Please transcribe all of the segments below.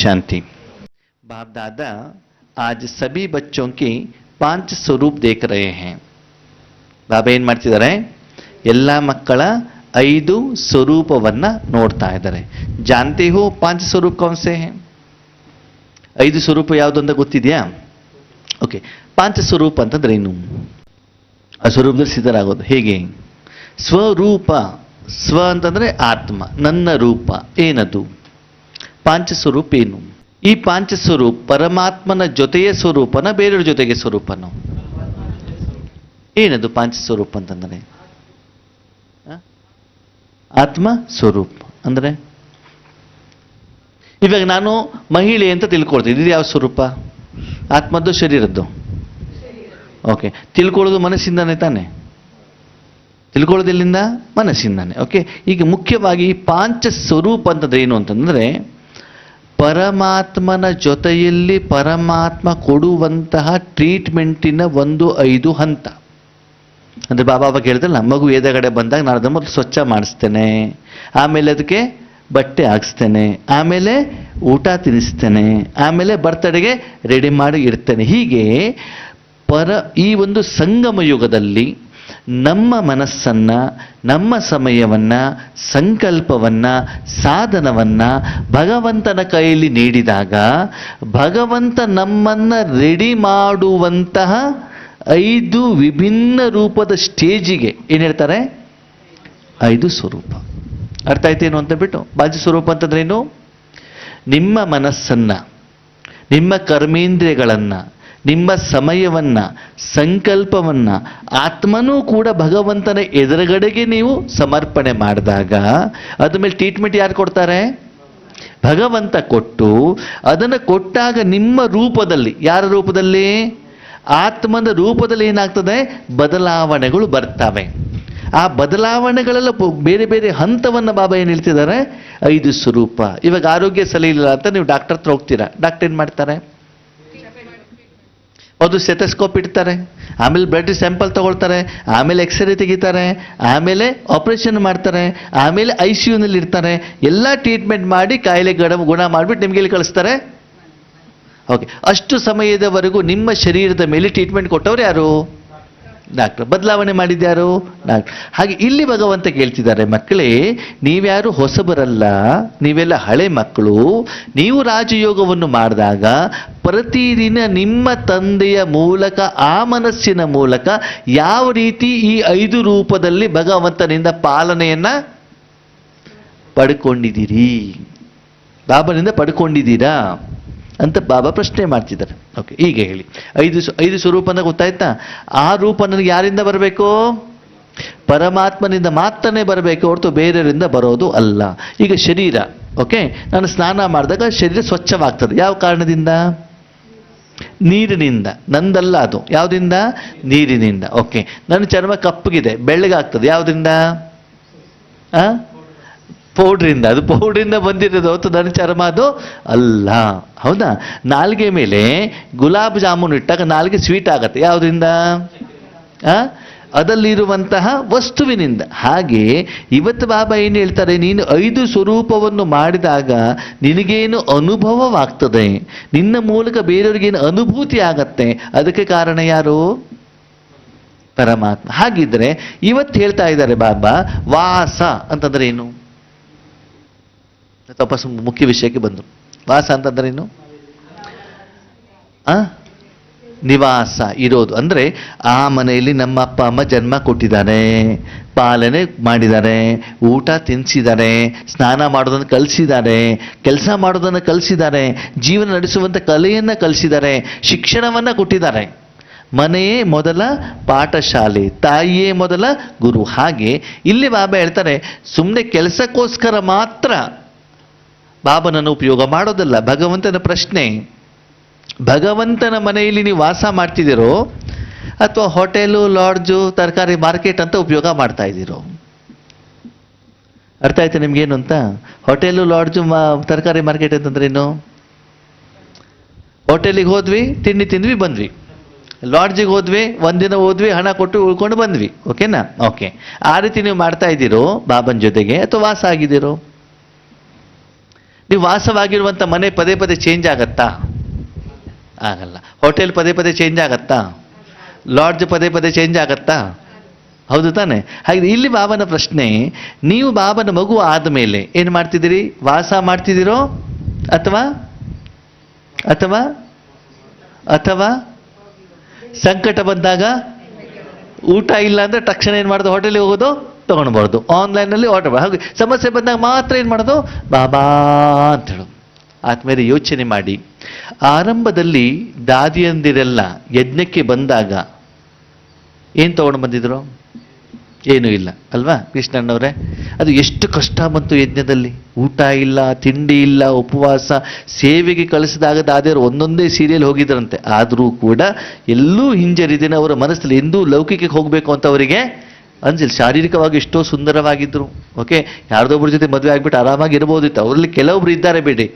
शांति। बाप दादा आज सभी बच्चों के 5 स्वरूप देख रहे हैं। ಬಾಬಾ ಏನು ಮಾಡ್ತಿದ್ದಾರೆ, ಎಲ್ಲ ಮಕ್ಕಳ 5 ಸ್ವರೂಪವನ್ನ ನೋಡ್ತಾ ಇದ್ದಾರೆ. ಜಾನ್ತೆ ಹೋ 5 ಸ್ವರೂಪ ಕೌನ್ ಸೆ ಹೈ? 5 ಸ್ವರೂಪ ಯಾವುದು ಅಂತ ಗೊತ್ತಿದೆಯಾ? ಓಕೆ, 5 ಸ್ವರೂಪ ಅಂತಂದ್ರೆ ಏನು? ಆ ಸ್ವರೂಪದಲ್ಲಿ ಸಿದ್ಧರಾಗೋದು ಹೇಗೆ? ಸ್ವರೂಪ, ಸ್ವ ಅಂತಂದ್ರೆ ಆತ್ಮ, ನನ್ನ ರೂಪ ಏನದು? 5 ಸ್ವರೂಪ ಏನು? ಈ 5 ಸ್ವರೂಪ ಪರಮಾತ್ಮನ ಜೊತೆಯ ಸ್ವರೂಪನ ಬೇರೆಯವ್ರ ಜೊತೆಗೆ ಸ್ವರೂಪನ? ಏನದು 5 ಸ್ವರೂಪ ಅಂತಂದ್ರೆ? ಆತ್ಮ ಸ್ವರೂಪ ಅಂದ್ರೆ ಇವಾಗ ನಾನು ಮಹಿಳೆ ಅಂತ ತಿಳ್ಕೊಳ್ತೀನಿ, ಇದು ಯಾವ ಸ್ವರೂಪ? ಆತ್ಮದ್ದು ಶರೀರದ್ದು? ಓಕೆ, ತಿಳ್ಕೊಳ್ಳೋದು ಮನಸ್ಸಿಂದಾನೆ ತಾನೆ? ತಿಳ್ಕೊಳ್ಳೋದಿಲ್ಲಿಂದ ಮನಸ್ಸಿಂದಾನೆ. ಓಕೆ, ಈಗ ಮುಖ್ಯವಾಗಿ ಈ 5 ಸ್ವರೂಪ ಅಂತಂದ್ರೆ ಏನು ಅಂತಂದ್ರೆ ಪರಮಾತ್ಮನ ಜೊತೆಯಲ್ಲಿ ಪರಮಾತ್ಮ ಕೊಡುವಂತಹ ಟ್ರೀಟ್ಮೆಂಟಿನ ಒಂದು 5 ಹಂತ. ಅಂದರೆ ಬಾಬಾ ಹೇಳಿದ್ರಲ್ಲ, ಮಗು ಎದೆಗಡೆ ಬಂದಾಗ ನಾನು ಅದನ್ನು ಮೊದಲು ಸ್ವಚ್ಛ ಮಾಡಿಸ್ತೇನೆ, ಆಮೇಲೆ ಅದಕ್ಕೆ ಬಟ್ಟೆ ಹಾಕ್ಸ್ತೇನೆ, ಆಮೇಲೆ ಊಟ ತಿನ್ನಿಸ್ತೇನೆ, ಆಮೇಲೆ ಬರ್ತಡೆಗೆ ರೆಡಿ ಮಾಡಿ ಇಡ್ತೇನೆ. ಹೀಗೆ ಈ ಒಂದು ಸಂಗಮ ಯುಗದಲ್ಲಿ ನಮ್ಮ ಮನಸ್ಸನ್ನ, ನಮ್ಮ ಸಮಯವನ್ನ, ಸಂಕಲ್ಪವನ್ನ, ಸಾಧನವನ್ನ ಭಗವಂತನ ಕೈಯಲ್ಲಿ ನೀಡಿದಾಗ ಭಗವಂತ ನಮ್ಮನ್ನ ರೆಡಿ ಮಾಡುವಂತಹ 5 ವಿಭಿನ್ನ ರೂಪದ ಸ್ಟೇಜಿಗೆ ಏನು ಹೇಳ್ತಾರೆ? 5 ಸ್ವರೂಪ. ಅರ್ಥ ಆಯ್ತೇನು ಅಂತ ಬಿಟ್ಟು 5 ಸ್ವರೂಪ ಅಂತಂದ್ರೆ ಏನು? ನಿಮ್ಮ ಮನಸ್ಸನ್ನ, ನಿಮ್ಮ ಕರ್ಮೇಂದ್ರಿಯಗಳನ್ನ, ನಿಮ್ಮ ಸಮಯವನ್ನ, ಸಂಕಲ್ಪವನ್ನ, ಆತ್ಮನೂ ಕೂಡ ಭಗವಂತನ ಎದುರುಗಡೆಗೆ ನೀವು ಸಮರ್ಪಣೆ ಮಾಡಿದಾಗ ಅದ ಮೇಲೆ ಟ್ರೀಟ್ಮೆಂಟ್ ಯಾರು ಕೊಡ್ತಾರೆ? ಭಗವಂತ ಕೊಟ್ಟು ಅದನ್ನು ಕೊಟ್ಟಾಗ ನಿಮ್ಮ ರೂಪದಲ್ಲಿ, ಯಾರ ರೂಪದಲ್ಲಿ? ಆತ್ಮನ ರೂಪದಲ್ಲಿ ಏನಾಗ್ತದೆ? ಬದಲಾವಣೆಗಳು ಬರ್ತವೆ. ಆ ಬದಲಾವಣೆಗಳೆಲ್ಲ ಬೇರೆ ಬೇರೆ ಹಂತವನ್ನು ಬಾಬಾ ಏನು ಹೇಳ್ತಿದ್ದಾರೆ? 5 ಸ್ವರೂಪ. ಇವಾಗ ಆರೋಗ್ಯ ಸರಿ ಇಲ್ಲ ಅಂತ ನೀವು ಡಾಕ್ಟರ್ ಹತ್ರ ಹೋಗ್ತೀರಾ, ಡಾಕ್ಟರ್ ಏನು ಮಾಡ್ತಾರೆ? ಅದು ಸ್ಟೆಥೋಸ್ಕೋಪ್ ಇಡ್ತಾರೆ, ಆಮೇಲೆ ಬ್ಲಡ್ ಸ್ಯಾಂಪಲ್ ತಗೊಳ್ತಾರೆ, ಆಮೇಲೆ ಎಕ್ಸ್ರೇ ತೆಗಿತಾರೆ, ಆಮೇಲೆ ಆಪರೇಷನ್ ಮಾಡ್ತಾರೆ, ಆಮೇಲೆ ICUನಲ್ಲಿ ಇರ್ತಾರೆ. ಎಲ್ಲ ಟ್ರೀಟ್ಮೆಂಟ್ ಮಾಡಿ ಕಾಯಿಲೆ ಗುಣ ಮಾಡಿಬಿಟ್ಟು ನಿಮಗೆ ಇಲ್ಲಿ ಕಳಿಸ್ತಾರೆ. ಓಕೆ, ಅಷ್ಟು ಸಮಯದವರೆಗೂ ನಿಮ್ಮ ಶರೀರದ ಮೇಲೆ ಟ್ರೀಟ್ಮೆಂಟ್ ಕೊಟ್ಟವ್ರು ಯಾರು? ಡಾಕ್ಟರ್. ಬದಲಾವಣೆ ಮಾಡಿದ್ಯಾರು? ಡಾಕ್ಟರ್. ಹಾಗೆ ಇಲ್ಲಿ ಭಗವಂತ ಕೇಳ್ತಿದ್ದಾರೆ, ಮಕ್ಕಳೇ ನೀವ್ಯಾರು ಹೊಸಬರಲ್ಲ, ನೀವೆಲ್ಲ ಹಳೆ ಮಕ್ಕಳು. ನೀವು ರಾಜಯೋಗವನ್ನು ಮಾಡಿದಾಗ ಪ್ರತಿದಿನ ನಿಮ್ಮ ತಂದೆಯ ಮೂಲಕ, ಆ ಮನಸ್ಸಿನ ಮೂಲಕ ಯಾವ ರೀತಿ ಈ 5 ರೂಪದಲ್ಲಿ ಭಗವಂತನಿಂದ ಪಾಲನೆಯನ್ನ ಪಡ್ಕೊಂಡಿದ್ದೀರಿ, ಬಾಬನಿಂದ ಪಡ್ಕೊಂಡಿದ್ದೀರಾ ಅಂತ ಬಾಬಾ ಪ್ರಶ್ನೆ ಮಾಡ್ತಿದ್ದಾರೆ. ಓಕೆ, ಈಗ ಹೇಳಿ, 5 ಸ್ವರೂಪ ಅಂತ ಗೊತ್ತಾಯ್ತಾ? ಆ ರೂಪ ನನಗೆ ಯಾರಿಂದ ಬರಬೇಕು? ಪರಮಾತ್ಮನಿಂದ ಮಾತ್ರನೇ ಬರಬೇಕು ಹೊರತು ಬೇರೆಯವರಿಂದ ಬರೋದು ಅಲ್ಲ. ಈಗ ಶರೀರ, ಓಕೆ, ನಾನು ಸ್ನಾನ ಮಾಡಿದಾಗ ಶರೀರ ಸ್ವಚ್ಛವಾಗ್ತದೆ. ಯಾವ ಕಾರಣದಿಂದ? ನೀರಿನಿಂದ. ನಂದಲ್ಲ ಅದು. ಯಾವುದರಿಂದ? ನೀರಿನಿಂದ. ಓಕೆ, ನನ್ನ ಚರ್ಮ ಕಪ್ಪಗಿದೆ, ಬೆಳ್ಳಗಾಗ್ತದೆ. ಯಾವುದರಿಂದ? ಪೌಡ್ರಿಂದ. ಅದು ಪೌಡ್ರಿಂದ ಬಂದಿರೋದು ಹೊತ್ತು ನನ್ನ ಚರ್ಮ ಅದು ಅಲ್ಲ. ಹೌದಾ? ನಾಲ್ಗೆ ಮೇಲೆ ಗುಲಾಬ್ ಜಾಮೂನ್ ಇಟ್ಟಾಗ ನಾಲ್ಗೆ ಸ್ವೀಟ್ ಆಗತ್ತೆ. ಯಾವುದರಿಂದ? ಅದರಲ್ಲಿರುವಂತಹ ವಸ್ತುವಿನಿಂದ. ಹಾಗೆ ಇವತ್ತು ಬಾಬಾ ಏನು ಹೇಳ್ತಾರೆ, ನೀನು 5 ಸ್ವರೂಪವನ್ನು ಮಾಡಿದಾಗ ನಿನಗೇನು ಅನುಭವವಾಗ್ತದೆ, ನಿನ್ನ ಮೂಲಕ ಬೇರೆಯವ್ರಿಗೇನು ಅನುಭೂತಿ ಆಗತ್ತೆ, ಅದಕ್ಕೆ ಕಾರಣ ಯಾರು? ಪರಮಾತ್ಮ. ಹಾಗಿದ್ರೆ ಇವತ್ತು ಹೇಳ್ತಾ ಇದ್ದಾರೆ ಬಾಬಾ, ವಾಸ ಅಂತಂದ್ರೆ ಏನು? ವಾಪಸ್ ಮುಖ್ಯ ವಿಷಯಕ್ಕೆ ಬಂದರು. ವಾಸ ಅಂತಂದ್ರೆ ಏನು? ನಿವಾಸ, ಇರೋದು. ಅಂದರೆ ಆ ಮನೆಯಲ್ಲಿ ನಮ್ಮ ಅಪ್ಪ ಅಮ್ಮ ಜನ್ಮ ಕೊಟ್ಟಿದ್ದಾರೆ, ಪಾಲನೆ ಮಾಡಿದ್ದಾರೆ, ಊಟ ತಿನ್ನಿಸಿದ್ದಾರೆ, ಸ್ನಾನ ಮಾಡೋದನ್ನು ಕಲಿಸಿದ್ದಾರೆ, ಕೆಲಸ ಮಾಡೋದನ್ನು ಕಲಿಸಿದ್ದಾರೆ, ಜೀವನ ನಡೆಸುವಂಥ ಕಲೆಯನ್ನು ಕಲಿಸಿದ್ದಾರೆ, ಶಿಕ್ಷಣವನ್ನು ಕೊಟ್ಟಿದ್ದಾರೆ. ಮನೆಯೇ ಮೊದಲ ಪಾಠಶಾಲೆ, ತಾಯಿಯೇ ಮೊದಲ ಗುರು. ಹಾಗೆ ಇಲ್ಲಿ ಬಾಬಾ ಹೇಳ್ತಾರೆ, ಸುಮ್ಮನೆ ಕೆಲಸಕ್ಕೋಸ್ಕರ ಮಾತ್ರ ಬಾಬನನ್ನು ಉಪಯೋಗ ಮಾಡೋದಲ್ಲ. ಭಗವಂತನ ಪ್ರಶ್ನೆ, ಭಗವಂತನ ಮನೆಯಲ್ಲಿ ನೀವು ವಾಸ ಮಾಡ್ತಿದ್ದೀರೋ ಅಥವಾ ಹೋಟೆಲು, ಲಾಡ್ಜು, ತರಕಾರಿ ಮಾರ್ಕೆಟ್ ಅಂತ ಉಪಯೋಗ ಮಾಡ್ತಾ ಇದ್ದೀರೋ? ಅರ್ಥ ಆಯ್ತು ನಿಮ್ಗೇನು ಅಂತ? ಹೋಟೆಲು, ಲಾಡ್ಜು, ತರಕಾರಿ ಮಾರ್ಕೆಟ್ ಅಂತಂದ್ರೇನು? ಹೋಟೆಲಿಗೆ ಹೋದ್ವಿ, ತಿಂಡಿ ತಿಂದ್ವಿ, ಬಂದ್ವಿ. ಲಾಡ್ಜಿಗೆ ಹೋದ್ವಿ, ಒಂದಿನ ಹೋದ್ವಿ, ಹಣ ಕೊಟ್ಟು ಉಳ್ಕೊಂಡು ಬಂದ್ವಿ. ಓಕೆನಾ? ಓಕೆ, ಆ ರೀತಿ ನೀವು ಮಾಡ್ತಾ ಇದ್ದೀರೋ ಬಾಬನ ಜೊತೆಗೆ ಅಥವಾ ವಾಸ ಆಗಿದ್ದೀರೋ? ನೀವು ವಾಸವಾಗಿರುವಂಥ ಮನೆ ಪದೇ ಪದೇ ಚೇಂಜ್ ಆಗತ್ತಾ? ಆಗಲ್ಲ. ಹೋಟೆಲ್ ಪದೇ ಪದೇ ಚೇಂಜ್ ಆಗತ್ತಾ? ಲಾಡ್ಜ್ ಪದೇ ಪದೇ ಚೇಂಜ್ ಆಗತ್ತಾ? ಹೌದು ತಾನೆ? ಹಾಗೆ ಇಲ್ಲಿ ಬಾಬನ ಪ್ರಶ್ನೆ, ನೀವು ಬಾಬನ ಮಗು ಆದಮೇಲೆ ಏನು ಮಾಡ್ತಿದ್ದೀರಿ? ವಾಸ ಮಾಡ್ತಿದ್ದೀರೋ ಅಥವಾ ಅಥವಾ ಅಥವಾ ಸಂಕಟ ಬಂದಾಗ ಊಟ ಇಲ್ಲ ಅಂದ್ರೆ ತಕ್ಷಣ ಏನು ಮಾಡೋದು? ಹೋಟೆಲಿಗೆ ಹೋಗೋದು, ತೊಗೊಂಡ್ಬಾರ್ದು, ಆನ್ಲೈನಲ್ಲಿ ಆರ್ಡರ್ ಮಾಡಿ. ಹಾಗೆ ಸಮಸ್ಯೆ ಬಂದಾಗ ಮಾತ್ರ ಏನು ಮಾಡೋದು? ಬಾಬಾ ಅಂತ ಹೇಳೋದು. ಆದ್ಮೇಲೆ ಯೋಚನೆ ಮಾಡಿ, ಆರಂಭದಲ್ಲಿ ದಾದಿಯಂದಿರೆಲ್ಲ ಯಜ್ಞಕ್ಕೆ ಬಂದಾಗ ಏನು ತಗೊಂಡು ಬಂದಿದ್ರು? ಏನೂ ಇಲ್ಲ ಅಲ್ವಾ ಕೃಷ್ಣಣ್ಣವರೇ? ಅದು ಎಷ್ಟು ಕಷ್ಟ ಬಂತು ಯಜ್ಞದಲ್ಲಿ. ಊಟ ಇಲ್ಲ, ತಿಂಡಿ ಇಲ್ಲ, ಉಪವಾಸ. ಸೇವೆಗೆ ಕಳಿಸಿದಾಗ ದಾದಿಯರು ಒಂದೊಂದೇ ಸೀರಿಯಲ್ ಹೋಗಿದ್ರಂತೆ. ಆದರೂ ಕೂಡ ಎಲ್ಲೂ ಹಿಂಜರಿದಿನ ಅವರ ಮನಸ್ಸಲ್ಲಿ ಎಂದೂ ಲೌಕಿಕಕ್ಕೆ ಹೋಗಬೇಕು ಅಂತ ಅವರಿಗೆ ಅನ್ಸಿಲ್ಲ. ಶಾರೀರಿಕವಾಗಿ ಎಷ್ಟೋ ಸುಂದರವಾಗಿದ್ದರು. ಓಕೆ, ಯಾರ್ದೊಬ್ಬರ ಜೊತೆ ಮದುವೆ ಆಗ್ಬಿಟ್ಟು ಆರಾಮಾಗಿ ಇರ್ಬೋದಿತ್ತು. ಅವರಲ್ಲಿ ಕೆಲವೊಬ್ರು ಇದ್ದಾರೆ ಬಿಡಿ,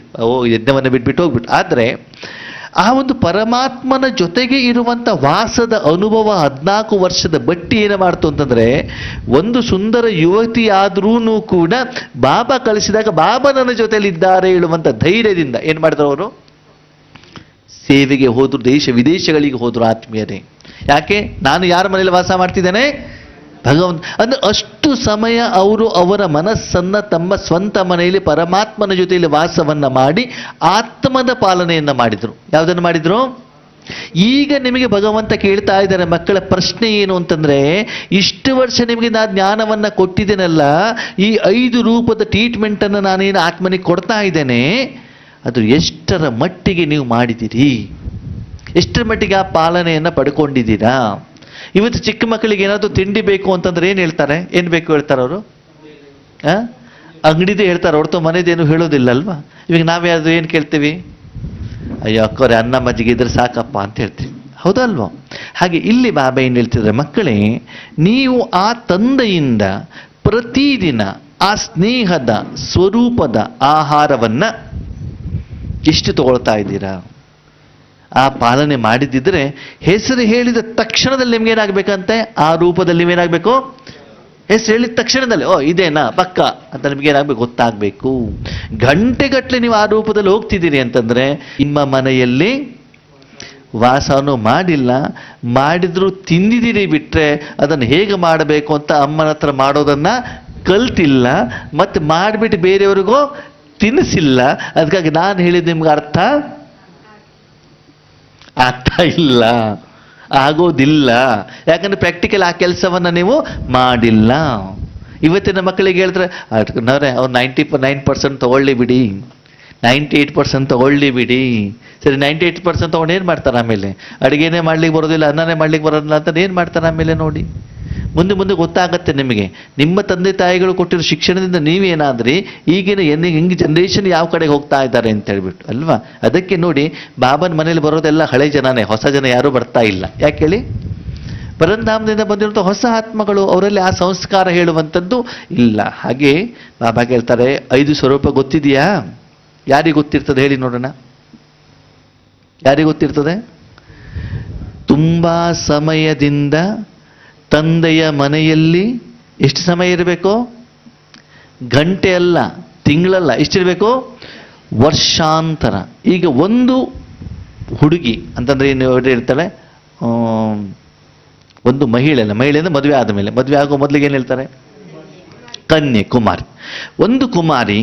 ಯಜ್ಞವನ್ನು ಬಿಟ್ಬಿಟ್ಟು ಹೋಗ್ಬಿಟ್ಟು. ಆದರೆ ಆ ಒಂದು ಪರಮಾತ್ಮನ ಜೊತೆಗೆ ಇರುವಂಥ ವಾಸದ ಅನುಭವ 14 ವರ್ಷದ ಬಟ್ಟಿ ಏನು ಮಾಡ್ತು ಅಂತಂದ್ರೆ, ಒಂದು ಸುಂದರ ಯುವತಿ ಆದ್ರೂ ಕೂಡ ಬಾಬಾ ಕಳಿಸಿದಾಗ ಬಾಬಾ ನನ್ನ ಜೊತೆಯಲ್ಲಿ ಇದ್ದಾರೆ ಹೇಳುವಂಥ ಧೈರ್ಯದಿಂದ ಏನು ಮಾಡಿದ್ರು ಅವರು? ಸೇವೆಗೆ ಹೋದ್ರು, ದೇಶ ವಿದೇಶಗಳಿಗೆ ಹೋದ್ರು ಆತ್ಮೀಯರೇ. ಯಾಕೆ? ನಾನು ಯಾರ ಮನೆಯಲ್ಲಿ ವಾಸ ಮಾಡ್ತಿದ್ದೇನೆ? ಭಗವಂತ. ಅಂದ್ರೆ ಅಷ್ಟು ಸಮಯ ಅವರು ಅವರ ಮನಸ್ಸನ್ನ ತಮ್ಮ ಸ್ವಂತ ಮನೆಯಲ್ಲಿ ಪರಮಾತ್ಮನ ಜೊತೆಯಲ್ಲಿ ವಾಸವನ್ನ ಮಾಡಿ ಆತ್ಮದ ಪಾಲನೆಯನ್ನ ಮಾಡಿದ್ರು. ಯಾವುದನ್ನು ಮಾಡಿದ್ರು? ಈಗ ನಿಮಗೆ ಭಗವಂತ ಕೇಳ್ತಾ ಇದ್ದಾರೆ, ಮಕ್ಕಳ ಪ್ರಶ್ನೆ ಏನು ಅಂತಂದ್ರೆ, ಇಷ್ಟು ವರ್ಷ ನಿಮಗೆ ನಾನು ಜ್ಞಾನವನ್ನ ಕೊಟ್ಟಿದ್ದೇನಲ್ಲ, ಈ 5 ರೂಪದ ಟ್ರೀಟ್ಮೆಂಟ್ ಅನ್ನು ನಾನೇನು ಆತ್ಮನಿಗೆ ಕೊಡ್ತಾ ಇದ್ದೇನೆ, ಅದು ಎಷ್ಟರ ಮಟ್ಟಿಗೆ ನೀವು ಮಾಡಿದ್ದೀರಿ? ಎಷ್ಟರ ಮಟ್ಟಿಗೆ ಆ ಪಾಲನೆಯನ್ನ ಪಡ್ಕೊಂಡಿದ್ದೀರಾ? ಇವತ್ತು ಚಿಕ್ಕ ಮಕ್ಕಳಿಗೆ ಏನಾದರೂ ತಿಂಡಿ ಬೇಕು ಅಂತಂದ್ರೆ ಏನು ಹೇಳ್ತಾರೆ? ಏನು ಬೇಕು ಹೇಳ್ತಾರೆ ಅವರು? ಅಂಗಡಿದೇ ಹೇಳ್ತಾರೆ ಹೊರತು ಮನೆದೇನು ಹೇಳೋದಿಲ್ಲ ಅಲ್ವಾ? ಇವಾಗ ನಾವ್ಯಾವುದು ಏನು ಕೇಳ್ತೀವಿ? ಅಯ್ಯೋ ಅಕ್ಕವ್ರೆ, ಅನ್ನ ಮಜ್ಜಿಗೆ ಇದ್ರೆ ಸಾಕಪ್ಪ ಅಂತ ಹೇಳ್ತೀವಿ. ಹೌದಲ್ವಾ? ಹಾಗೆ ಇಲ್ಲಿ ಬಾಬಾ ಏನು ಹೇಳ್ತಿದ್ರೆ, ಮಕ್ಕಳೇ ನೀವು ಆ ತಂದೆಯಿಂದ ಪ್ರತಿದಿನ ಆ ಸ್ನೇಹದ ಸ್ವರೂಪದ ಆಹಾರವನ್ನ ಎಷ್ಟು ತಗೊಳ್ತಾ ಇದ್ದೀರಾ? ಆ ಪಾಲನೆ ಮಾಡಿದ್ದಿದ್ರೆ ಹೆಸರು ಹೇಳಿದ ತಕ್ಷಣದಲ್ಲಿ ನಿಮ್ಗೇನಾಗಬೇಕಂತೆ? ಆ ರೂಪದಲ್ಲಿ ನೀವೇನಾಗಬೇಕು? ಹೆಸರು ಹೇಳಿದ ತಕ್ಷಣದಲ್ಲಿ ಇದೇನಾ ಪಕ್ಕ ಅಂತ ನಿಮ್ಗೇನಾಗಬೇಕು? ಗೊತ್ತಾಗಬೇಕು. ಗಂಟೆಗಟ್ಟಲೆ ನೀವು ಆ ರೂಪದಲ್ಲಿ ಹೋಗ್ತಿದ್ದೀರಿ ಅಂತಂದ್ರೆ ನಿಮ್ಮ ಮನೆಯಲ್ಲಿ ವಾಸನೂ ಮಾಡಿಲ್ಲ, ಮಾಡಿದ್ರು ತಿಂದಿದ್ದೀರಿ ಬಿಟ್ರೆ ಅದನ್ನು ಹೇಗೆ ಮಾಡಬೇಕು ಅಂತ ಅಮ್ಮನ ಹತ್ರ ಮಾಡೋದನ್ನ ಕಲ್ತಿಲ್ಲ, ಮತ್ತೆ ಮಾಡಿಬಿಟ್ಟು ಬೇರೆಯವ್ರಿಗೂ ತಿನ್ನಿಸಿಲ್ಲ. ಅದಕ್ಕಾಗಿ ನಾನು ಹೇಳಿದ ನಿಮ್ಗೆ ಅರ್ಥ ಆಗ್ತಾ ಇಲ್ಲ, ಆಗೋದಿಲ್ಲ. ಯಾಕಂದ್ರೆ ಪ್ರಾಕ್ಟಿಕಲ್ ಆ ಕೆಲಸವನ್ನ ನೀವು ಮಾಡಿಲ್ಲ. ಇವತ್ತಿನ ಮಕ್ಕಳಿಗೆ ಹೇಳಿದ್ರೆ ಅವ್ರು 99% ತಗೊಳ್ಳಿ ಬಿಡಿ, 98% ತಗೊಳ್ಳಿ ಬಿಡಿ. ಸರಿ, 98% ತಗೊಂಡು ಏನು ಮಾಡ್ತಾರೆ? ಆಮೇಲೆ ಅಡುಗೆನೇ ಮಾಡ್ಲಿಕ್ಕೆ ಬರೋದಿಲ್ಲ, ಅನ್ನನೇ ಮಾಡ್ಲಿಕ್ಕೆ ಬರೋದಿಲ್ಲ ಅಂತ ಏನು ಮಾಡ್ತಾರೆ ಆಮೇಲೆ? ನೋಡಿ, ಮುಂದೆ ಮುಂದೆ ಗೊತ್ತಾಗತ್ತೆ ನಿಮಗೆ. ನಿಮ್ಮ ತಂದೆ ತಾಯಿಗಳು ಕೊಟ್ಟಿರೋ ಶಿಕ್ಷಣದಿಂದ ನೀವೇನಾದ್ರಿ ಈಗಿನ ಹೆಂಗೆ ಜನ್ರೇಷನ್ ಯಾವ ಕಡೆಗೆ ಹೋಗ್ತಾ ಇದ್ದಾರೆ ಅಂತ ಹೇಳ್ಬಿಟ್ಟು ಅಲ್ವಾ? ಅದಕ್ಕೆ ನೋಡಿ, ಬಾಬನ ಮನೇಲಿ ಬರೋದೆಲ್ಲ ಹಳೆ ಜನನೇ, ಹೊಸ ಜನ ಯಾರೂ ಬರ್ತಾ ಇಲ್ಲ. ಯಾಕೆ ಹೇಳಿ? ಪರಂಧಾಮದಿಂದ ಬಂದಿರುವಂಥ ಹೊಸ ಆತ್ಮಗಳು, ಅವರಲ್ಲಿ ಆ ಸಂಸ್ಕಾರ ಹೇಳುವಂಥದ್ದು ಇಲ್ಲ. ಹಾಗೆ ಬಾಬಾ ಹೇಳ್ತಾರೆ, 5 ಸ್ವರೂಪ ಗೊತ್ತಿದೆಯಾ? ಯಾರಿಗೆ ಗೊತ್ತಿರ್ತದೆ ಹೇಳಿ ನೋಡೋಣ? ಯಾರಿಗೆ ಗೊತ್ತಿರ್ತದೆ? ತುಂಬಾ ಸಮಯದಿಂದ ತಂದೆಯ ಮನೆಯಲ್ಲಿ ಎಷ್ಟು ಸಮಯ ಇರಬೇಕು? ಗಂಟೆ ಅಲ್ಲ, ತಿಂಗಳಲ್ಲ, ಎಷ್ಟಿರಬೇಕು? ವರ್ಷಾಂತರ. ಈಗ ಒಂದು ಹುಡುಗಿ ಅಂತಂದ್ರೆ ಏನು ಹೇಳ್ತಾಳೆ? ಒಂದು ಮಹಿಳೆಯಿಂದ ಮದುವೆ ಆದ ಮೇಲೆ, ಮದುವೆ ಆಗೋ ಮೊದಲಿಗೆ ಏನು ಹೇಳ್ತಾರೆ? ಕನ್ಯೆ, ಕುಮಾರಿ. ಒಂದು ಕುಮಾರಿ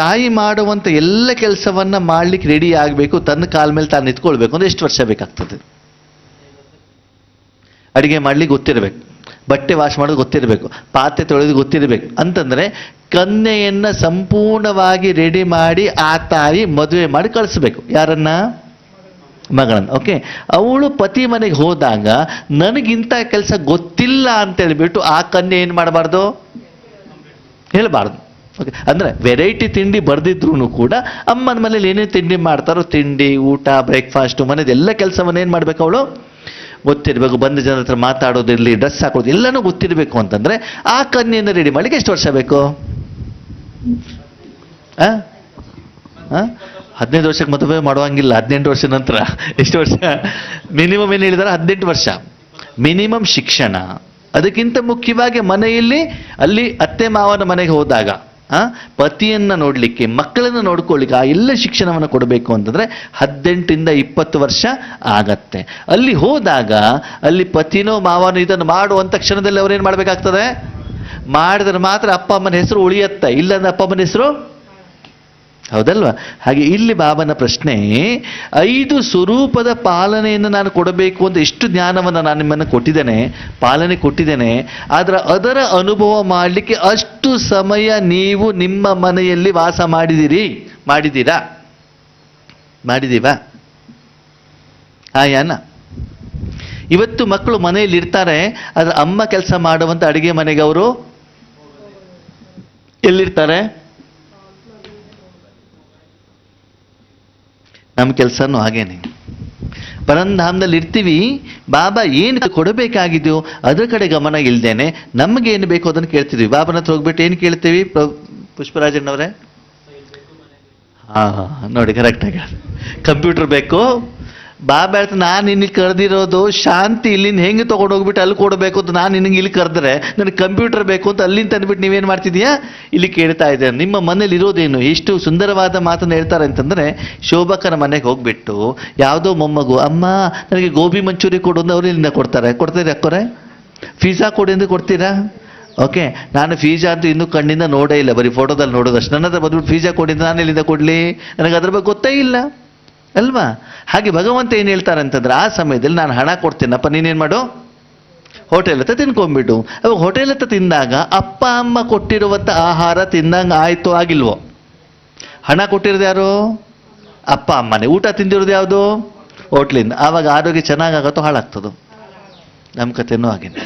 ತಾಯಿ ಮಾಡುವಂಥ ಎಲ್ಲ ಕೆಲಸವನ್ನ ಮಾಡ್ಲಿಕ್ಕೆ ರೆಡಿ ಆಗಬೇಕು, ತನ್ನ ಕಾಲ ಮೇಲೆ ತಾನು ನಿಂತ್ಕೊಳ್ಬೇಕು ಅಂದ್ರೆ ಎಷ್ಟು ವರ್ಷ ಬೇಕಾಗ್ತದೆ? ಅಡಿಗೆ ಮಾಡ್ಲಿಕ್ಕೆ ಗೊತ್ತಿರಬೇಕು, ಬಟ್ಟೆ ವಾಶ್ ಮಾಡೋದು ಗೊತ್ತಿರಬೇಕು, ಪಾತ್ರೆ ತೊಳೆದು ಗೊತ್ತಿರಬೇಕು. ಅಂತಂದ್ರೆ ಕನ್ಯೆಯನ್ನ ಸಂಪೂರ್ಣವಾಗಿ ರೆಡಿ ಮಾಡಿ ಆ ತಾಯಿ ಮದುವೆ ಮಾಡಿ ಕಳಿಸ್ಬೇಕು. ಯಾರನ್ನ? ಮಗಳನ್ನ. ಓಕೆ, ಅವಳು ಪತಿ ಮನೆಗೆ ಹೋದಾಗ ನನಗಿಂತ ಕೆಲಸ ಗೊತ್ತಿಲ್ಲ ಅಂತ ಹೇಳ್ಬಿಟ್ಟು ಆ ಕನ್ಯೆ ಏನು ಮಾಡಬಾರ್ದು? ಹೇಳಬಾರ್ದು. ಓಕೆ, ಅಂದ್ರೆ ವೆರೈಟಿ ತಿಂಡಿ ಬರ್ದಿದ್ರು ಕೂಡ ಅಮ್ಮನ ಮನೇಲಿ ಏನೇನು ತಿಂಡಿ ಮಾಡ್ತಾರೋ, ತಿಂಡಿ, ಊಟ, ಬ್ರೇಕ್ಫಾಸ್ಟ್, ಮನೇದು ಎಲ್ಲ ಕೆಲಸವನ್ನ ಏನು ಮಾಡ್ಬೇಕು? ಅವಳು ಗೊತ್ತಿರಬೇಕು. ಬಂದ ಜನರ ಹತ್ರ ಮಾತಾಡೋದಿರಲಿ, ಡ್ರೆಸ್ ಹಾಕೋದು ಎಲ್ಲನೂ ಗೊತ್ತಿರಬೇಕು. ಅಂತಂದ್ರೆ ಆ ಕನ್ಯೆಯನ್ನು ರೆಡಿ ಮಾಡ್ಲಿಕ್ಕೆ ಎಷ್ಟು ವರ್ಷ ಬೇಕು? 15 ವರ್ಷಕ್ಕೆ ಮದುವೆ ಮಾಡುವಂಗಿಲ್ಲ, 18 ವರ್ಷ ನಂತರ. ಎಷ್ಟು ವರ್ಷ ಮಿನಿಮಮ್ ಏನು ಹೇಳಿದಾರೆ? 18 ವರ್ಷ ಮಿನಿಮಮ್ ಶಿಕ್ಷಣ. ಅದಕ್ಕಿಂತ ಮುಖ್ಯವಾಗಿ ಮನೆಯಲ್ಲಿ ಅಲ್ಲಿ ಅತ್ತೆ ಮಾವನ ಮನೆಗೆ ಹೋದಾಗ ಪತಿಯನ್ನ ನೋಡ್ಲಿಕ್ಕೆ, ಮಕ್ಕಳನ್ನ ನೋಡ್ಕೊಳ್ಳಿಕ್ಕೆ, ಆ ಎಲ್ಲ ಶಿಕ್ಷಣವನ್ನು ಕೊಡಬೇಕು ಅಂತಂದ್ರೆ 18 ಇಂದ 20 ವರ್ಷ ಆಗತ್ತೆ. ಅಲ್ಲಿ ಹೋದಾಗ ಅಲ್ಲಿ ಪತಿನೋ ಮಾವನೋ ಇದನ್ನು ಮಾಡುವಂತ ಕ್ಷಣದಲ್ಲಿ ಅವ್ರೇನ್ ಮಾಡ್ಬೇಕಾಗ್ತದೆ? ಮಾಡಿದ್ರೆ ಮಾತ್ರ ಅಪ್ಪ ಅಮ್ಮನ ಹೆಸರು ಉಳಿಯತ್ತೆ, ಇಲ್ಲಂದ್ರೆ ಅಪ್ಪ ಅಮ್ಮನ ಹೆಸರು, ಹೌದಲ್ವಾ? ಹಾಗೆ ಇಲ್ಲಿ ಬಾಬನ ಪ್ರಶ್ನೆ, 5 ಸ್ವರೂಪದ ಪಾಲನೆಯನ್ನು ನಾನು ಕೊಡಬೇಕು ಅಂತ ಎಷ್ಟು ಜ್ಞಾನವನ್ನು ನಾನು ನಿಮ್ಮನ್ನು ಕೊಟ್ಟಿದ್ದೇನೆ, ಪಾಲನೆ ಕೊಟ್ಟಿದ್ದೇನೆ, ಆದ್ರೆ ಅದರ ಅನುಭವ ಮಾಡಲಿಕ್ಕೆ ಅಷ್ಟು ಸಮಯ ನೀವು ನಿಮ್ಮ ಮನೆಯಲ್ಲಿ ವಾಸ ಮಾಡಿದ್ದೀರಾ? ಮಾಡಿದೀವಾ? ಆಯಾನ ಇವತ್ತು ಮಕ್ಕಳು ಮನೆಯಲ್ಲಿ ಇರ್ತಾರೆ, ಆದ್ರೆ ಅಮ್ಮ ಕೆಲಸ ಮಾಡುವಂತ ಅಡಿಗೆ ಮನೆಗೆ ಅವರು ಎಲ್ಲಿರ್ತಾರೆ? ನಮ್ಮ ಕೆಲಸನೂ ಹಾಗೇನೆ. ಪರಂಧಾಮದಲ್ಲಿ ಇರ್ತೀವಿ, ಬಾಬಾ ಏನು ಕೊಡಬೇಕಾಗಿದೆಯೋ ಅದರ ಕಡೆ ಗಮನ ಇಲ್ದೇನೆ ನಮಗೇನು ಬೇಕು ಅದನ್ನು ಕೇಳ್ತಿದ್ವಿ. ಬಾಬನ ಹತ್ರ ಹೋಗ್ಬಿಟ್ಟು ಏನು ಕೇಳ್ತೀವಿ? ಪುಷ್ಪರಾಜಣ್ಣವರೇ, ನೋಡಿ ಕರೆಕ್ಟಾಗಿ ಕಂಪ್ಯೂಟರ್ ಬೇಕು. ಬಾಬಾ ಹೇಳ್ತ, ನಾನು ನಿನಗೆ ಕರೆದಿರೋದು ಶಾಂತಿ ಇಲ್ಲಿಂದ ಹೆಂಗೆ ತೊಗೊಂಡೋಗ್ಬಿಟ್ಟು ಅಲ್ಲಿ ಕೊಡಬೇಕು ಅಂತ ನಾನು ನಿನಗೆ ಇಲ್ಲಿ ಕರೆದ್ರೆ ನನಗೆ ಕಂಪ್ಯೂಟರ್ ಬೇಕು ಅಂತ ಅಲ್ಲಿಂದ ತಂದ್ಬಿಟ್ಟು ನೀವೇನು ಮಾಡ್ತಿದೀಯಾ? ಇಲ್ಲಿ ಕೇಳ್ತಾ ಇದ್ದೇನೆ. ನಿಮ್ಮ ಮನೇಲಿ ಇರೋದೇನು? ಎಷ್ಟು ಸುಂದರವಾದ ಮಾತನ್ನು ಹೇಳ್ತಾರೆ ಅಂತಂದ್ರೆ, ಶೋಭಕನ ಮನೆಗೆ ಹೋಗ್ಬಿಟ್ಟು ಯಾವುದೋ ಮೊಮ್ಮಗು, ಅಮ್ಮ ನನಗೆ ಗೋಬಿ ಮಂಚೂರಿ ಕೊಡು ಅಂದ್ರೆ ಅವ್ರು ಇಲ್ಲಿಂದ ಕೊಡ್ತಾರೆ. ಅಕ್ಕೋರೆ? ಪಿಜ್ಜಾ ಕೊಡಿ ಎಂದು ಕೊಡ್ತೀರಾ? ಓಕೆ, ನಾನು ಪಿಜ್ಜಾ ಅಂತೂ ಇನ್ನೂ ಕಣ್ಣಿಂದ ನೋಡೇ ಇಲ್ಲ, ಬರೀ ಫೋಟೋದಲ್ಲಿ ನೋಡೋದಷ್ಟು. ನನ್ನ ಹತ್ರ ಬಂದ್ಬಿಟ್ಟು ಪಿಜ್ಜಾ ಕೊಡಿದ್ದು ನಾನು ಎಲ್ಲಿಂದ ಕೊಡಲಿ? ನನಗೆ ಅದ್ರ ಬಗ್ಗೆ ಗೊತ್ತೇ ಇಲ್ಲ ಅಲ್ವಾ? ಹಾಗೆ ಭಗವಂತ ಏನು ಹೇಳ್ತಾರೆ ಅಂತಂದ್ರೆ, ಆ ಸಮಯದಲ್ಲಿ ನಾನು ಹಣ ಕೊಡ್ತೀನಪ್ಪ, ನೀನೇನು ಮಾಡು, ಹೋಟೆಲ್ ಹತ್ರ ತಿನ್ಕೊಂಡ್ಬಿಟ್ಟು. ಅವಾಗ ಹೋಟೆಲ್ ಹತ್ರ ತಿಂದಾಗ ಅಪ್ಪ ಅಮ್ಮ ಕೊಟ್ಟಿರುವಂಥ ಆಹಾರ ತಿಂದಂಗೆ ಆಯ್ತು ಆಗಿಲ್ವೋ? ಹಣ ಕೊಟ್ಟಿರೋದು ಯಾರು? ಅಪ್ಪ ಅಮ್ಮನೇ. ಊಟ ತಿಂದಿರೋದು ಯಾವುದು? ಹೋಟ್ಲಿಂದ. ಆವಾಗ ಆರೋಗ್ಯ ಚೆನ್ನಾಗಾಗತ್ತೋ ಹಾಳಾಗ್ತದೋ? ನಮ್ಮ ಕಥೆನೂ ಹಾಗೇನೆ.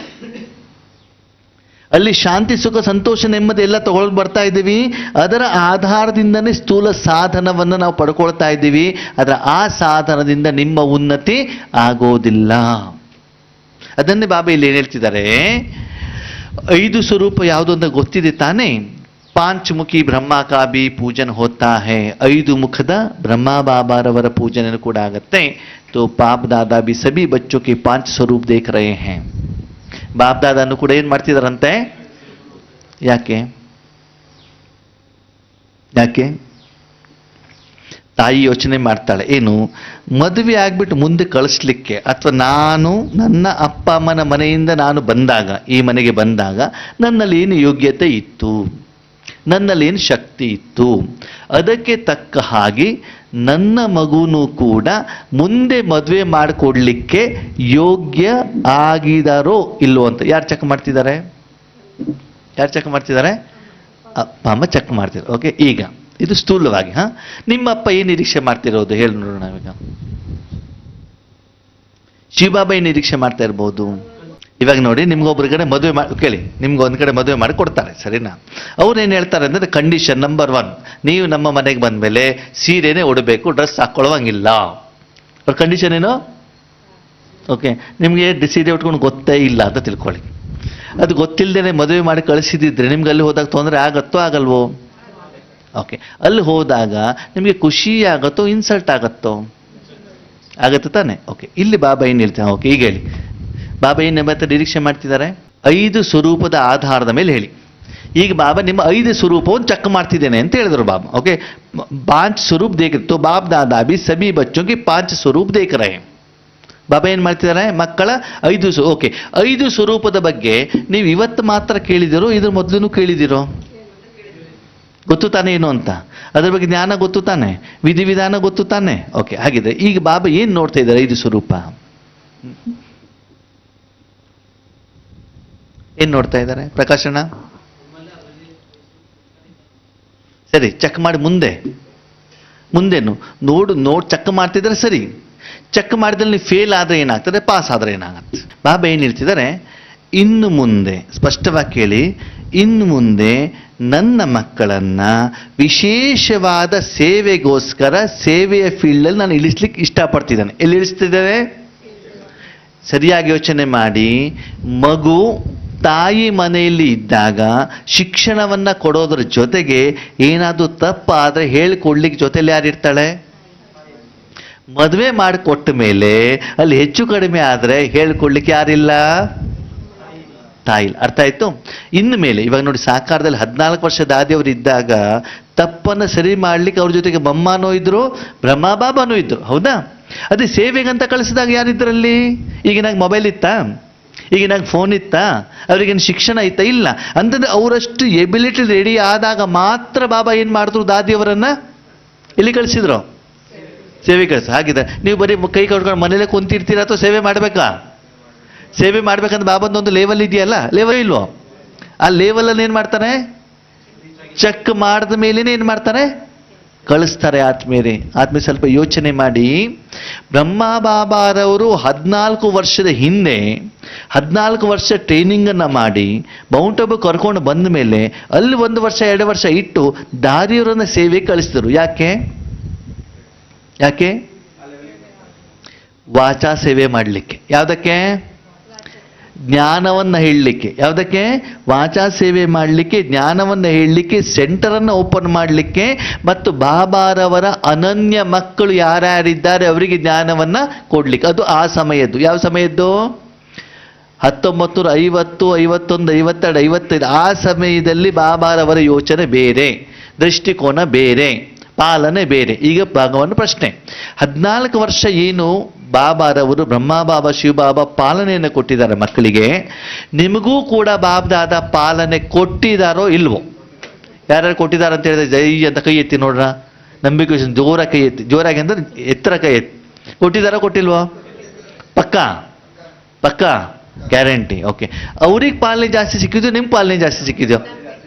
ಅಲ್ಲಿ ಶಾಂತಿ, ಸುಖ, ಸಂತೋಷ, ನೆಮ್ಮದಿ ಎಲ್ಲ ತಗೊಳ್ ಬರ್ತಾ ಇದ್ದೀವಿ. ಅದರ ಆಧಾರದಿಂದನೇ ಸ್ಥೂಲ ಸಾಧನವನ್ನು ನಾವು ಪಡ್ಕೊಳ್ತಾ ಇದ್ದೀವಿ. ಅದರ ಆ ಸಾಧನದಿಂದ ನಿಮ್ಮ ಉನ್ನತಿ ಆಗೋದಿಲ್ಲ. ಅದನ್ನೇ ಬಾಬಾ ಇಲ್ಲಿ ಏನು ಹೇಳ್ತಿದ್ದಾರೆ, 5 ಸ್ವರೂಪ ಯಾವುದು ಅಂತ ಗೊತ್ತಿದೆ ತಾನೇ? ಪಾಂಚಮುಖಿ ಬ್ರಹ್ಮ ಕಾ ಭಿ ಪೂಜನ್ ಹೋತಾ ಹೈ. 5 ಮುಖದ ಬ್ರಹ್ಮ ಬಾಬಾರವರ ಪೂಜನೆ ಕೂಡ ಆಗತ್ತೆ. ತೋ ಪಾಪ್ ದಾದಾ ಭಿ ಸಭಿ ಬಚ್ಚೋ ಕೆ 5 ಸ್ವರೂಪ ದೇಖ ರಹೆ ಹೈ. ಬಾಪ್ ದಾದಾನು ಕೂಡ ಏನ್ ಮಾಡ್ತಿದಾರಂತೆ? ಯಾಕೆ ತಾಯಿ ಯೋಚನೆ ಮಾಡ್ತಾಳೆ, ಏನು ಮದುವೆ ಆಗ್ಬಿಟ್ಟು ಮುಂದೆ ಕಳಿಸ್ಲಿಕ್ಕೆ, ಅಥವಾ ನಾನು ನನ್ನ ಅಪ್ಪ ಅಮ್ಮನ ಮನೆಯಿಂದ ನಾನು ಬಂದಾಗ, ಈ ಮನೆಗೆ ಬಂದಾಗ ನನ್ನಲ್ಲಿ ಏನು ಯೋಗ್ಯತೆ ಇತ್ತು, ನನ್ನಲ್ಲಿ ಏನು ಶಕ್ತಿ ಇತ್ತು, ಅದಕ್ಕೆ ತಕ್ಕ ಹಾಗೆ ನನ್ನ ಮಗುನೂ ಕೂಡ ಮುಂದೆ ಮದುವೆ ಮಾಡಿಕೊಡ್ಲಿಕ್ಕೆ ಯೋಗ್ಯ ಆಗಿದಾರೋ ಇಲ್ಲೋ ಅಂತ ಯಾರು ಚೆಕ್ ಮಾಡ್ತಿದ್ದಾರೆ? ಅಪ್ಪ ಅಮ್ಮ ಚೆಕ್ ಮಾಡ್ತಿದ್ದಾರೆ. ಓಕೆ, ಈಗ ಇದು ಸ್ಥೂಲವಾಗಿ ನಿಮ್ಮಪ್ಪ ಏನು ನಿರೀಕ್ಷೆ ಮಾಡ್ತಿರೋದು ಹೇಳಿ ನೋಡೋಣ. ನಾವೀಗ ಶಿವಬಾಬಾ ಏನು ನಿರೀಕ್ಷೆ ಮಾಡ್ತಾ ಇರ್ಬೋದು? ಇವಾಗ ನೋಡಿ, ನಿಮ್ಗೊಬ್ರ ಕಡೆ ಮದುವೆ ಮಾಡಿ ಕೇಳಿ, ನಿಮ್ಗೆ ಒಂದು ಕಡೆ ಮದುವೆ ಮಾಡಿ ಕೊಡ್ತಾರೆ, ಸರಿನಾ? ಅವ್ರು ಏನು ಹೇಳ್ತಾರೆ ಅಂದರೆ, ಕಂಡೀಷನ್ ನಂಬರ್ 1, ನೀವು ನಮ್ಮ ಮನೆಗೆ ಬಂದಮೇಲೆ ಸೀರೆನೇ ಉಡಬೇಕು, ಡ್ರೆಸ್ ಹಾಕ್ಕೊಳ್ಳೋಂಗಿಲ್ಲ. ಅವ್ರ ಕಂಡೀಷನ್ ಏನು? ಓಕೆ, ನಿಮಗೆ ಸೀರೆ ಉಟ್ಕೊಂಡು ಗೊತ್ತೇ ಇಲ್ಲ ಅಂತ ತಿಳ್ಕೊಳ್ಳಿ. ಅದು ಗೊತ್ತಿಲ್ಲದೇನೆ ಮದುವೆ ಮಾಡಿ ಕಳಿಸಿದ್ರೆ ನಿಮ್ಗೆ ಅಲ್ಲಿ ಹೋದಾಗ ತೊಂದರೆ ಆಗತ್ತೋ ಆಗಲ್ವೋ? ಓಕೆ, ಅಲ್ಲಿ ಹೋದಾಗ ನಿಮಗೆ ಖುಷಿ ಆಗತ್ತೋ ಇನ್ಸಲ್ಟ್ ಆಗತ್ತೋ? ಆಗತ್ತೆ ತಾನೆ? ಓಕೆ, ಇಲ್ಲಿ ಬಾಬಾ ಏನು ಹೇಳ್ತಾರೆ? ಓಕೆ, ಈಗ ಹೇಳಿ, ಬಾಬಾ ಏನು ನಿಮ್ಮ ನಿರೀಕ್ಷೆ ಮಾಡ್ತಿದ್ದಾರೆ? 5 ಸ್ವರೂಪದ ಆಧಾರದ ಮೇಲೆ ಹೇಳಿ. ಈಗ ಬಾಬಾ ನಿಮ್ಮ 5 ಸ್ವರೂಪವನ್ನು ಚೆಕ್ ಮಾಡ್ತಿದ್ದೇನೆ ಅಂತ ಹೇಳಿದ್ರು ಬಾಬಾ. ಓಕೆ, 5 ಸ್ವರೂಪ ದೇಖ ತೋ ಬಾಪ್ ದಾದಾ ಭಿ ಸಭಿ ಬಚ್ಚೋ ಕೆ 5 ಸ್ವರೂಪ ದೇಖ ರಹೆ. ಬಾಬಾ ಏನು ಮಾಡ್ತಿದ್ದಾರೆ? ಮಕ್ಕಳ 5 ಓಕೆ, 5 ಸ್ವರೂಪದ ಬಗ್ಗೆ ನೀವು ಇವತ್ತು ಮಾತ್ರ ಕೇಳಿದಿರೋ, ಇದ್ರ ಮೊದಲು ಕೇಳಿದಿರೋ? ಗೊತ್ತು ತಾನೆ ಏನು ಅಂತ? ಅದ್ರ ಬಗ್ಗೆ ಜ್ಞಾನ ಗೊತ್ತು ತಾನೆ? ವಿಧಿವಿಧಾನ ಗೊತ್ತು ತಾನೆ? ಓಕೆ, ಹಾಗಿದ್ರೆ ಈಗ ಬಾಬಾ ಏನು ನೋಡ್ತಾ ಇದ್ದಾರೆ? 5 ಸ್ವರೂಪ ಏನ್ ನೋಡ್ತಾ ಇದ್ದಾರೆ? ಪ್ರಕಾಶನ ಸರಿ, ಚೆಕ್ ಮಾಡಿ ಮುಂದೇನು ಚೆಕ್ ಮಾಡ್ತಿದ್ರೆ ಸರಿ. ಚೆಕ್ ಮಾಡಿದಲ್ಲಿ ನೀವು ಫೇಲ್ ಆದ್ರೆ ಏನಾಗ್ತದೆ, ಪಾಸ್ ಆದ್ರೆ ಏನಾಗತ್ತೆ? ಬಾಬಾ ಏನು ಹೇಳ್ತಿದ್ದಾರೆ? ಇನ್ನು ಮುಂದೆ ಸ್ಪಷ್ಟವಾಗಿ ಕೇಳಿ, ಇನ್ನು ಮುಂದೆ ನನ್ನ ಮಕ್ಕಳನ್ನ ವಿಶೇಷವಾದ ಸೇವೆಗೋಸ್ಕರ ಸೇವೆಯ ಫೀಲ್ಡಲ್ಲಿ ನಾನು ಇಳಿಸ್ಲಿಕ್ಕೆ ಇಷ್ಟಪಡ್ತಿದ್ದೇನೆ. ಎಲ್ಲಿ ಇಳಿಸ್ತಿದ್ದೇನೆ? ಸರಿಯಾಗಿ ಯೋಚನೆ ಮಾಡಿ. ಮಗು ತಾಯಿ ಮನೆಯಲ್ಲಿ ಇದ್ದಾಗ ಶಿಕ್ಷಣವನ್ನ ಕೊಡೋದ್ರ ಜೊತೆಗೆ ಏನಾದರೂ ತಪ್ಪಾದ್ರೆ ಹೇಳಿಕೊಡ್ಲಿಕ್ಕೆ ಜೊತೆಲಿ ಯಾರಿರ್ತಾಳೆ? ಮದುವೆ ಮಾಡಿಕೊಟ್ಟ ಮೇಲೆ ಅಲ್ಲಿ ಹೆಚ್ಚು ಕಡಿಮೆ ಆದ್ರೆ ಹೇಳ್ಕೊಡ್ಲಿಕ್ಕೆ ಯಾರಿಲ್ಲ? ತಾಯಿಲ್. ಅರ್ಥ ಆಯ್ತು? ಇನ್ನು ಮೇಲೆ ಇವಾಗ ನೋಡಿ, ಸಾಕಾರದಲ್ಲಿ 14 ವರ್ಷ ದಾದಿಯವರು ಇದ್ದಾಗ ತಪ್ಪನ್ನು ಸರಿ ಮಾಡ್ಲಿಕ್ಕೆ ಅವ್ರ ಜೊತೆಗೆ ಬಮ್ಮನೂ ಇದ್ರು, ಬ್ರಹ್ಮಬಾಬಾನೂ ಇದ್ರು. ಹೌದಾ? ಅದೇ ಸೇವೆಗಂತ ಕಳಿಸಿದಾಗ ಯಾರಿದ್ರಲ್ಲಿ? ಈಗಿನಾಗ ಮೊಬೈಲ್ ಇತ್ತಾ? ಈಗಿನಾಗ ಫೋನ್ ಇತ್ತಾ? ಅವ್ರಿಗೇನು ಶಿಕ್ಷಣ ಇತ್ತಾ? ಇಲ್ಲ. ಅಂತಂದ್ರೆ ಅವರಷ್ಟು ಎಬಿಲಿಟಿ ರೆಡಿ ಆದಾಗ ಮಾತ್ರ ಬಾಬಾ ಏನ್ ಮಾಡಿದ್ರು, ದಾದಿಯವರನ್ನ ಇಲ್ಲಿ ಕಳಿಸಿದ್ರು, ಸೇವೆ ಕಳಿಸ. ಹಾಗಿದೆ, ನೀವು ಬರೀ ಕೈ ಕಟ್ಕೊಂಡು ಮನೇಲೆ ಕುಂತಿರ್ತೀರಾ ಅಥವಾ ಸೇವೆ ಮಾಡ್ಬೇಕಾ? ಸೇವೆ ಮಾಡ್ಬೇಕಂದ್ರೆ ಬಾಬಂದೊಂದು ಲೆವೆಲ್ ಇದೆಯಲ್ಲ, ಲೆವೆಲ್ ಇಲ್ವೋ? ಆ ಲೆವೆಲಲ್ಲಿ ಏನ್ ಮಾಡ್ತಾನೆ? ಚೆಕ್ ಮಾಡಿದ ಮೇಲೇನೆ ಏನ್ ಮಾಡ್ತಾರೆ? ಕಳಿಸ್ತಾರೆ. ಆತ್ಮೀಯರೇ ಸ್ವಲ್ಪ ಯೋಚನೆ ಮಾಡಿ. ಬ್ರಹ್ಮ ಬಾಬಾರವರು 14 ವರ್ಷದ ಹಿಂದೆ 14 ವರ್ಷ ಟ್ರೈನಿಂಗ್ ಅನ್ನ ಮಾಡಿ ಮೌಂಟ್ ಅಬು ಕರ್ಕೊಂಡು ಬಂದ ಮೇಲೆ ಅಲ್ಲಿ 1 ವರ್ಷ 2 ವರ್ಷ ಇಟ್ಟು ದಾರಿಯವರನ್ನ ಸೇವೆ ಕಳಿಸಿದರು. ಯಾಕೆ? ವಾಚಾ ಸೇವೆ ಮಾಡಲಿಕ್ಕೆ. ಯಾವುದಕ್ಕೆ? ಜ್ಞಾನವನ್ನು ಹೇಳಲಿಕ್ಕೆ. ಯಾವುದಕ್ಕೆ? ವಾಚಾ ಸೇವೆ ಮಾಡಲಿಕ್ಕೆ, ಜ್ಞಾನವನ್ನು ಹೇಳಲಿಕ್ಕೆ, ಸೆಂಟರನ್ನು ಓಪನ್ ಮಾಡಲಿಕ್ಕೆ, ಮತ್ತು ಬಾಬಾರವರ ಅನನ್ಯ ಮಕ್ಕಳು ಯಾರ್ಯಾರಿದ್ದಾರೆ ಅವರಿಗೆ ಜ್ಞಾನವನ್ನು ಕೊಡ್ಲಿಕ್ಕೆ. ಅದು ಆ ಸಮಯದ್ದು. ಯಾವ ಸಮಯದ್ದು? 1950, 51, 52, 55. ಆ ಸಮಯದಲ್ಲಿ ಬಾಬಾರವರ ಯೋಚನೆ ಬೇರೆ, ದೃಷ್ಟಿಕೋನ ಬೇರೆ, ಪಾಲನೆ ಬೇರೆ. ಈಗ ಭಗವನ್ ಪ್ರಶ್ನೆ, 14 ವರ್ಷ ಏನು ಬಾಬಾರವರು ಬ್ರಹ್ಮಬಾಬಾ ಶಿವಬಾಬಾ ಪಾಲನೆಯನ್ನು ಕೊಟ್ಟಿದ್ದಾರೆ ಮಕ್ಕಳಿಗೆ, ನಿಮಗೂ ಕೂಡ ಬಾಬ್ದಾದ ಪಾಲನೆ ಕೊಟ್ಟಿದ್ದಾರೋ ಇಲ್ವೋ? ಯಾರ್ಯಾರು ಕೊಟ್ಟಿದ್ದಾರೆ ಅಂತ ಹೇಳಿದ್ರೆ ಜೈ ಅಂತ ಕೈ ಎತ್ತಿ ನೋಡ್ರ. ನಂಬಿಕೆ ಜೋರ ಕೈ ಎತ್ತಿ, ಜೋರಾಗಿ ಅಂದ್ರೆ ಎತ್ತರ ಕೈ ಎತ್ತಿ. ಕೊಟ್ಟಿದ್ದಾರೋ ಕೊಟ್ಟಿಲ್ವೋ? ಪಕ್ಕ ಗ್ಯಾರಂಟಿ. ಓಕೆ. ಅವ್ರಿಗೆ ಪಾಲನೆ ಜಾಸ್ತಿ ಸಿಕ್ಕಿದ್ಯೋ, ನಿಮ್ ಪಾಲನೆ ಜಾಸ್ತಿ ಸಿಕ್ಕಿದ್ಯೋ?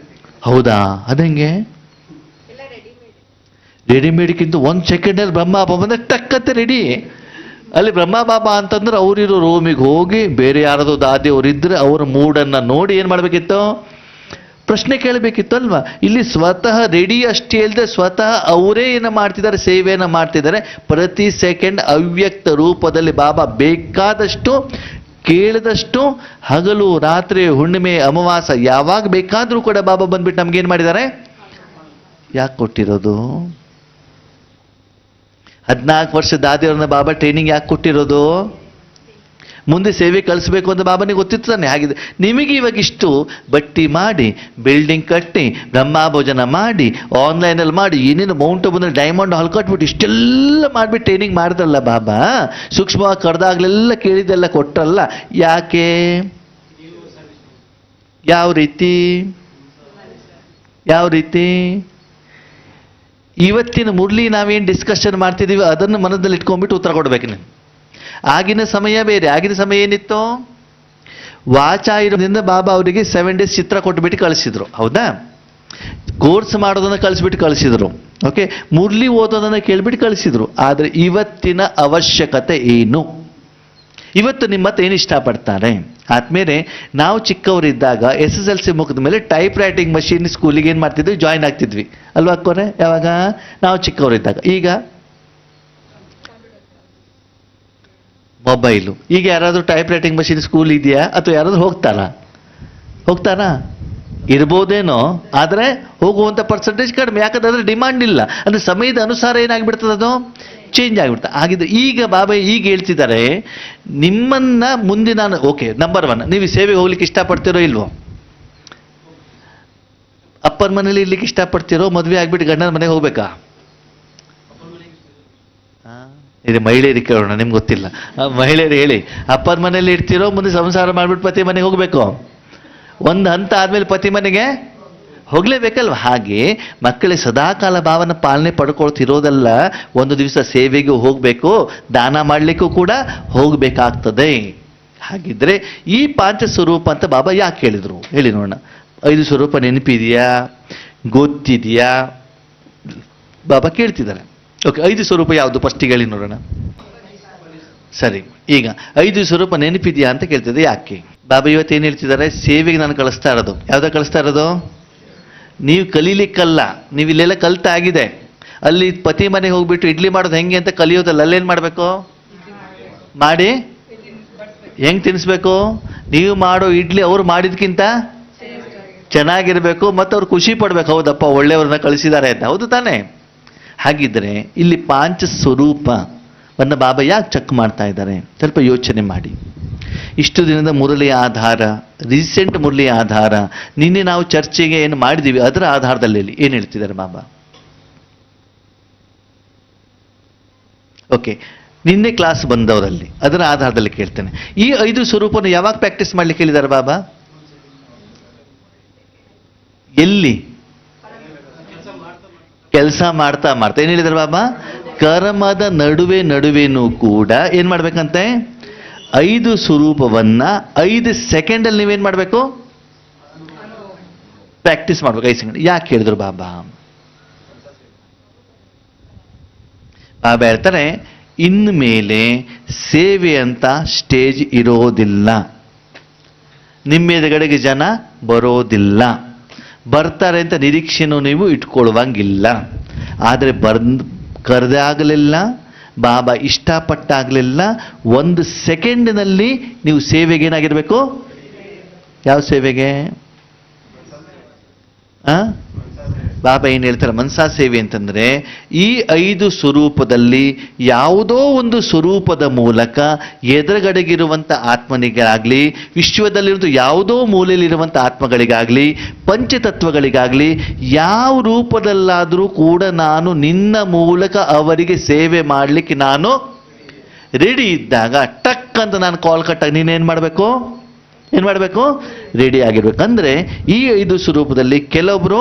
ಹೌದಾ? ಅದಂಗೆ ರೆಡಿಮೇಡ್ಗಿಂತ 1 ಸೆಕೆಂಡಲ್ಲಿ ಬ್ರಹ್ಮಬಾಬಾ ಬಂದ್ರೆ ಟಕ್ಕತ್ತೆ ರೆಡಿ. ಅಲ್ಲಿ ಬ್ರಹ್ಮಬಾಬಾ ಅಂತಂದ್ರೆ ಅವರಿರೋ ರೂಮಿಗೆ ಹೋಗಿ ಬೇರೆ ಯಾರದೋ ದಾದಿಯವರಿದ್ರೆ ಅವ್ರ ಮೂಡನ್ನು ನೋಡಿ ಏನು ಮಾಡಬೇಕಿತ್ತು? ಪ್ರಶ್ನೆ ಕೇಳಬೇಕಿತ್ತು ಅಲ್ವಾ? ಇಲ್ಲಿ ಸ್ವತಃ ರೆಡಿ ಅಷ್ಟೇ ಅಲ್ಲದೆ ಸ್ವತಃ ಅವರೇ ಏನು ಮಾಡ್ತಿದ್ದಾರೆ? ಸೇವೆಯನ್ನು ಮಾಡ್ತಿದ್ದಾರೆ. ಪ್ರತಿ ಸೆಕೆಂಡ್ ಅವ್ಯಕ್ತ ರೂಪದಲ್ಲಿ ಬಾಬಾ ಬೇಕಾದಷ್ಟು ಕೇಳಿದಷ್ಟು ಹಗಲು ರಾತ್ರಿ ಹುಣ್ಣಿಮೆ ಅಮಾವಾಸ ಯಾವಾಗ ಬೇಕಾದರೂ ಕೂಡ ಬಾಬಾ ಬಂದ್ಬಿಟ್ಟು ನಮ್ಗೇನು ಮಾಡಿದ್ದಾರೆ? ಯಾಕೆ ಕೊಟ್ಟಿರೋದು? 14 ವರ್ಷ ದಾದಿಯವ್ರನ್ನ ಬಾಬಾ ಟ್ರೈನಿಂಗ್ ಯಾಕೆ ಕೊಟ್ಟಿರೋದು? ಮುಂದೆ ಸೇವೆ ಕಳಿಸ್ಬೇಕು ಅಂತ ಬಾಬನಿಗೆ ಗೊತ್ತಿತ್ತು ತಾನೆ. ಹಾಗಿದೆ ನಿಮಗೆ ಇವಾಗ ಇಷ್ಟು ಬಟ್ಟಿ ಮಾಡಿ, ಬಿಲ್ಡಿಂಗ್ ಕಟ್ಟಿ, ಬ್ರಹ್ಮಭೋಜನ ಮಾಡಿ, ಆನ್ಲೈನಲ್ಲಿ ಮಾಡಿ, ಏನೇನು ಮೌಂಟ್ ಅಬುನಲ್ಲಿ ಡೈಮಂಡ್ ಹಾಲ್ ಕಟ್ಬಿಟ್ಟು ಇಷ್ಟೆಲ್ಲ ಮಾಡಿಬಿಟ್ಟು ಟ್ರೈನಿಂಗ್ ಮಾಡಿದ್ರಲ್ಲ ಬಾಬಾ. ಸೂಕ್ಷ್ಮವಾಗಿ ಕರೆದಾಗ್ಲೆಲ್ಲ ಕೇಳಿದೆಲ್ಲ ಕೊಟ್ರಲ್ಲ. ಯಾಕೆ? ಯಾವ ರೀತಿ? ಇವತ್ತಿನ ಮುರಳಿ ನಾವೇನು ಡಿಸ್ಕಷನ್ ಮಾಡ್ತಿದ್ದೀವಿ ಅದನ್ನು ಮನದಲ್ಲಿ ಇಟ್ಕೊಂಡ್ಬಿಟ್ಟು ಉತ್ತರ ಕೊಡ್ಬೇಕು ನೀವು. ಆಗಿನ ಸಮಯ ಬೇರೆ. ಆಗಿನ ಸಮಯ ಏನಿತ್ತು? ವಾಚಾ ಇರೋದ್ರಿಂದ ಬಾಬಾ ಅವರಿಗೆ 7 days ಚಿತ್ರ ಕೊಟ್ಬಿಟ್ಟು ಕಳಿಸಿದ್ರು. ಹೌದಾ? ಕೋರ್ಸ್ ಮಾಡೋದನ್ನು ಕಳಿಸಿದ್ರು. ಓಕೆ. ಮುರಳಿ ಓದೋದನ್ನು ಕೇಳ್ಬಿಟ್ಟು ಕಳಿಸಿದ್ರು. ಆದರೆ ಇವತ್ತಿನ ಅವಶ್ಯಕತೆ ಏನು? ಇವತ್ತು ನಿಮ್ಮ ಹತ್ರ ಏನು ಇಷ್ಟಪಡ್ತಾರೆ? ಆದ್ಮೇಲೆ ನಾವು ಚಿಕ್ಕವರಿದ್ದಾಗ SSLC ಮುಗಿದ ಮೇಲೆ ಟೈಪ್ ರೈಟಿಂಗ್ ಮಷೀನ್ ಸ್ಕೂಲಿಗೆ ಏನು ಮಾಡ್ತಿದ್ವಿ? ಜಾಯಿನ್ ಆಗ್ತಿದ್ವಿ ಅಲ್ವಾ ಅಕ್ಕೋರೆ? ಯಾವಾಗ? ನಾವು ಚಿಕ್ಕವರಿದ್ದಾಗ. ಈಗ ಮೊಬೈಲು. ಈಗ ಯಾರಾದರೂ ಟೈಪ್ ರೈಟಿಂಗ್ ಮಷೀನ್ ಸ್ಕೂಲ್ ಇದೆಯಾ? ಅಥವಾ ಯಾರಾದರೂ ಹೋಗ್ತಾರಾ? ಇರ್ಬೋದೇನೋ, ಆದರೆ ಹೋಗುವಂಥ ಪರ್ಸೆಂಟೇಜ್ ಕಡಿಮೆ. ಯಾಕಂದ್ರೆ ಡಿಮಾಂಡ್ ಇಲ್ಲ. ಅಂದರೆ ಸಮಯದ ಅನುಸಾರ ಏನಾಗ್ಬಿಡ್ತದೆ? ಅದು ಚೇಂಜ್ ಆಗಿಬಿಡ್ತದೆ. ಆಗಿದ್ದು ಈಗ ಬಾಬಾ ಈಗ ಹೇಳ್ತಿದ್ದಾರೆ, ನಿಮ್ಮನ್ನ ಮುಂದೆ ನಾನು ಓಕೆ ನಂಬರ್ 1 ನೀವು ಸೇವೆಗೆ ಹೋಗ್ಲಿಕ್ಕೆ ಇಷ್ಟಪಡ್ತಿರೋ ಇಲ್ವೋ? ಅಪ್ಪನ ಮನೇಲಿ ಇರ್ಲಿಕ್ಕೆ ಇಷ್ಟಪಡ್ತಿರೋ? ಮದುವೆ ಆಗ್ಬಿಟ್ಟು ಗಂಡನ ಮನೆಗೆ ಹೋಗ್ಬೇಕಾ? ಇದು ಮಹಿಳೆಯರಿಗೆ ಕೇಳೋಣ, ನಿಮ್ಗೆ ಗೊತ್ತಿಲ್ಲ. ಮಹಿಳೆಯರು ಹೇಳಿ, ಅಪ್ಪನ ಮನೇಲಿ ಇರ್ತಿರೋ ಮುಂದೆ ಸಂಸಾರ ಮಾಡ್ಬಿಟ್ಟು ಪತಿ ಮನೆಗೆ ಹೋಗ್ಬೇಕು? ಒಂದು ಹಂತ ಆದ್ಮೇಲೆ ಪತಿ ಮನೆಗೆ ಹೋಗ್ಲೇಬೇಕಲ್ವ? ಹಾಗೆ ಮಕ್ಕಳಿಗೆ ಸದಾಕಾಲ ಭಾವನ ಪಾಲನೆ ಪಡ್ಕೊಳ್ತಿರೋದಲ್ಲ, ಒಂದು ದಿವಸ ಸೇವೆಗೂ ಹೋಗಬೇಕು, ದಾನ ಮಾಡಲಿಕ್ಕೂ ಕೂಡ ಹೋಗಬೇಕಾಗ್ತದೆ. ಹಾಗಿದ್ರೆ ಈ ಪಾಂಚ ಸ್ವರೂಪ ಅಂತ ಬಾಬಾ ಯಾಕೆ ಹೇಳಿದ್ರು ಹೇಳಿ ನೋಡೋಣ. 5 ಸ್ವರೂಪ ನೆನಪಿದೆಯಾ? ಗೊತ್ತಿದೆಯಾ? ಬಾಬಾ ಕೇಳ್ತಿದ್ದಾರೆ. ಓಕೆ, 5 ಸ್ವರೂಪ ಯಾವುದು ಫಸ್ಟಿಗೆ ಹೇಳಿ ನೋಡೋಣ. ಸರಿ, ಈಗ 5 ಸ್ವರೂಪ ನೆನಪಿದೆಯಾ ಅಂತ ಕೇಳ್ತಿದ್ದೆ. ಯಾಕೆ ಬಾಬಾ ಇವತ್ತು ಏನು ಹೇಳ್ತಿದ್ದಾರೆ? ಸೇವೆಗೆ ನಾನು ಕಳಿಸ್ತಾ ಇರೋದು. ಯಾವ್ದಾಗ ಕಳಿಸ್ತಾ ಇರೋದು? ನೀವು ಕಲೀಲಿಕ್ಕಲ್ಲ, ನೀವು ಇಲ್ಲೆಲ್ಲ ಕಲ್ತಾಗಿದೆ. ಅಲ್ಲಿ ಪತಿ ಮನೆಗೆ ಹೋಗ್ಬಿಟ್ಟು ಇಡ್ಲಿ ಮಾಡೋದು ಹೆಂಗೆ ಅಂತ ಕಲಿಯೋದಲ್ಲ. ಅಲ್ಲೇನು ಮಾಡಬೇಕು? ಮಾಡಿ ಹೆಂಗೆ ತಿನ್ನಿಸ್ಬೇಕು? ನೀವು ಮಾಡೋ ಇಡ್ಲಿ ಅವ್ರು ಮಾಡಿದ್ಕಿಂತ ಚೆನ್ನಾಗಿರ್ಬೇಕು, ಮತ್ತು ಅವ್ರು ಖುಷಿ ಪಡ್ಬೇಕು. ಹೌದಪ್ಪ, ಒಳ್ಳೆಯವ್ರನ್ನ ಕಳಿಸಿದ್ದಾರೆ ಅಂತ. ಹೌದು ತಾನೇ? ಹಾಗಿದ್ರೆ ಇಲ್ಲಿ ಪಾಂಚ ಸ್ವರೂಪವನ್ನು ಬಾಬಾ ಯಾಕೆ ಚೆಕ್ ಮಾಡ್ತಾ ಇದ್ದಾರೆ? ಸ್ವಲ್ಪ ಯೋಚನೆ ಮಾಡಿ. ಇಷ್ಟು ದಿನದ ಮುರಳಿಯ ಆಧಾರ, ರೀಸೆಂಟ್ ಮುರಳಿಯ ಆಧಾರ, ನಿನ್ನೆ ನಾವು ಚರ್ಚೆಗೆ ಏನು ಮಾಡಿದ್ದೀವಿ ಅದರ ಆಧಾರದಲ್ಲಿ ಏನು ಹೇಳ್ತಿದ್ದಾರೆ ಬಾಬಾ? ಓಕೆ, ನಿನ್ನೆ ಕ್ಲಾಸ್ ಬಂದವರಲ್ಲಿ ಅದರ ಆಧಾರದಲ್ಲಿ ಕೇಳ್ತೇನೆ. ಈ 5 ಸ್ವರೂಪವನ್ನು ಯಾವಾಗ ಪ್ರಾಕ್ಟೀಸ್ ಮಾಡ್ಲಿಕ್ಕೆ ಹೇಳಿದ್ದಾರೆ ಬಾಬಾ? ಎಲ್ಲಿ? ಕೆಲಸ ಮಾಡ್ತಾ ಮಾಡ್ತಾ. ಏನ್ ಹೇಳಿದ್ದಾರೆ ಬಾಬಾ? ಕರ್ಮದ ನಡುವೆನೂ ಕೂಡ ಏನ್ ಮಾಡ್ಬೇಕಂತೆ? 5 ಸ್ವರೂಪವನ್ನ 5 ಸೆಕೆಂಡಲ್ಲಿ ನೀವೇನ್ ಮಾಡ್ಬೇಕು? ಪ್ರಾಕ್ಟೀಸ್ ಮಾಡ್ಬೇಕು 5 ಸೆಕೆಂಡ್. ಯಾಕೆ ಹೇಳಿದ್ರು ಬಾಬಾ? ಬಾಬಾ ಹೇಳ್ತಾರೆ, ಇನ್ಮೇಲೆ ಸೇವೆ ಅಂತ ಸ್ಟೇಜ್ ಇರೋದಿಲ್ಲ, ನಿಮ್ಮ ಎದುರುಗಡೆಗೆ ಜನ ಬರೋದಿಲ್ಲ, ಬರ್ತಾರೆ ಅಂತ ನಿರೀಕ್ಷೆನೂ ನೀವು ಇಟ್ಕೊಳ್ಳುವಂಗಿಲ್ಲ. ಆದರೆ ಕರೆದಾಗಲಿಲ್ಲ, ಬಾಬಾ ಇಷ್ಟಪಟ್ಟಾಗಲಿಲ್ಲ, 1 ಸೆಕೆಂಡ್ನಲ್ಲಿ ನೀವು ಸೇವೆಗೆ ಏನಾಗಿರ್ಬೇಕು? ಯಾವ ಸೇವೆಗೆ? ಬಾಬಾ ಏನು ಹೇಳ್ತಾರೆ? ಮನಸಾ ಸೇವೆ ಅಂತಂದ್ರೆ ಈ 5 ಸ್ವರೂಪದಲ್ಲಿ ಯಾವುದೋ ಒಂದು ಸ್ವರೂಪದ ಮೂಲಕ ಎದುರುಗಡೆಗಿರುವಂಥ ಆತ್ಮನಿಗಾಗಲಿ, ವಿಶ್ವದಲ್ಲಿರುವಂಥ ಯಾವುದೋ ಮೂಲೆಯಲ್ಲಿರುವಂಥ ಆತ್ಮಗಳಿಗಾಗಲಿ, ಪಂಚತತ್ವಗಳಿಗಾಗಲಿ, ಯಾವ ರೂಪದಲ್ಲಾದರೂ ಕೂಡ ನಾನು ನಿನ್ನ ಮೂಲಕ ಅವರಿಗೆ ಸೇವೆ ಮಾಡಲಿಕ್ಕೆ ನಾನು ರೆಡಿ ಇದ್ದಾಗ ಟಕ್ ಅಂತ ನಾನು ಕಾಲ್ ಕಟ್ಟಾಗ ನೀನೇನು ಮಾಡಬೇಕು? ಏನು ಮಾಡಬೇಕು? ರೆಡಿ ಆಗಿರ್ಬೇಕು. ಅಂದರೆ ಈ 5 ಸ್ವರೂಪದಲ್ಲಿ ಕೆಲವೊಬ್ಬರು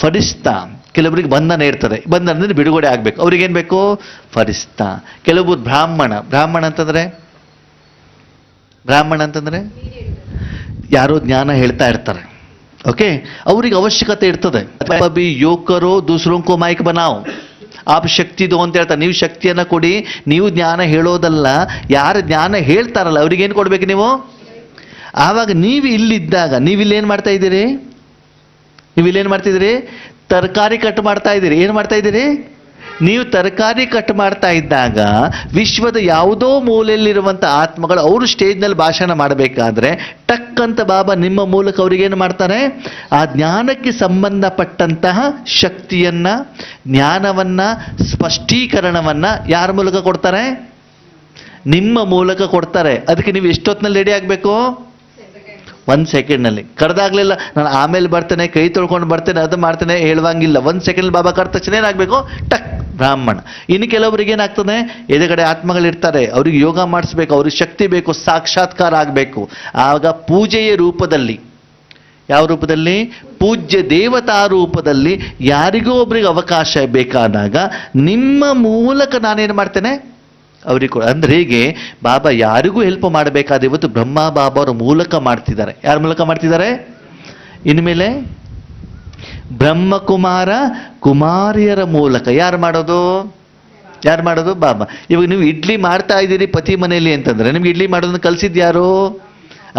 ಫರಿಸ್ತಾ, ಕೆಲವರಿಗೆ ಬಂಧನ ಇರ್ತದೆ, ಬಂಧನದಿಂದ ಬಿಡುಗಡೆ ಆಗಬೇಕು, ಅವ್ರಿಗೇನು ಬೇಕು? ಫರಿಸ್ತಾ. ಕೆಲವೊಬ್ಬರು ಬ್ರಾಹ್ಮಣ ಅಂತಂದ್ರೆ ಯಾರೋ ಜ್ಞಾನ ಹೇಳ್ತಾ ಇರ್ತಾರೆ, ಓಕೆ, ಅವ್ರಿಗೆ ಅವಶ್ಯಕತೆ ಇರ್ತದೆ. ಅಭಿ ಯೋಕರೋ ದೂಸರೋಂಕೋ ಮೈಕ್ ಬನಾವ್, ಆಪ್ ಶಕ್ತಿ ದೋ ಅಂತ ಹೇಳ್ತಾರೆ. ನೀವು ಶಕ್ತಿಯನ್ನು ಕೊಡಿ, ನೀವು ಜ್ಞಾನ ಹೇಳೋದಲ್ಲ, ಯಾರು ಜ್ಞಾನ ಹೇಳ್ತಾರಲ್ಲ ಅವ್ರಿಗೇನು ಕೊಡ್ಬೇಕು ನೀವು? ಆವಾಗ ನೀವು ಇಲ್ಲಿದ್ದಾಗ ನೀವಿಲ್ಲೇನು ಮಾಡ್ತಾ ಇದ್ದೀರಿ? ತರಕಾರಿ ಕಟ್ ಮಾಡ್ತಾ ಇದ್ದೀರಿ. ಏನು ಮಾಡ್ತಾ ಇದ್ದೀರಿ? ನೀವು ತರಕಾರಿ ಕಟ್ ಮಾಡ್ತಾ ಇದ್ದಾಗ ವಿಶ್ವದ ಯಾವುದೋ ಮೂಲೆಯಲ್ಲಿರುವಂಥ ಆತ್ಮಗಳು ಅವರು ಸ್ಟೇಜ್ನಲ್ಲಿ ಭಾಷಣ ಮಾಡಬೇಕಾದ್ರೆ ಟಕ್ ಅಂತ ಬಾಬಾ ನಿಮ್ಮ ಮೂಲಕ ಅವ್ರಿಗೇನು ಮಾಡ್ತಾರೆ? ಆ ಜ್ಞಾನಕ್ಕೆ ಸಂಬಂಧಪಟ್ಟಂತಹ ಶಕ್ತಿಯನ್ನ, ಜ್ಞಾನವನ್ನ, ಸ್ಪಷ್ಟೀಕರಣವನ್ನ ಯಾರ ಮೂಲಕ ಕೊಡ್ತಾರೆ? ನಿಮ್ಮ ಮೂಲಕ ಕೊಡ್ತಾರೆ. ಅದಕ್ಕೆ ನೀವು ಎಷ್ಟೊತ್ತಿನಲ್ಲಿ ರೆಡಿ ಆಗಬೇಕು? 1 ಸೆಕೆಂಡ್ನಲ್ಲಿ. ಕರೆದಾಗ್ಲಿಲ್ಲ, ನಾನು ಆಮೇಲೆ ಬರ್ತೇನೆ, ಕೈ ತೊಳ್ಕೊಂಡು ಬರ್ತೇನೆ, ಅದು ಮಾಡ್ತೇನೆ ಹೇಳುವಂಗಿಲ್ಲ. 1 ಸೆಕೆಂಡ್ ಬಾಬಾ ಕರೆದ ತಕ್ಷಣ ಏನಾಗಬೇಕು? ಟಕ್ ಬ್ರಾಹ್ಮಣ. ಇನ್ನು ಕೆಲವರಿಗೆ ಏನಾಗ್ತದೆ? ಎದುರುಗಡೆ ಆತ್ಮಗಳಿರ್ತಾರೆ, ಅವ್ರಿಗೆ ಯೋಗ ಮಾಡಿಸ್ಬೇಕು, ಅವ್ರಿಗೆ ಶಕ್ತಿ ಬೇಕು, ಸಾಕ್ಷಾತ್ಕಾರ ಆಗಬೇಕು. ಆಗ ಪೂಜೆಯ ರೂಪದಲ್ಲಿ, ಯಾವ ರೂಪದಲ್ಲಿ? ಪೂಜ್ಯ ದೇವತಾ ರೂಪದಲ್ಲಿ ಯಾರಿಗೋ ಒಬ್ರಿಗೆ ಅವಕಾಶ ಬೇಕಾದಾಗ ನಿಮ್ಮ ಮೂಲಕ ನಾನೇನು ಮಾಡ್ತೇನೆ? ಅವ್ರಿಗೆ ಕೂಡ. ಅಂದ್ರೆ ಹೇಗೆ ಬಾಬಾ ಯಾರಿಗೂ ಹೆಲ್ಪ್ ಮಾಡಬೇಕಾದ ಇವತ್ತು ಬ್ರಹ್ಮ ಬಾಬಾ ಅವರ ಮೂಲಕ ಮಾಡ್ತಿದ್ದಾರೆ. ಯಾರ ಮೂಲಕ ಮಾಡ್ತಿದ್ದಾರೆ? ಇನ್ಮೇಲೆ ಬ್ರಹ್ಮಕುಮಾರ ಕುಮಾರಿಯರ ಮೂಲಕ. ಯಾರು ಮಾಡೋದು? ಬಾಬಾ. ಇವಾಗ ನೀವು ಇಡ್ಲಿ ಮಾಡ್ತಾ ಇದ್ದೀರಿ ಪತಿ ಮನೆಯಲ್ಲಿ ಅಂತಂದ್ರೆ ನಿಮ್ಗೆ ಇಡ್ಲಿ ಮಾಡೋದನ್ನು ಕಲಿಸಿದ್ದು ಯಾರು?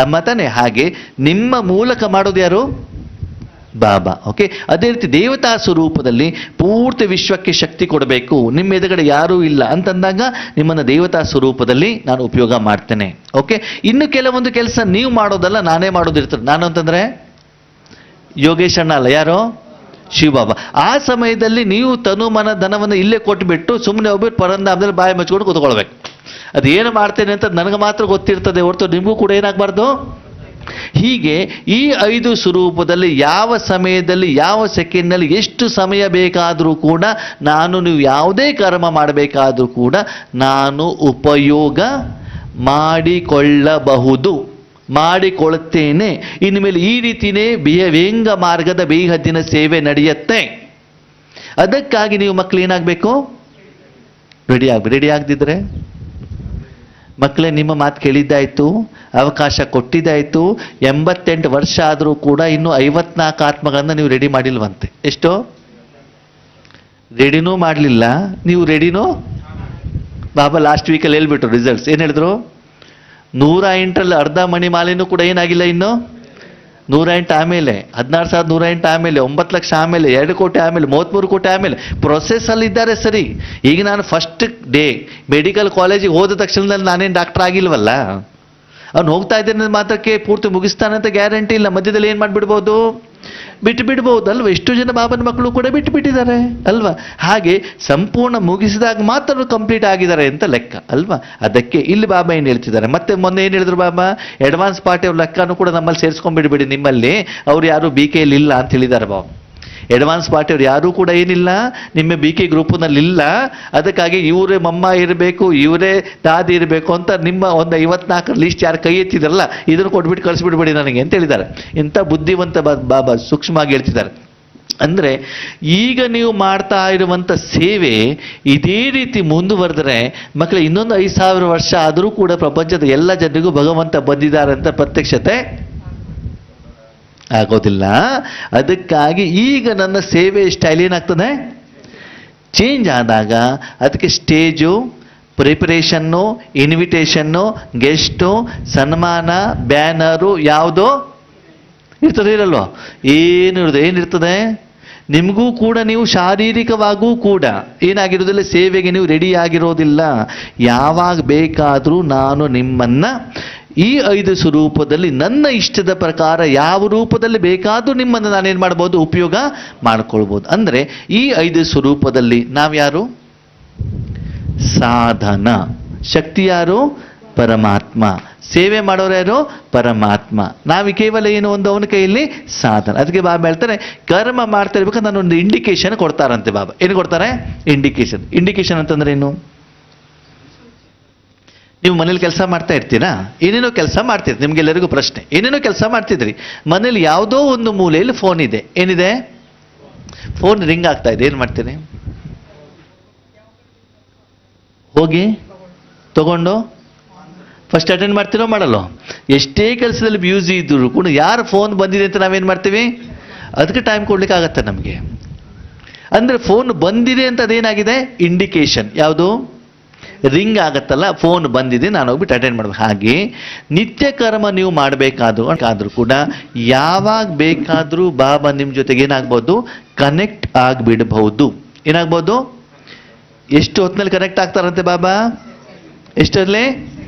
ಅಮ್ಮ ತಾನೆ. ಹಾಗೆ ನಿಮ್ಮ ಮೂಲಕ ಮಾಡೋದು ಯಾರು? ಬಾಬಾ. ಓಕೆ, ಅದೇ ರೀತಿ ದೇವತಾ ಸ್ವರೂಪದಲ್ಲಿ ಪೂರ್ತಿ ವಿಶ್ವಕ್ಕೆ ಶಕ್ತಿ ಕೊಡಬೇಕು, ನಿಮ್ಮ ಎದುರುಗಡೆ ಯಾರೂ ಇಲ್ಲ ಅಂತಂದಾಗ ನಿಮ್ಮನ್ನು ದೇವತಾ ಸ್ವರೂಪದಲ್ಲಿ ನಾನು ಉಪಯೋಗ ಮಾಡ್ತೇನೆ. ಓಕೆ, ಇನ್ನು ಕೆಲವೊಂದು ಕೆಲಸ ನೀವು ಮಾಡೋದಲ್ಲ, ನಾನೇ ಮಾಡೋದಿರ್ತದೆ. ನಾನು ಅಂತಂದ್ರೆ ಯೋಗೇಶ್ ಅಣ್ಣ ಅಲ್ಲ, ಯಾರೋ? ಶಿವಬಾಬಾ. ಆ ಸಮಯದಲ್ಲಿ ನೀವು ತನು ಮನ ಧನವನ್ನು ಇಲ್ಲೇ ಕೊಟ್ಟುಬಿಟ್ಟು ಸುಮ್ಮನೆ ಹೋಗ್ಬಿಟ್ಟು ಪರಂಧಾಮದಲ್ಲಿ ಬಾಯಿ ಮುಚ್ಕೊಂಡು ಕೂತ್ಕೊಳ್ಬೇಕು. ಅದೇನು ಮಾಡ್ತೇನೆ ಅಂತ ನನಗೆ ಮಾತ್ರ ಗೊತ್ತಿರ್ತದೆ ಹೊರತು ನಿಮಗೂ ಕೂಡ ಏನಾಗಬಾರ್ದು. ಹೀಗೆ ಈ 5 ಸ್ವರೂಪದಲ್ಲಿ ಯಾವ ಸಮಯದಲ್ಲಿ, ಯಾವ ಸೆಕೆಂಡ್ನಲ್ಲಿ, ಎಷ್ಟು ಸಮಯ ಬೇಕಾದರೂ ಕೂಡ ನೀವು ಯಾವುದೇ ಕರ್ಮ ಮಾಡಬೇಕಾದರೂ ಕೂಡ ನಾನು ಉಪಯೋಗ ಮಾಡಿಕೊಳ್ಳುತ್ತೇನೆ. ಇನ್ಮೇಲೆ ಈ ರೀತಿಯೇ ವ್ಯಂಗ ಮಾರ್ಗದ ಬೇಹದ್ದಿನ ಸೇವೆ ನಡೆಯುತ್ತೆ. ಅದಕ್ಕಾಗಿ ನೀವು ಮಕ್ಕಳು ಏನಾಗಬೇಕು? ರೆಡಿ ಆಗದಿದ್ರೆ ಮಕ್ಕಳೇ ನಿಮ್ಮ ಮಾತು ಕೇಳಿದ್ದಾಯ್ತು, ಅವಕಾಶ ಕೊಟ್ಟಿದ್ದಾಯ್ತು. 88 ವರ್ಷ ಆದರೂ ಕೂಡ ಇನ್ನೂ 54 ಆತ್ಮಗಳನ್ನು ನೀವು ರೆಡಿ ಮಾಡಿಲ್ವಂತೆ. ಎಷ್ಟೋ ರೆಡಿನೂ ಮಾಡಲಿಲ್ಲ. ನೀವು ರೆಡಿನೂ ಬಾಬಾ ಲಾಸ್ಟ್ ವೀಕಲ್ಲಿ ಹೇಳ್ಬಿಟ್ರು ರಿಸಲ್ಟ್ಸ್. ಏನು ಹೇಳಿದ್ರು? 108ರಲ್ಲಿ ಅರ್ಧ ಮಣಿಮಾಲೆನೂ ಕೂಡ ಏನಾಗಿಲ್ಲ. ಇನ್ನು 108 ಆಮೇಲೆ 16,108 ಆಮೇಲೆ 9 ಲಕ್ಷ ಆಮೇಲೆ 2 ಕೋಟಿ ಆಮೇಲೆ 33 ಕೋಟಿ ಆಮೇಲೆ ಪ್ರೊಸೆಸ್ಸಲ್ಲಿದ್ದಾರೆ. ಸರಿ, ಈಗ ನಾನು ಫಸ್ಟ್ ಡೇ ಮೆಡಿಕಲ್ ಕಾಲೇಜಿಗೆ ಹೋದ ತಕ್ಷಣದಲ್ಲಿ ನಾನೇನು ಡಾಕ್ಟರ್ ಆಗಿಲ್ವಲ್ಲ. ಅವ್ನು ಹೋಗ್ತಾ ಇದ್ದೇನೆ ಮಾತ್ರಕ್ಕೆ ಪೂರ್ತಿ ಮುಗಿಸ್ತಾನಂತ ಗ್ಯಾರಂಟಿ ಇಲ್ಲ. ಮಧ್ಯದಲ್ಲಿ ಏನು ಮಾಡಿಬಿಡ್ಬೋದು? ಬಿಟ್ಟು ಬಿಡ್ಬಹುದಲ್ವ? ಎಷ್ಟು ಜನ ಬಾಬನ ಮಕ್ಕಳು ಕೂಡ ಬಿಟ್ಟು ಬಿಟ್ಟಿದ್ದಾರೆ ಅಲ್ವಾ? ಹಾಗೆ ಸಂಪೂರ್ಣ ಮುಗಿಸಿದಾಗ ಮಾತ್ರ ಅವರು ಕಂಪ್ಲೀಟ್ ಆಗಿದ್ದಾರೆ ಅಂತ ಲೆಕ್ಕ ಅಲ್ವಾ? ಅದಕ್ಕೆ ಇಲ್ಲಿ ಬಾಬಾ ಏನು ಹೇಳ್ತಿದ್ದಾರೆ, ಮತ್ತೆ ಮೊನ್ನೆ ಏನು ಹೇಳಿದ್ರು ಬಾಬಾ, ಅಡ್ವಾನ್ಸ್ ಪಾರ್ಟಿ ಅವ್ರ ಲೆಕ್ಕನೂ ಕೂಡ ನಮ್ಮಲ್ಲಿ ಸೇರಿಸ್ಕೊಂಡ್ಬಿಡ್ಬೇಡಿ, ನಿಮ್ಮಲ್ಲಿ ಅವ್ರು ಯಾರು ಬಿ ಕೆ ಇಲ್ಲ ಅಂತ ಹೇಳಿದ್ದಾರೆ ಬಾಬಾ. ಅಡ್ವಾನ್ಸ್ ಪಾರ್ಟಿ ಅವ್ರು ಯಾರೂ ಕೂಡ ಏನಿಲ್ಲ ನಿಮ್ಮ ಬಿ ಕೆ ಗ್ರೂಪ್ನಲ್ಲಿ ಇಲ್ಲ, ಅದಕ್ಕಾಗಿ ಇವರೇ ಮಮ್ಮ ಇರಬೇಕು, ಇವರೇ ದಾದಿ ಇರಬೇಕು ಅಂತ ನಿಮ್ಮ ಒಂದು 54 ಲೀಸ್ಟ್ ಯಾರು ಕೈ ಎತ್ತಿದಾರಲ್ಲ ಇದನ್ನು ಕೊಟ್ಬಿಟ್ಟು ಕಳಿಸ್ಬಿಡ್ಬೇಡಿ ನನಗೆ ಅಂತ ಹೇಳಿದ್ದಾರೆ. ಇಂಥ ಬುದ್ಧಿವಂತ ಬಾಬಾ ಸೂಕ್ಷ್ಮವಾಗಿ ಹೇಳ್ತಿದ್ದಾರೆ. ಅಂದರೆ ಈಗ ನೀವು ಮಾಡ್ತಾ ಇರುವಂಥ ಸೇವೆ ಇದೇ ರೀತಿ ಮುಂದುವರೆದರೆ ಮಕ್ಕಳು ಇನ್ನೊಂದು 5000 ವರ್ಷ ಆದರೂ ಕೂಡ ಪ್ರಪಂಚದ ಎಲ್ಲ ಜನರಿಗೂ ಭಗವಂತ ಬಂದಿದ್ದಾರೆ ಅಂತ ಪ್ರತ್ಯಕ್ಷತೆ ಆಗೋದಿಲ್ಲ. ಅದಕ್ಕಾಗಿ ಈಗ ನನ್ನ ಸೇವೆ ಸ್ಟೈಲ್ ಏನಾಗ್ತದೆ, ಚೇಂಜ್ ಆದಾಗ ಅದಕ್ಕೆ ಸ್ಟೇಜು, ಪ್ರಿಪರೇಷನ್ನು, ಇನ್ವಿಟೇಷನ್ನು, ಗೆಸ್ಟು, ಸನ್ಮಾನ, ಬ್ಯಾನರು ಯಾವುದೋ ಇರ್ತದೆ ಇರಲ್ವ? ಏನಿರ್ತದೆ ನಿಮಗೂ ಕೂಡ ನೀವು ಶಾರೀರಿಕವಾಗೂ ಕೂಡ ಏನಾಗಿರೋದಿಲ್ಲ, ಸೇವೆಗೆ ನೀವು ರೆಡಿ ಆಗಿರೋದಿಲ್ಲ. ಯಾವಾಗ ಬೇಕಾದರೂ ನಾನು ನಿಮ್ಮನ್ನ ಈ 5 ಸ್ವರೂಪದಲ್ಲಿ ನನ್ನ ಇಷ್ಟದ ಪ್ರಕಾರ ಯಾವ ರೂಪದಲ್ಲಿ ಬೇಕಾದರೂ ನಿಮ್ಮನ್ನು ನಾನೇನು ಮಾಡ್ಬೋದು, ಉಪಯೋಗ ಮಾಡ್ಕೊಳ್ಬೋದು. ಅಂದರೆ ಈ 5 ಸ್ವರೂಪದಲ್ಲಿ ನಾವ್ಯಾರು? ಸಾಧನ. ಶಕ್ತಿ ಯಾರು? ಪರಮಾತ್ಮ. ಸೇವೆ ಮಾಡೋರು ಯಾರು? ಪರಮಾತ್ಮ. ನಾವು ಕೇವಲ ಏನು ಒಂದು ಅವನ ಕೈಯಲ್ಲಿ ಸಾಧನ. ಅದಕ್ಕೆ ಬಾಬಾ ಹೇಳ್ತಾರೆ, ಕರ್ಮ ಮಾಡ್ತಾ ಇರ್ಬೇಕಾದ್ರೆ ನಾನು ಒಂದು ಇಂಡಿಕೇಶನ್ ಕೊಡ್ತಾರಂತೆ ಬಾಬಾ. ಏನು ಕೊಡ್ತಾರೆ? ಇಂಡಿಕೇಶನ್. ಇಂಡಿಕೇಶನ್ ಅಂತಂದ್ರೆ ಏನು? ನೀವು ಮನೇಲಿ ಕೆಲಸ ಮಾಡ್ತಾ ಇರ್ತೀರಾ, ಏನೇನೋ ಕೆಲಸ ಮಾಡ್ತಿರ್ತೀರಿ. ನಿಮ್ಗೆಲ್ಲರಿಗೂ ಪ್ರಶ್ನೆ, ಏನೇನೋ ಕೆಲಸ ಮಾಡ್ತಿದ್ರಿ, ಮನೇಲಿ ಯಾವುದೋ ಒಂದು ಮೂಲೆಯಲ್ಲಿ ಫೋನ್ ಇದೆ. ಏನಿದೆ? ಫೋನ್ ರಿಂಗ್ ಆಗ್ತಾ ಇದೆ. ಏನು ಮಾಡ್ತೀರಿ? ಹೋಗಿ ತಗೊಂಡು ಫಸ್ಟ್ ಅಟೆಂಡ್ ಮಾಡ್ತೀರೋ ಮಾಡಲ್ಲೋ? ಎಷ್ಟೇ ಕೆಲಸದಲ್ಲಿ ಬ್ಯೂಸಿ ಇದ್ದರೂ ಕೂಡ ಯಾರು ಫೋನ್ ಬಂದಿದೆ ಅಂತ ನಾವೇನು ಮಾಡ್ತೀವಿ, ಅದಕ್ಕೆ ಟೈಮ್ ಕೊಡ್ಲಿಕ್ಕೆ ಆಗತ್ತೆ ನಮಗೆ. ಅಂದರೆ ಫೋನ್ ಬಂದಿದೆ ಅಂತ ಅದೇನಾಗಿದೆ? ಇಂಡಿಕೇಶನ್. ಯಾವುದು? ರಿಂಗ್ ಆಗತ್ತಲ್ಲ, ಫೋನ್ ಬಂದಿದೆ, ನಾನು ಹೋಗ್ಬಿಟ್ಟು ಅಟೆಂಡ್ ಮಾಡ್ಬೇಕು. ಹಾಗೆ ನಿತ್ಯ ಕರ್ಮ ನೀವು ಮಾಡಬೇಕಾದ್ರೂ ಕೂಡ ಯಾವಾಗ ಬೇಕಾದರೂ ಬಾಬಾ ನಿಮ್ಮ ಜೊತೆಗೆ ಏನಾಗ್ಬೋದು, ಕನೆಕ್ಟ್ ಆಗಿಬಿಡಬಹುದು. ಏನಾಗ್ಬೋದು? ಎಷ್ಟು ಹೊತ್ತಿನಲ್ಲಿ ಕನೆಕ್ಟ್ ಆಗ್ತಾರಂತೆ ಬಾಬಾ? ಎಷ್ಟರಲ್ಲಿ?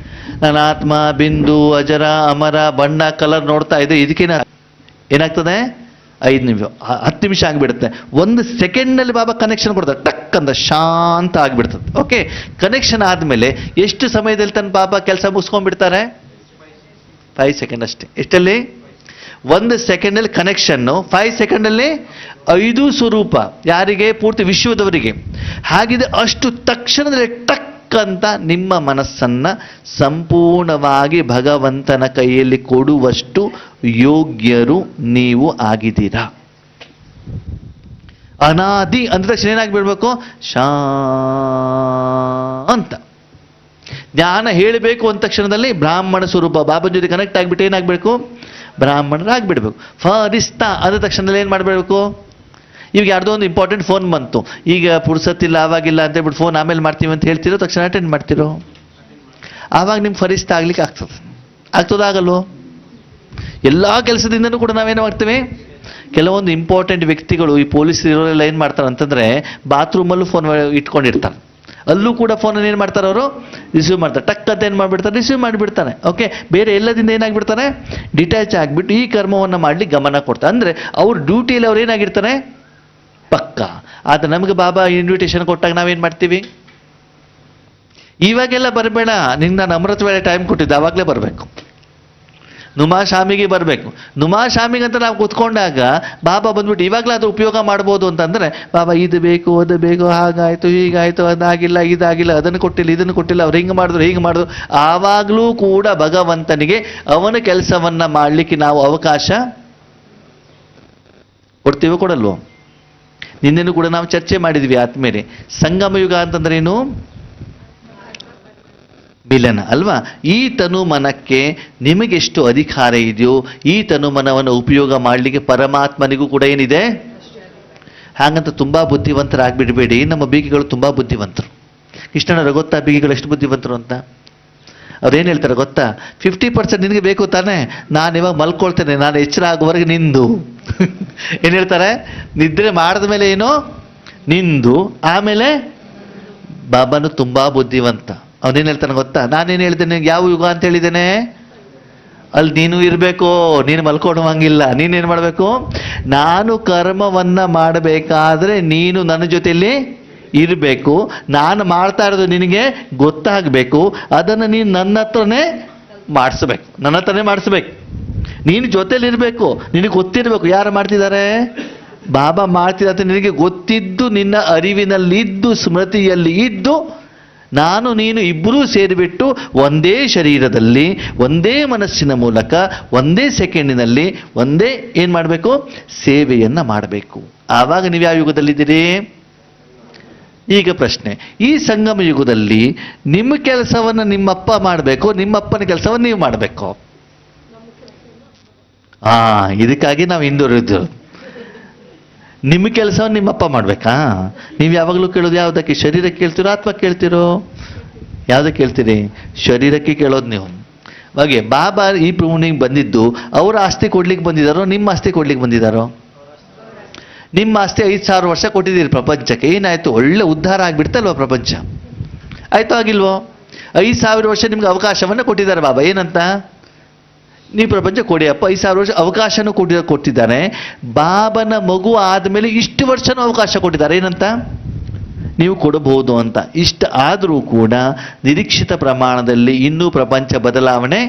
ನನ್ನ ಆತ್ಮ, ಬಿಂದು, ಅಜರ, ಅಮರ, ಬಣ್ಣ, ಕಲರ್ ನೋಡ್ತಾ ಇದೆ. ಇದಕ್ಕೇನ ಏನಾಗ್ತದೆ? 5 ನಿಮಿಷ 10 ನಿಮಿಷ ಆಗಿಬಿಡುತ್ತೆ. 1 ಸೆಕೆಂಡ್ನಲ್ಲಿ ಬಾಬಾ ಕನೆಕ್ಷನ್ ಕೊಡ್ತಾರೆ, ಟಕ್ ಅಂತ ಶಾಂತ ಆಗಿಬಿಡ್ತದೆ. ಓಕೆ, ಕನೆಕ್ಷನ್ ಆದಮೇಲೆ ಎಷ್ಟು ಸಮಯದಲ್ಲಿ ತನ್ನ ಬಾಬಾ ಕೆಲಸ ಮುಗಿಸ್ಕೊಂಡ್ಬಿಡ್ತಾರೆ? 5 ಸೆಕೆಂಡ್ ಅಷ್ಟೇ. ಎಷ್ಟಲ್ಲಿ? 1 ಸೆಕೆಂಡಲ್ಲಿ ಕನೆಕ್ಷನ್ನು, 5 ಸೆಕೆಂಡಲ್ಲಿ 5 ಸ್ವರೂಪ. ಯಾರಿಗೆ? ಪೂರ್ತಿ ವಿಶ್ವದವರಿಗೆ. ಹಾಗಿದೆ ಅಷ್ಟು ತಕ್ಷಣದಲ್ಲಿ ಟಕ್ ಅಂತ ನಿಮ್ಮ ಮನಸ್ಸನ್ನ ಸಂಪೂರ್ಣವಾಗಿ ಭಗವಂತನ ಕೈಯಲ್ಲಿ ಕೊಡುವಷ್ಟು ಯೋಗ್ಯರು ನೀವು ಆಗಿದ್ದೀರಾ. ಅನಾದಿ ಅಂದ ತಕ್ಷಣ ಏನಾಗ್ಬಿಡ್ಬೇಕು? ಶಾಂತ. ಜ್ಞಾನ ಹೇಳಬೇಕು ಅಂದ ತಕ್ಷಣದಲ್ಲಿ ಬ್ರಾಹ್ಮಣ ಸ್ವರೂಪ ಬಾಬನ ಜೊತೆ ಕನೆಕ್ಟ್ ಆಗಿಬಿಟ್ಟು ಏನಾಗಬೇಕು? ಬ್ರಾಹ್ಮಣರಾಗ್ಬಿಡ್ಬೇಕು. ಫರಿಸ್ತಾ ಅಂದ ತಕ್ಷಣದಲ್ಲಿ ಏನು ಮಾಡಬೇಕು? ಈಗ ಯಾರ್ದೋ ಒಂದು ಇಂಪಾರ್ಟೆಂಟ್ ಫೋನ್ ಬಂತು, ಈಗ ಪುರ್ಸತ್ತಿಲ್ಲ, ಆವಾಗಿಲ್ಲ ಅಂತ ಹೇಳ್ಬಿಟ್ಟು ಫೋನ್ ಆಮೇಲೆ ಮಾಡ್ತೀವಿ ಅಂತ ಹೇಳ್ತಿರೋ, ತಕ್ಷಣ ಅಟೆಂಡ್ ಮಾಡ್ತಿರೋ? ಆವಾಗ ನಿಮ್ಗೆ ಫರಿಸ್ತಾ ಆಗ್ಲಿಕ್ಕೆ ಆಗ್ತದಾಗಲ್ವೋ? ಎಲ್ಲ ಕೆಲಸದಿಂದನೂ ಕೂಡ ನಾವೇನು ಮಾಡ್ತೀವಿ, ಕೆಲವೊಂದು ಇಂಪಾರ್ಟೆಂಟ್ ವ್ಯಕ್ತಿಗಳು, ಈ ಪೊಲೀಸ್ ಇರೋರೆಲ್ಲ ಏನು ಮಾಡ್ತಾರೆ ಅಂತಂದರೆ, ಬಾತ್ರೂಮಲ್ಲೂ ಫೋನ್ ಇಟ್ಕೊಂಡಿರ್ತಾರೆ. ಅಲ್ಲೂ ಕೂಡ ಫೋನನ್ನು ಏನು ಮಾಡ್ತಾರೆ ಅವರು? ರಿಸೀವ್ ಮಾಡ್ತಾರೆ. ಟಕ್ ಅಂತ ಏನು ಮಾಡಿಬಿಡ್ತಾರೆ? ರಿಸೀವ್ ಮಾಡಿಬಿಡ್ತಾರೆ. ಓಕೆ, ಬೇರೆ ಎಲ್ಲದಿಂದ ಏನಾಗ್ಬಿಡ್ತಾರೆ? ಡಿಟ್ಯಾಚ್ ಆಗಿಬಿಟ್ಟು ಈ ಕರ್ಮವನ್ನು ಮಾಡಲಿಕ್ಕೆ ಗಮನ ಕೊಡ್ತಾರೆ. ಅಂದರೆ ಅವ್ರ ಡ್ಯೂಟಿಯಲ್ಲಿ ಅವ್ರು ಏನಾಗಿರ್ತಾರೆ? ಪಕ್ಕ. ಆದರೆ ನಮಗೆ ಬಾಬಾ ಇನ್ವಿಟೇಷನ್ ಕೊಟ್ಟಾಗ ನಾವೇನು ಮಾಡ್ತೀವಿ? ಇವಾಗೆಲ್ಲ ಬರಬೇಡ, ನಿಂಗೆ ನಾನು ಅಮೃತ ವೇಳೆ ಟೈಮ್ ಕೊಟ್ಟಿದ್ದೆ, ಆವಾಗಲೇ ಬರಬೇಕು. ನುಮಾಶಾಮಿಗೆ ಬರಬೇಕು. ನುಮಾಶಾಮಿಗಂತ ನಾವು ಕೂತ್ಕೊಂಡಾಗ ಬಾಬಾ ಬಂದ್ಬಿಟ್ಟು ಇವಾಗಲೇ ಅದು ಉಪಯೋಗ ಮಾಡ್ಬೋದು ಅಂತಂದರೆ, ಬಾಬಾ ಇದು ಬೇಕು, ಅದು ಬೇಕು, ಹಾಗಾಯಿತು, ಹೀಗಾಯಿತು, ಅದಾಗಿಲ್ಲ, ಇದಾಗಿಲ್ಲ, ಅದನ್ನು ಕೊಟ್ಟಿಲ್ಲ, ಇದನ್ನು ಕೊಟ್ಟಿಲ್ಲ, ಅವ್ರು ಹಿಂಗೆ ಮಾಡಿದ್ರು, ಹೀಗೆ ಮಾಡಿದ್ರು. ಆವಾಗಲೂ ಕೂಡ ಭಗವಂತನಿಗೆ ಅವನ ಕೆಲಸವನ್ನು ಮಾಡಲಿಕ್ಕೆ ನಾವು ಅವಕಾಶ ಕೊಡ್ತೀವೋ ಕೊಡಲ್ವೋ? ನಿನ್ನೆನೂ ಕೂಡ ನಾವು ಚರ್ಚೆ ಮಾಡಿದ್ವಿ ಆದ್ಮೇಲೆ. ಸಂಗಮ ಯುಗ ಅಂತಂದ್ರೆ ಏನು? ಮಿಲನ ಅಲ್ವಾ? ಈ ತನು ಮನಕ್ಕೆ ನಿಮಗೆಷ್ಟು ಅಧಿಕಾರ ಇದೆಯೋ ಈ ತನು ಮನವನ್ನು ಉಪಯೋಗ ಮಾಡಲಿಕ್ಕೆ ಪರಮಾತ್ಮನಿಗೂ ಕೂಡ ಏನಿದೆ. ಹಾಗಂತ ತುಂಬಾ ಬುದ್ಧಿವಂತರಾಗ್ಬಿಡ್ಬೇಡಿ. ನಮ್ಮ ಬೀಗಿಗಳು ತುಂಬಾ ಬುದ್ಧಿವಂತರು. ಕೃಷ್ಣನವರ ಗೊತ್ತಾ ಬೀಗಿಗಳು ಎಷ್ಟು ಬುದ್ಧಿವಂತರು ಅಂತ? ಅವ್ರೇನು ಹೇಳ್ತಾರೆ ಗೊತ್ತಾ? 50% ನಿನಗೆ ಬೇಕು ತಾನೆ, ನಾನು ಇವಾಗ ಮಲ್ಕೊಳ್ತೇನೆ, ನಾನು ಎಚ್ಚರ ಆಗುವವರೆಗೆ ನಿಂದು. ಏನು ಹೇಳ್ತಾರೆ? ನಿದ್ರೆ ಮಾಡಿದ ಮೇಲೆ ಏನು ನಿಂದು, ಆಮೇಲೆ ಬಾಬಾನು ತುಂಬಾ ಬುದ್ಧಿವಂತ. ಅವನೇನು ಹೇಳ್ತಾನೆ ಗೊತ್ತಾ? ನಾನೇನು ಹೇಳ್ತೇನೆ, ಯಾವ ಯುಗ ಅಂತ ಹೇಳಿದ್ದೇನೆ? ಅಲ್ಲಿ ನೀನು ಇರಬೇಕು, ನೀನು ಮಲ್ಕೊಡುವಂಗಿಲ್ಲ. ನೀನೇನು ಮಾಡಬೇಕು? ನಾನು ಕರ್ಮವನ್ನ ಮಾಡಬೇಕಾದ್ರೆ ನೀನು ನನ್ನ ಜೊತೆಯಲ್ಲಿ ಇರಬೇಕು. ನಾನು ಮಾಡ್ತಾ ಇರೋದು ನಿನಗೆ ಗೊತ್ತಾಗಬೇಕು. ಅದನ್ನು ನೀನು ನನ್ನ ಹತ್ರನೇ ಮಾಡಿಸ್ಬೇಕು, ನನ್ನ ಹತ್ರನೇ ಮಾಡಿಸ್ಬೇಕು. ನೀನು ಜೊತೆಲಿ ಇರಬೇಕು, ನಿನಗೆ ಗೊತ್ತಿರಬೇಕು ಯಾರು ಮಾಡ್ತಿದ್ದಾರೆ, ಬಾಬಾ ಮಾಡ್ತಿದ್ದಾರೆ ನಿನಗೆ ಗೊತ್ತಿದ್ದು, ನಿನ್ನ ಅರಿವಿನಲ್ಲಿದ್ದು, ಸ್ಮೃತಿಯಲ್ಲಿ ಇದ್ದು, ನಾನು ನೀನು ಇಬ್ಬರೂ ಸೇರಿಬಿಟ್ಟು ಒಂದೇ ಶರೀರದಲ್ಲಿ, ಒಂದೇ ಮನಸ್ಸಿನ ಮೂಲಕ, ಒಂದೇ ಸೆಕೆಂಡಿನಲ್ಲಿ ಒಂದೇ ಏನು ಮಾಡಬೇಕು? ಸೇವೆಯನ್ನು ಮಾಡಬೇಕು. ಆವಾಗ ನೀವು ಯಾವ ಯುಗದಲ್ಲಿದ್ದೀರಿ? ಈಗ ಪ್ರಶ್ನೆ, ಈ ಸಂಗಮ ಯುಗದಲ್ಲಿ ನಿಮ್ಮ ಕೆಲಸವನ್ನು ನಿಮ್ಮಪ್ಪ ಮಾಡಬೇಕು, ನಿಮ್ಮಪ್ಪನ ಕೆಲಸವನ್ನು ನೀವು ಮಾಡಬೇಕು. ಇದಕ್ಕಾಗಿ ನಾವು ಹಿಂದುವರಿದ್ರು. ನಿಮ್ಮ ಕೆಲಸವನ್ನು ನಿಮ್ಮಪ್ಪ ಮಾಡಬೇಕಾ? ನೀವು ಯಾವಾಗಲೂ ಕೇಳೋದು ಯಾವುದಕ್ಕೆ? ಶರೀರಕ್ಕೆ ಕೇಳ್ತಿರೋ ಅಥವಾ ಕೇಳ್ತಿರೋ? ಯಾವುದಕ್ಕೆ ಕೇಳ್ತೀರಿ? ಶರೀರಕ್ಕೆ ಕೇಳೋದು ನೀವು. ಹಾಗೆ ಬಾಬಾ ಈ ಭೂಮಿಗೆ ಬಂದಿದ್ದು ಅವರ ಆಸ್ತಿ ಕೊಡ್ಲಿಕ್ಕೆ ಬಂದಿದ್ದಾರೋ, ನಿಮ್ಮ ಆಸ್ತಿ ಕೊಡ್ಲಿಕ್ಕೆ ಬಂದಿದ್ದಾರೋ? ನಿಮ್ಮ ಆಸ್ತಿ 5,000 ವರ್ಷ ಕೊಟ್ಟಿದ್ದೀರಿ ಪ್ರಪಂಚಕ್ಕೆ. ಏನಾಯ್ತು? ಒಳ್ಳೆ ಉದ್ಧಾರ ಆಗಿಬಿಡ್ತಲ್ವ ಪ್ರಪಂಚ? ಆಯ್ತು ಆಗಿಲ್ವೋ? 5,000 ವರ್ಷ ನಿಮ್ಗೆ ಅವಕಾಶವನ್ನು ಕೊಟ್ಟಿದ್ದಾರೆ ಬಾಬಾ. ಏನಂತ? ನೀವು ಪ್ರಪಂಚ ಕೊಡಿಯಪ್ಪ. 5,000 ವರ್ಷ ಅವಕಾಶನೂ ಕೊಟ್ಟಿದ್ದಾರೆ. ಬಾಬನ ಮಗು ಆದಮೇಲೆ ಇಷ್ಟು ವರ್ಷನೂ ಅವಕಾಶ ಕೊಟ್ಟಿದ್ದಾರೆ. ಏನಂತ? ನೀವು ಕೊಡಬಹುದು ಅಂತ. ಇಷ್ಟ ಆದರೂ ಕೂಡ ನಿರೀಕ್ಷಿತ ಪ್ರಮಾಣದಲ್ಲಿ ಇನ್ನೂ ಪ್ರಪಂಚ ಬದಲಾವಣೆ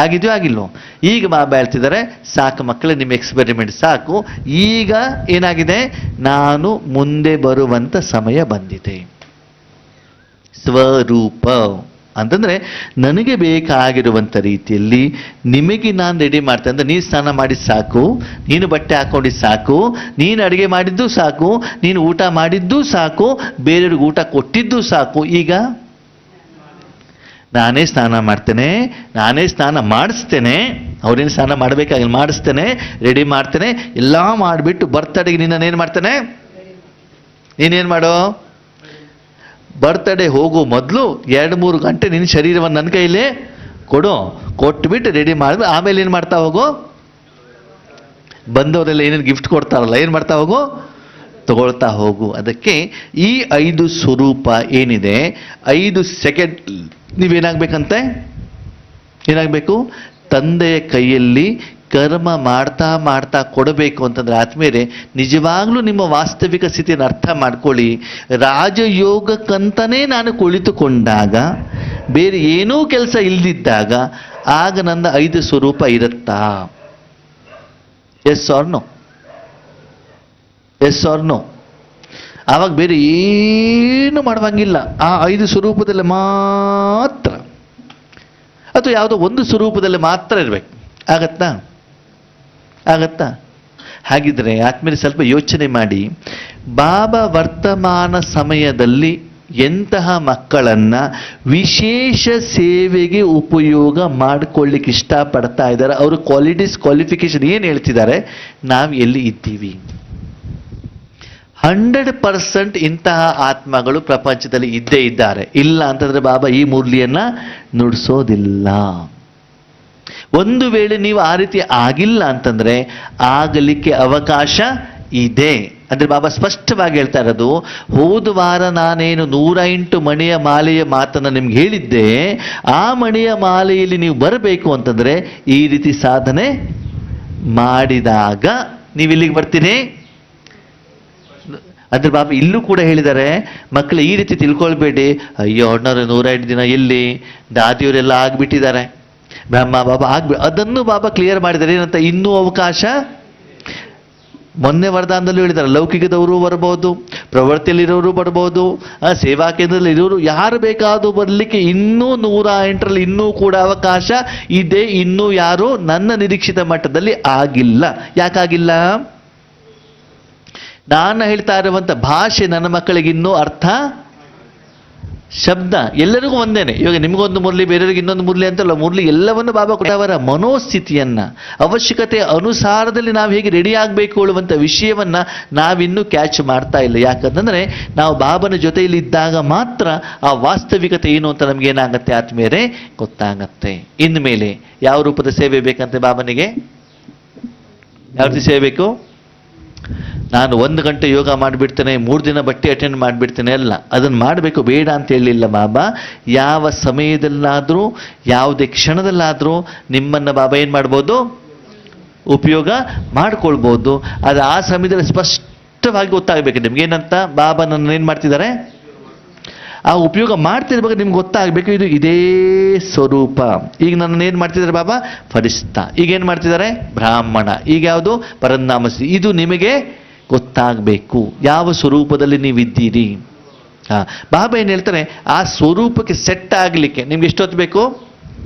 ಆಗಿದೆಯೋ ಆಗಿಲ್ವೋ? ಈಗ ಬಾಬಾ ಹೇಳ್ತಿದ್ದಾರೆ, ಸಾಕು ಮಕ್ಕಳೇ, ನಿಮ್ಮ ಎಕ್ಸ್ಪೆರಿಮೆಂಟ್ ಸಾಕು. ಈಗ ಏನಾಗಿದೆ? ನಾನು ಮುಂದೆ ಬರುವಂಥ ಸಮಯ ಬಂದಿದೆ. ಸ್ವರೂಪ ಅಂತಂದರೆ ನನಗೆ ಬೇಕಾಗಿರುವಂಥ ರೀತಿಯಲ್ಲಿ ನಿಮಗೆ ನಾನು ರೆಡಿ ಮಾಡ್ತೇನೆ. ಅಂದರೆ ನೀನು ಸ್ನಾನ ಮಾಡಿದ್ದು ಸಾಕು, ನೀನು ಬಟ್ಟೆ ಹಾಕ್ಕೊಂಡಿದ್ದು ಸಾಕು, ನೀನು ಅಡುಗೆ ಮಾಡಿದ್ದು ಸಾಕು, ನೀನು ಊಟ ಮಾಡಿದ್ದು ಸಾಕು, ಬೇರೆಯವ್ರಿಗೆ ಊಟ ಕೊಟ್ಟಿದ್ದು ಸಾಕು. ಈಗ ನಾನೇ ಸ್ನಾನ ಮಾಡ್ತೇನೆ, ನಾನೇ ಸ್ನಾನ ಮಾಡಿಸ್ತೇನೆ. ಅವ್ರೇನು ಸ್ನಾನ ಮಾಡಬೇಕಾಗಿಲ್ಲ, ಮಾಡಿಸ್ತೇನೆ, ರೆಡಿ ಮಾಡ್ತೇನೆ. ಎಲ್ಲ ಮಾಡಿಬಿಟ್ಟು ಬರ್ತಡೆಗೆ ನಿನ್ನನ್ನೇನು ಮಾಡ್ತೇನೆ? ನೀನೇನು ಮಾಡೋ? ಬರ್ತ್ಡೇ ಹೋಗೋ ಮೊದಲು 2-3 ಗಂಟೆ ನಿನ್ನ ಶರೀರವನ್ನು ನನ್ನ ಕೈಲೇ ಕೊಡು. ಕೊಟ್ಬಿಟ್ಟು ರೆಡಿ ಮಾಡಿದ್ಮೇಲೆ ಆಮೇಲೆ ಏನು ಮಾಡ್ತಾ ಹೋಗು? ಬಂದವರೆಲ್ಲ ಏನೇನು ಗಿಫ್ಟ್ ಕೊಡ್ತಾರಲ್ಲ, ಏನು ಮಾಡ್ತಾ ಹೋಗು? ತಗೊಳ್ತಾ ಹೋಗು. ಅದಕ್ಕೆ ಈ 5 ಸ್ವರೂಪ ಏನಿದೆ, 5 ಸೆಕೆಂಡ್ ನೀವೇನಾಗಬೇಕಂತೆ? ಏನಾಗಬೇಕು? ತಂದೆಯ ಕೈಯಲ್ಲಿ ಕರ್ಮ ಮಾಡ್ತಾ ಮಾಡ್ತಾ ಕೊಡಬೇಕು ಅಂತಂದ್ರೆ ಆದ್ಮೇಲೆ ನಿಜವಾಗ್ಲೂ ನಿಮ್ಮ ವಾಸ್ತವಿಕ ಸ್ಥಿತಿಯನ್ನು ಅರ್ಥ ಮಾಡ್ಕೊಳ್ಳಿ. ರಾಜಯೋಗಕ್ಕಂತನೇ ನಾನು ಕುಳಿತುಕೊಂಡಾಗ, ಬೇರೆ ಏನೂ ಕೆಲಸ ಇಲ್ದಿದ್ದಾಗ, ಆಗ ನನ್ನ 5 ಸ್ವರೂಪ ಇರುತ್ತಾ? Yes or no? Yes or no? ಆವಾಗ ಬೇರೆ ಏನು ಮಾಡುವಂಗಿಲ್ಲ. ಆ 5 ಸ್ವರೂಪದಲ್ಲಿ ಮಾತ್ರ, ಅಥವಾ ಯಾವುದೋ ಒಂದು ಸ್ವರೂಪದಲ್ಲಿ ಮಾತ್ರ ಇರಬೇಕು. ಆಗತ್ತಾ? ಆಗತ್ತಾ? ಹಾಗಿದ್ರೆ ಆದ್ಮೇಲೆ ಸ್ವಲ್ಪ ಯೋಚನೆ ಮಾಡಿ. ಬಾಬಾ ವರ್ತಮಾನ ಸಮಯದಲ್ಲಿ ಎಂತಹ ಮಕ್ಕಳನ್ನ ವಿಶೇಷ ಸೇವೆಗೆ ಉಪಯೋಗ ಮಾಡಿಕೊಳ್ಳಿಕ್ಕೆ ಇಷ್ಟಪಡ್ತಾ ಇದ್ದಾರೆ? ಅವರು ಕ್ವಾಲಿಫಿಕೇಶನ್ ಏನು ಹೇಳ್ತಿದ್ದಾರೆ? ನಾವು ಎಲ್ಲಿ ಇದ್ದೀವಿ? 100% ಇಂತಹ ಆತ್ಮಗಳು ಪ್ರಪಂಚದಲ್ಲಿ ಇದ್ದೇ ಇದ್ದಾರೆ. ಇಲ್ಲ ಅಂತಂದ್ರೆ ಬಾಬಾ ಈ ಮುರಳಿಯನ್ನ ನುಡಿಸೋದಿಲ್ಲ. ಒಂದು ವೇಳೆ ನೀವು ಆ ರೀತಿ ಆಗಿಲ್ಲ ಅಂತಂದ್ರೆ ಆಗಲಿಕ್ಕೆ ಅವಕಾಶ ಇದೆ. ಅಂದ್ರೆ ಬಾಬಾ ಸ್ಪಷ್ಟವಾಗಿ ಹೇಳ್ತಾ ಇರೋದು, ಹೋದ ವಾರ ನಾನೇನು 108 ಮಣಿಯ ಮಾಲೆಯ ಮಾತನ್ನು ನಿಮ್ಗೆ ಹೇಳಿದ್ದೆ, ಆ ಮಣಿಯ ಮಾಲೆಯಲ್ಲಿ ನೀವು ಬರಬೇಕು ಅಂತಂದ್ರೆ ಈ ರೀತಿ ಸಾಧನೆ ಮಾಡಿದಾಗ ನೀವು ಇಲ್ಲಿಗೆ ಬರ್ತೀನಿ. ಅಂದ್ರೆ ಬಾಬಾ ಇಲ್ಲೂ ಕೂಡ ಹೇಳಿದ್ದಾರೆ, ಮಕ್ಕಳು ಈ ರೀತಿ ತಿಳ್ಕೊಳ್ಬೇಡಿ, ಅಯ್ಯೋ ಅಣ್ಣರು 108 ದಿನ ಎಲ್ಲಿ, ದಾದಿಯವರೆಲ್ಲ ಆಗ್ಬಿಟ್ಟಿದ್ದಾರೆ, ಬ್ರಹ್ಮ ಬಾಬಾ ಅದನ್ನು ಬಾಬಾ ಕ್ಲಿಯರ್ ಮಾಡಿದ್ದಾರೆ. ಏನಂತ? ಇನ್ನೂ ಅವಕಾಶ. ಮೊನ್ನೆ ವರದಾನದಲ್ಲೂ ಹೇಳಿದ್ದಾರೆ, ಲೌಕಿಕದವರು ಬರ್ಬೋದು, ಪ್ರವೃತ್ತಿಯಲ್ಲಿರೋರು ಬರ್ಬೋದು, ಸೇವಾ ಕೇಂದ್ರದಲ್ಲಿ ಇರೋರು ಯಾರು ಬೇಕಾದರೂ ಬರಲಿಕ್ಕೆ ಇನ್ನೂ 108ರಲ್ಲಿ ಇನ್ನೂ ಕೂಡ ಅವಕಾಶ ಇದೆ. ಇನ್ನೂ ಯಾರು ನನ್ನ ನಿರೀಕ್ಷಿತ ಮಟ್ಟದಲ್ಲಿ ಆಗಿಲ್ಲ. ಯಾಕಾಗಿಲ್ಲ? ನಾನು ಹೇಳ್ತಾ ಇರುವಂಥ ಭಾಷೆ ನನ್ನ ಮಕ್ಕಳಿಗೆ ಇನ್ನೂ ಅರ್ಥ, ಶಬ್ದ ಎಲ್ಲರಿಗೂ ಒಂದೇನೆ. ಇವಾಗ ನಿಮಗೊಂದು ಮುರಳಿ, ಬೇರೆಯವ್ರಿಗೆ ಇನ್ನೊಂದು ಮುರಳಿ ಅಂತಲ್ಲ, ಮುರಳಿ ಎಲ್ಲವನ್ನು ಬಾಬಾ ಅವರ ಮನೋಸ್ಥಿತಿಯನ್ನ, ಅವಶ್ಯಕತೆ ಅನುಸಾರದಲ್ಲಿ ನಾವು ಹೇಗೆ ರೆಡಿ ಆಗಬೇಕು ಹೇಳುವಂಥ ವಿಷಯವನ್ನ ನಾವಿನ್ನೂ ಕ್ಯಾಚ್ ಮಾಡ್ತಾ ಇಲ್ಲ. ಯಾಕಂತಂದ್ರೆ ನಾವು ಬಾಬನ ಜೊತೆಯಲ್ಲಿ ಇದ್ದಾಗ ಮಾತ್ರ ಆ ವಾಸ್ತವಿಕತೆ ಏನು ಅಂತ ನಮ್ಗೆ ಏನಾಗತ್ತೆ? ಆದ್ಮೇಲೆ ಗೊತ್ತಾಗತ್ತೆ. ಇನ್ಮೇಲೆ ಯಾವ ರೂಪದ ಸೇವೆ ಬೇಕಂತೆ ಬಾಬನಿಗೆ? ಯಾವ ರೀತಿ ಸೇವೆ ಬೇಕು? ನಾನು 1 ಗಂಟೆ ಯೋಗ ಮಾಡಿಬಿಡ್ತೇನೆ, 3 ದಿನ ಬಟ್ಟೆ ಅಟೆಂಡ್ ಮಾಡಿಬಿಡ್ತೇನೆ ಅಲ್ಲ. ಅದನ್ನು ಮಾಡಬೇಕು ಬೇಡ ಅಂತ ಹೇಳಿಲ್ಲ ಬಾಬಾ. ಯಾವ ಸಮಯದಲ್ಲಾದರೂ ಯಾವುದೇ ಕ್ಷಣದಲ್ಲಾದರೂ ನಿಮ್ಮನ್ನು ಬಾಬಾ ಏನು ಮಾಡ್ಬೋದು, ಉಪಯೋಗ ಮಾಡ್ಕೊಳ್ಬೋದು. ಅದು ಆ ಸಮಯದಲ್ಲಿ ಸ್ಪಷ್ಟವಾಗಿ ಗೊತ್ತಾಗಬೇಕು ನಿಮ್ಗೆ. ಏನಂತ ಬಾಬಾ ನನ್ನ ಏನು ಮಾಡ್ತಿದ್ದಾರೆ, ಆ ಉಪಯೋಗ ಮಾಡ್ತಿರ್ಬೇಕು ನಿಮ್ಗೆ ಗೊತ್ತಾಗಬೇಕು, ಇದು ಇದೇ ಸ್ವರೂಪ. ಈಗ ನನ್ನನ್ನು ಏನು ಮಾಡ್ತಿದ್ದಾರೆ ಬಾಬಾ, ಫರಿಸ್ತಾ. ಈಗ ಏನು ಮಾಡ್ತಿದ್ದಾರೆ, ಬ್ರಾಹ್ಮಣ. ಈಗ ಯಾವುದು, ಪರಂಧಾಮಶ್ರೀ. ಇದು ನಿಮಗೆ ಗೊತ್ತಾಗಬೇಕು ಯಾವ ಸ್ವರೂಪದಲ್ಲಿ ನೀವಿದ್ದೀರಿ. ಬಾಬಾ ಏನು ಹೇಳ್ತಾರೆ, ಆ ಸ್ವರೂಪಕ್ಕೆ ಸೆಟ್ ಆಗಲಿಕ್ಕೆ ನಿಮ್ಗೆ ಎಷ್ಟು ಹೊತ್ತು ಬೇಕು,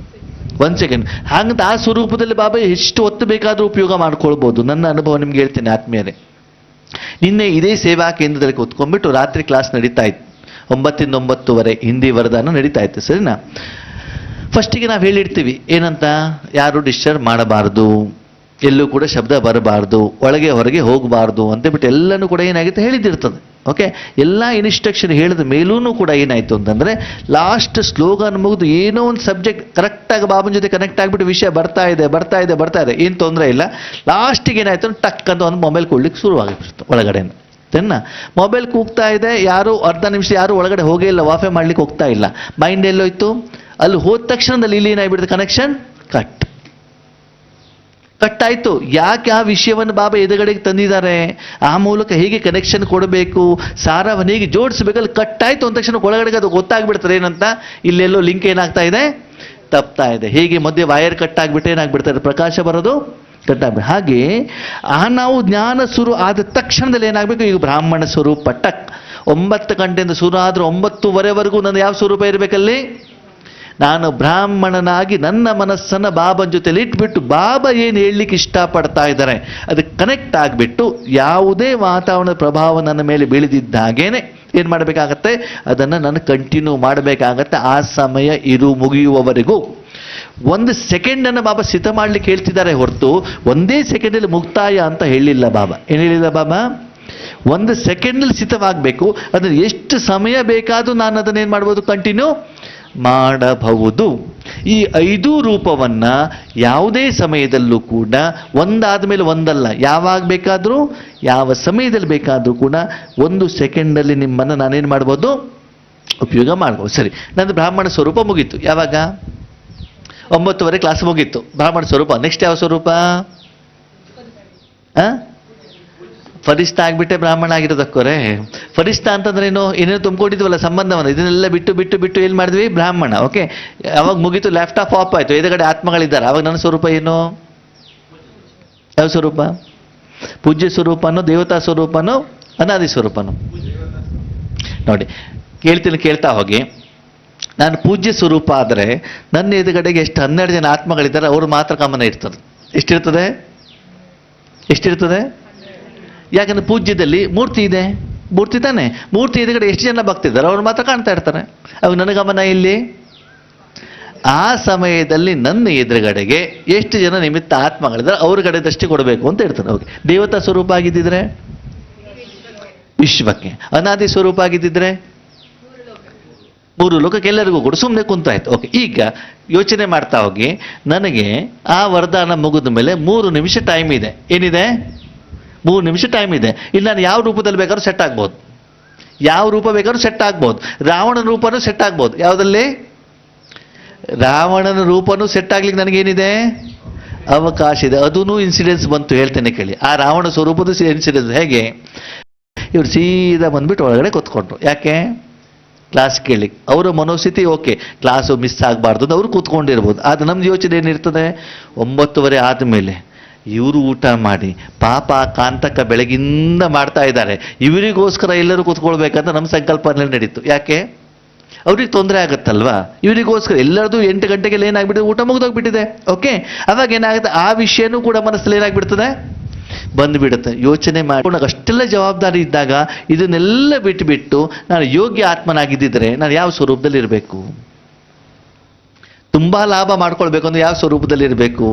1 ಸೆಕೆಂಡ್. ಹಾಗಂತ ಆ ಸ್ವರೂಪದಲ್ಲಿ ಬಾಬಾ ಎಷ್ಟು ಹೊತ್ತು ಬೇಕಾದರೂ ಉಪಯೋಗ ಮಾಡ್ಕೊಳ್ಬೋದು. ನನ್ನ ಅನುಭವ ನಿಮ್ಗೆ ಹೇಳ್ತೇನೆ ಆತ್ಮೀಯರೇ. ನಿನ್ನೆ ಇದೇ ಸೇವಾ ಕೇಂದ್ರದಲ್ಲಿ ಕೂತ್ಕೊಂಡ್ಬಿಟ್ಟು ರಾತ್ರಿ ಕ್ಲಾಸ್ ನಡೀತಾ ಇತ್ತು. 9 ರಿಂದ 9:30 ಹಿಂದಿ ವರದಾನ ನಡೀತಾ ಇತ್ತು, ಸರಿನಾ. ಫಸ್ಟಿಗೆ ನಾವು ಹೇಳಿರ್ತೀವಿ ಏನಂತ, ಯಾರು ಡಿಸ್ಟರ್ಬ್ ಮಾಡಬಾರ್ದು, ಎಲ್ಲೂ ಕೂಡ ಶಬ್ದ ಬರಬಾರ್ದು, ಒಳಗೆ ಹೊರಗೆ ಹೋಗಬಾರ್ದು ಅಂತೇಳ್ಬಿಟ್ಟು ಎಲ್ಲನೂ ಕೂಡ ಏನಾಗುತ್ತೆ ಹೇಳಿದ್ದಿರ್ತದೆ. ಓಕೆ, ಎಲ್ಲ ಇನ್ಸ್ಟ್ರಕ್ಷನ್ ಹೇಳಿದ ಮೇಲೂ ಕೂಡ ಏನಾಯಿತು ಅಂತಂದರೆ, ಲಾಸ್ಟ್ ಸ್ಲೋಗನ್ ಮುಗಿದು ಏನೋ ಒಂದು ಸಬ್ಜೆಕ್ಟ್ ಕರೆಕ್ಟಾಗಿ ಬಾಬನ ಜೊತೆ ಕನೆಕ್ಟ್ ಆಗಿಬಿಟ್ಟು ವಿಷಯ ಬರ್ತಾ ಇದೆ, ಏನು ತೊಂದರೆ ಇಲ್ಲ. ಲಾಸ್ಟಿಗೆ ಏನಾಯಿತು, ಟಕ್ ಅಂತ ಒಂದು ಮೊಬೈಲ್ ಕೊಡ್ಲಿಕ್ಕೆ ಶುರುವಾಗಿಬಿಡ್ತು ಒಳಗಡೆಯಿಂದ. ತೆನ್ನ ಮೊಬೈಲ್ ಕೂಗ್ತಾ ಇದೆ, ಯಾರು ಅರ್ಧ ನಿಮಿಷ ಯಾರು ಒಳಗಡೆ ಹೋಗೇ ಇಲ್ಲ, ವಾಫೆ ಮಾಡ್ಲಿಕ್ಕೆ ಹೋಗ್ತಾ ಇಲ್ಲ. ಮೈಂಡ್ ಎಲ್ಲೋಯ್ತು, ಅಲ್ಲಿ ಹೋದ ತಕ್ಷಣದಲ್ಲಿ ಇಲ್ಲಿ ಏನಾಗ್ಬಿಡುತ್ತೆ, ಕನೆಕ್ಷನ್ ಕಟ್ ಆಯಿತು. ಯಾಕೆ ಆ ವಿಷಯವನ್ನು ಬಾಬಾ ಎದುರುಗಡೆಗೆ ತಂದಿದ್ದಾರೆ, ಆ ಮೂಲಕ ಹೇಗೆ ಕನೆಕ್ಷನ್ ಕೊಡಬೇಕು, ಸಾರವನ್ನು ಹೇಗೆ ಜೋಡಿಸಬೇಕಲ್ಲಿ ಕಟ್ ಆಯಿತು ಅಂದ ತಕ್ಷಣ ಒಳಗಡೆಗೆ ಅದು ಗೊತ್ತಾಗ್ಬಿಡ್ತಾರೆ ಏನಂತ, ಇಲ್ಲೆಲ್ಲೋ ಲಿಂಕ್ ಏನಾಗ್ತಾ ಇದೆ, ತಪ್ತಾ ಇದೆ. ಹೇಗೆ ಮಧ್ಯೆ ವೈರ್ ಕಟ್ ಆಗಿಬಿಟ್ಟು ಏನಾಗ್ಬಿಡ್ತಾರೆ, ಪ್ರಕಾಶ ಬರೋದು ಕಟ್ ಆಗ್ಬಿಟ್ಟು. ಹಾಗೆ ನಾವು ಜ್ಞಾನ ಶುರು ಆದ ತಕ್ಷಣದಲ್ಲಿ ಏನಾಗಬೇಕು, ಈಗ ಬ್ರಾಹ್ಮಣ ಸ್ವರೂಪ ಟಕ್. 9 ಗಂಟೆಯಿಂದ ಶುರು ಆದರೂ 9:30ವರೆಗೂ ನನ್ನ ಯಾವ ಸ್ವರೂಪ ಇರಬೇಕಲ್ಲಿ, ನಾನು ಬ್ರಾಹ್ಮಣನಾಗಿ ನನ್ನ ಮನಸ್ಸನ್ನು ಬಾಬನ ಜೊತೆಲಿ ಇಟ್ಬಿಟ್ಟು ಬಾಬಾ ಏನು ಹೇಳಲಿಕ್ಕೆ ಇಷ್ಟಪಡ್ತಾ ಇದ್ದಾರೆ ಅದಕ್ಕೆ ಕನೆಕ್ಟ್ ಆಗಿಬಿಟ್ಟು, ಯಾವುದೇ ವಾತಾವರಣದ ಪ್ರಭಾವ ನನ್ನ ಮೇಲೆ ಬೀಳದಿದ್ದಾಗೇನೆ ಏನು ಮಾಡಬೇಕಾಗತ್ತೆ, ಅದನ್ನು ನಾನು ಕಂಟಿನ್ಯೂ ಮಾಡಬೇಕಾಗತ್ತೆ. ಆ ಸಮಯ ಮುಗಿಯುವವರೆಗೂ 1 ಸೆಕೆಂಡನ್ನು ಬಾಬಾ ಸಿದ್ಧ ಮಾಡಲಿಕ್ಕೆ ಹೇಳ್ತಿದ್ದಾರೆ ಹೊರತು 1 ಸೆಕೆಂಡಲ್ಲಿ ಮುಕ್ತಾಯ ಅಂತ ಹೇಳಿಲ್ಲ ಬಾಬಾ. ಏನು ಹೇಳಿಲ್ಲ ಬಾಬಾ, 1 ಸೆಕೆಂಡಲ್ಲಿ ಸಿದ್ಧವಾಗಬೇಕು. ಅದನ್ನು ಎಷ್ಟು ಸಮಯ ಬೇಕಾದರೂ ನಾನು ಅದನ್ನೇನು ಮಾಡ್ಬೋದು, ಕಂಟಿನ್ಯೂ ಮಾಡಬಹುದು. ಈ 5 ರೂಪವನ್ನು ಯಾವುದೇ ಸಮಯದಲ್ಲೂ ಕೂಡ ಒಂದಾದ ಮೇಲೆ ಒಂದಲ್ಲ, ಯಾವಾಗ ಬೇಕಾದರೂ ಯಾವ ಸಮಯದಲ್ಲಿ ಬೇಕಾದರೂ ಕೂಡ 1 ಸೆಕೆಂಡಲ್ಲಿ ನಿಮ್ಮನ್ನು ನಾನೇನು ಮಾಡ್ಬೋದು, ಉಪಯೋಗ ಮಾಡ್ಬೋದು. ಸರಿ, ನಂದು ಬ್ರಾಹ್ಮಣ ಸ್ವರೂಪ ಮುಗೀತು. ಯಾವಾಗ 9:30 ಕ್ಲಾಸ್ ಮುಗೀತು, ಬ್ರಾಹ್ಮಣ ಸ್ವರೂಪ. ನೆಕ್ಸ್ಟ್ ಯಾವ ಸ್ವರೂಪ, ಫರಿಷ್ಠ ಆಗಿಬಿಟ್ಟೆ ಬ್ರಾಹ್ಮಣ ಆಗಿರೋದಕ್ಕೋರೆ. ಫರಿಷ್ಠ ಅಂತಂದ್ರೆ ಏನೇನು ತುಂಬಿಕೊಂಡಿದ್ವಲ್ಲ ಸಂಬಂಧವನ್ನು, ಇದನ್ನೆಲ್ಲ ಬಿಟ್ಟು ಏನು ಮಾಡಿದ್ವಿ, ಬ್ರಾಹ್ಮಣ. ಓಕೆ, ಅವಾಗ ಮುಗೀತು, ಲ್ಯಾಪ್ಟಾಪ್ ಆಫ್ ಆಯಿತು, ಎದುರುಗಡೆ ಆತ್ಮಗಳಿದ್ದಾರೆ. ಅವಾಗ ನನ್ನ ಸ್ವರೂಪ ಏನು, ಯಾವ ಸ್ವರೂಪ, ಪೂಜ್ಯ ಸ್ವರೂಪನೋ, ದೇವತಾ ಸ್ವರೂಪನೋ, ಅನಾದಿ ಸ್ವರೂಪನೋ. ನೋಡಿ ಕೇಳ್ತಾ ಹೋಗಿ. ನಾನು ಪೂಜ್ಯ ಸ್ವರೂಪ ಆದರೆ ನನ್ನ ಎದುರುಗಡೆಗೆ ಎಷ್ಟು 12 ಜನ ಆತ್ಮಗಳಿದ್ದಾರೆ, ಅವರು ಮಾತ್ರ ಗಮನ ಇರ್ತದೆ. ಎಷ್ಟಿರ್ತದೆ? ಯಾಕಂದ್ರೆ ಪೂಜ್ಯದಲ್ಲಿ ಮೂರ್ತಿ ಇದೆ, ಮೂರ್ತಿ ತಾನೆ, ಮೂರ್ತಿ ಎದುರುಗಡೆ ಎಷ್ಟು ಜನ ಭಕ್ತಿದ್ದಾರೆ, ಅವ್ರು ಮಾತ್ರ ಕಾಣ್ತಾ ಇರ್ತಾರೆ. ಅವಾಗ ನನ್ನ ಗಮನ ಇಲ್ಲಿ. ಆ ಸಮಯದಲ್ಲಿ ನನ್ನ ಎದುರುಗಡೆಗೆ ಎಷ್ಟು ಜನ ನಿಮಿತ್ತ ಆತ್ಮಗಳಿದ್ದಾರೆ ಅವ್ರ ಕಡೆ ದೃಷ್ಟಿ ಕೊಡಬೇಕು ಅಂತ ಇರ್ತಾರೆ. ಓಕೆ, ದೇವತಾ ಸ್ವರೂಪ ಆಗಿದ್ದಿದ್ರೆ ವಿಶ್ವಕ್ಕೆ, ಅನಾದಿ ಸ್ವರೂಪ ಆಗಿದ್ದಿದ್ರೆ 3 ಲೋಕಕ್ಕೆ, ಎಲ್ಲರಿಗೂ ಕೂಡ ಸುಮ್ಮನೆ ಕುಂತಾಯ್ತು. ಓಕೆ, ಈಗ ಯೋಚನೆ ಮಾಡ್ತಾ ಹೋಗಿ. ನನಗೆ ಆ ವರದಾನ ಮುಗಿದ ಮೇಲೆ 3 ನಿಮಿಷ ಟೈಮ್ ಇದೆ. ಏನಿದೆ, 3 ನಿಮಿಷ ಟೈಮ್ ಇದೆ. ಇಲ್ಲಿ ನಾನು ಯಾವ ರೂಪದಲ್ಲಿ ಬೇಕಾದ್ರೂ ಸೆಟ್ ಆಗ್ಬೋದು, ಯಾವ ರೂಪ ಬೇಕಾದ್ರೂ ಸೆಟ್ ಆಗ್ಬೋದು. ರಾವಣನ ರೂಪನೂ ಸೆಟ್ ಆಗ್ಬೋದು. ಯಾವುದಲ್ಲಿ, ರಾವಣನ ರೂಪನೂ ಸೆಟ್ ಆಗ್ಲಿಕ್ಕೆ ನನಗೇನಿದೆ, ಅವಕಾಶ ಇದೆ. ಅದೂ ಇನ್ಸಿಡೆನ್ಸ್ ಬಂತು, ಹೇಳ್ತೇನೆ ಕೇಳಿ. ಆ ರಾವಣ ಸ್ವರೂಪದ ಇನ್ಸಿಡೆನ್ಸ್ ಹೇಗೆ, ಇವ್ರು ಸೀದಾ ಬಂದ್ಬಿಟ್ಟು ಒಳಗಡೆ ಕೂತ್ಕೊಂಡ್ರು. ಯಾಕೆ, ಕ್ಲಾಸ್ ಕೇಳಿ. ಅವರ ಮನೋಸ್ಥಿತಿ ಓಕೆ, ಕ್ಲಾಸು ಮಿಸ್ ಆಗಬಾರ್ದು ಅಂತ ಅವ್ರು ಕೂತ್ಕೊಂಡಿರ್ಬೋದು. ಆದರೆ ನಮ್ದು ಯೋಚನೆ ಏನಿರ್ತದೆ, 9:30 ಆದಮೇಲೆ ಇವರು ಊಟ ಮಾಡಿ ಪಾಪ ಕಾಂತಕ ಬೆಳಗಿಂದ ಮಾಡ್ತಾ ಇದ್ದಾರೆ, ಇವರಿಗೋಸ್ಕರ ಎಲ್ಲರೂ ಕೂತ್ಕೊಳ್ಬೇಕಂತ ನಮ್ಮ ಸಂಕಲ್ಪನಲ್ಲಿ ನಡೀತು. ಯಾಕೆ, ಅವ್ರಿಗೆ ತೊಂದರೆ ಆಗುತ್ತಲ್ವಾ, ಇವರಿಗೋಸ್ಕರ ಎಲ್ಲರದು 8 ಗಂಟೆಗೆಲ್ಲ ಏನಾಗ್ಬಿಟ್ಟಿದೆ, ಊಟ ಮುಗಿದೋಗ್ಬಿಟ್ಟಿದೆ. ಓಕೆ, ಅವಾಗ ಏನಾಗುತ್ತೆ, ಆ ವಿಷಯನೂ ಕೂಡ ಮನಸ್ಸಲ್ಲಿ ಏನಾಗ್ಬಿಡ್ತದೆ, ಬಂದುಬಿಡುತ್ತೆ. ಯೋಚನೆ ಮಾಡಿ ಅಷ್ಟೆಲ್ಲ ಜವಾಬ್ದಾರಿ ಇದ್ದಾಗ ಇದನ್ನೆಲ್ಲ ಬಿಟ್ಟು ನಾನು ಯೋಗ್ಯ ಆತ್ಮನಾಗಿದ್ದಿದ್ರೆ ನಾನು ಯಾವ ಸ್ವರೂಪದಲ್ಲಿ ಇರಬೇಕು, ತುಂಬಾ ಲಾಭ ಮಾಡ್ಕೊಳ್ಬೇಕು ಅಂದ್ರೆ ಯಾವ ಸ್ವರೂಪದಲ್ಲಿ ಇರಬೇಕು.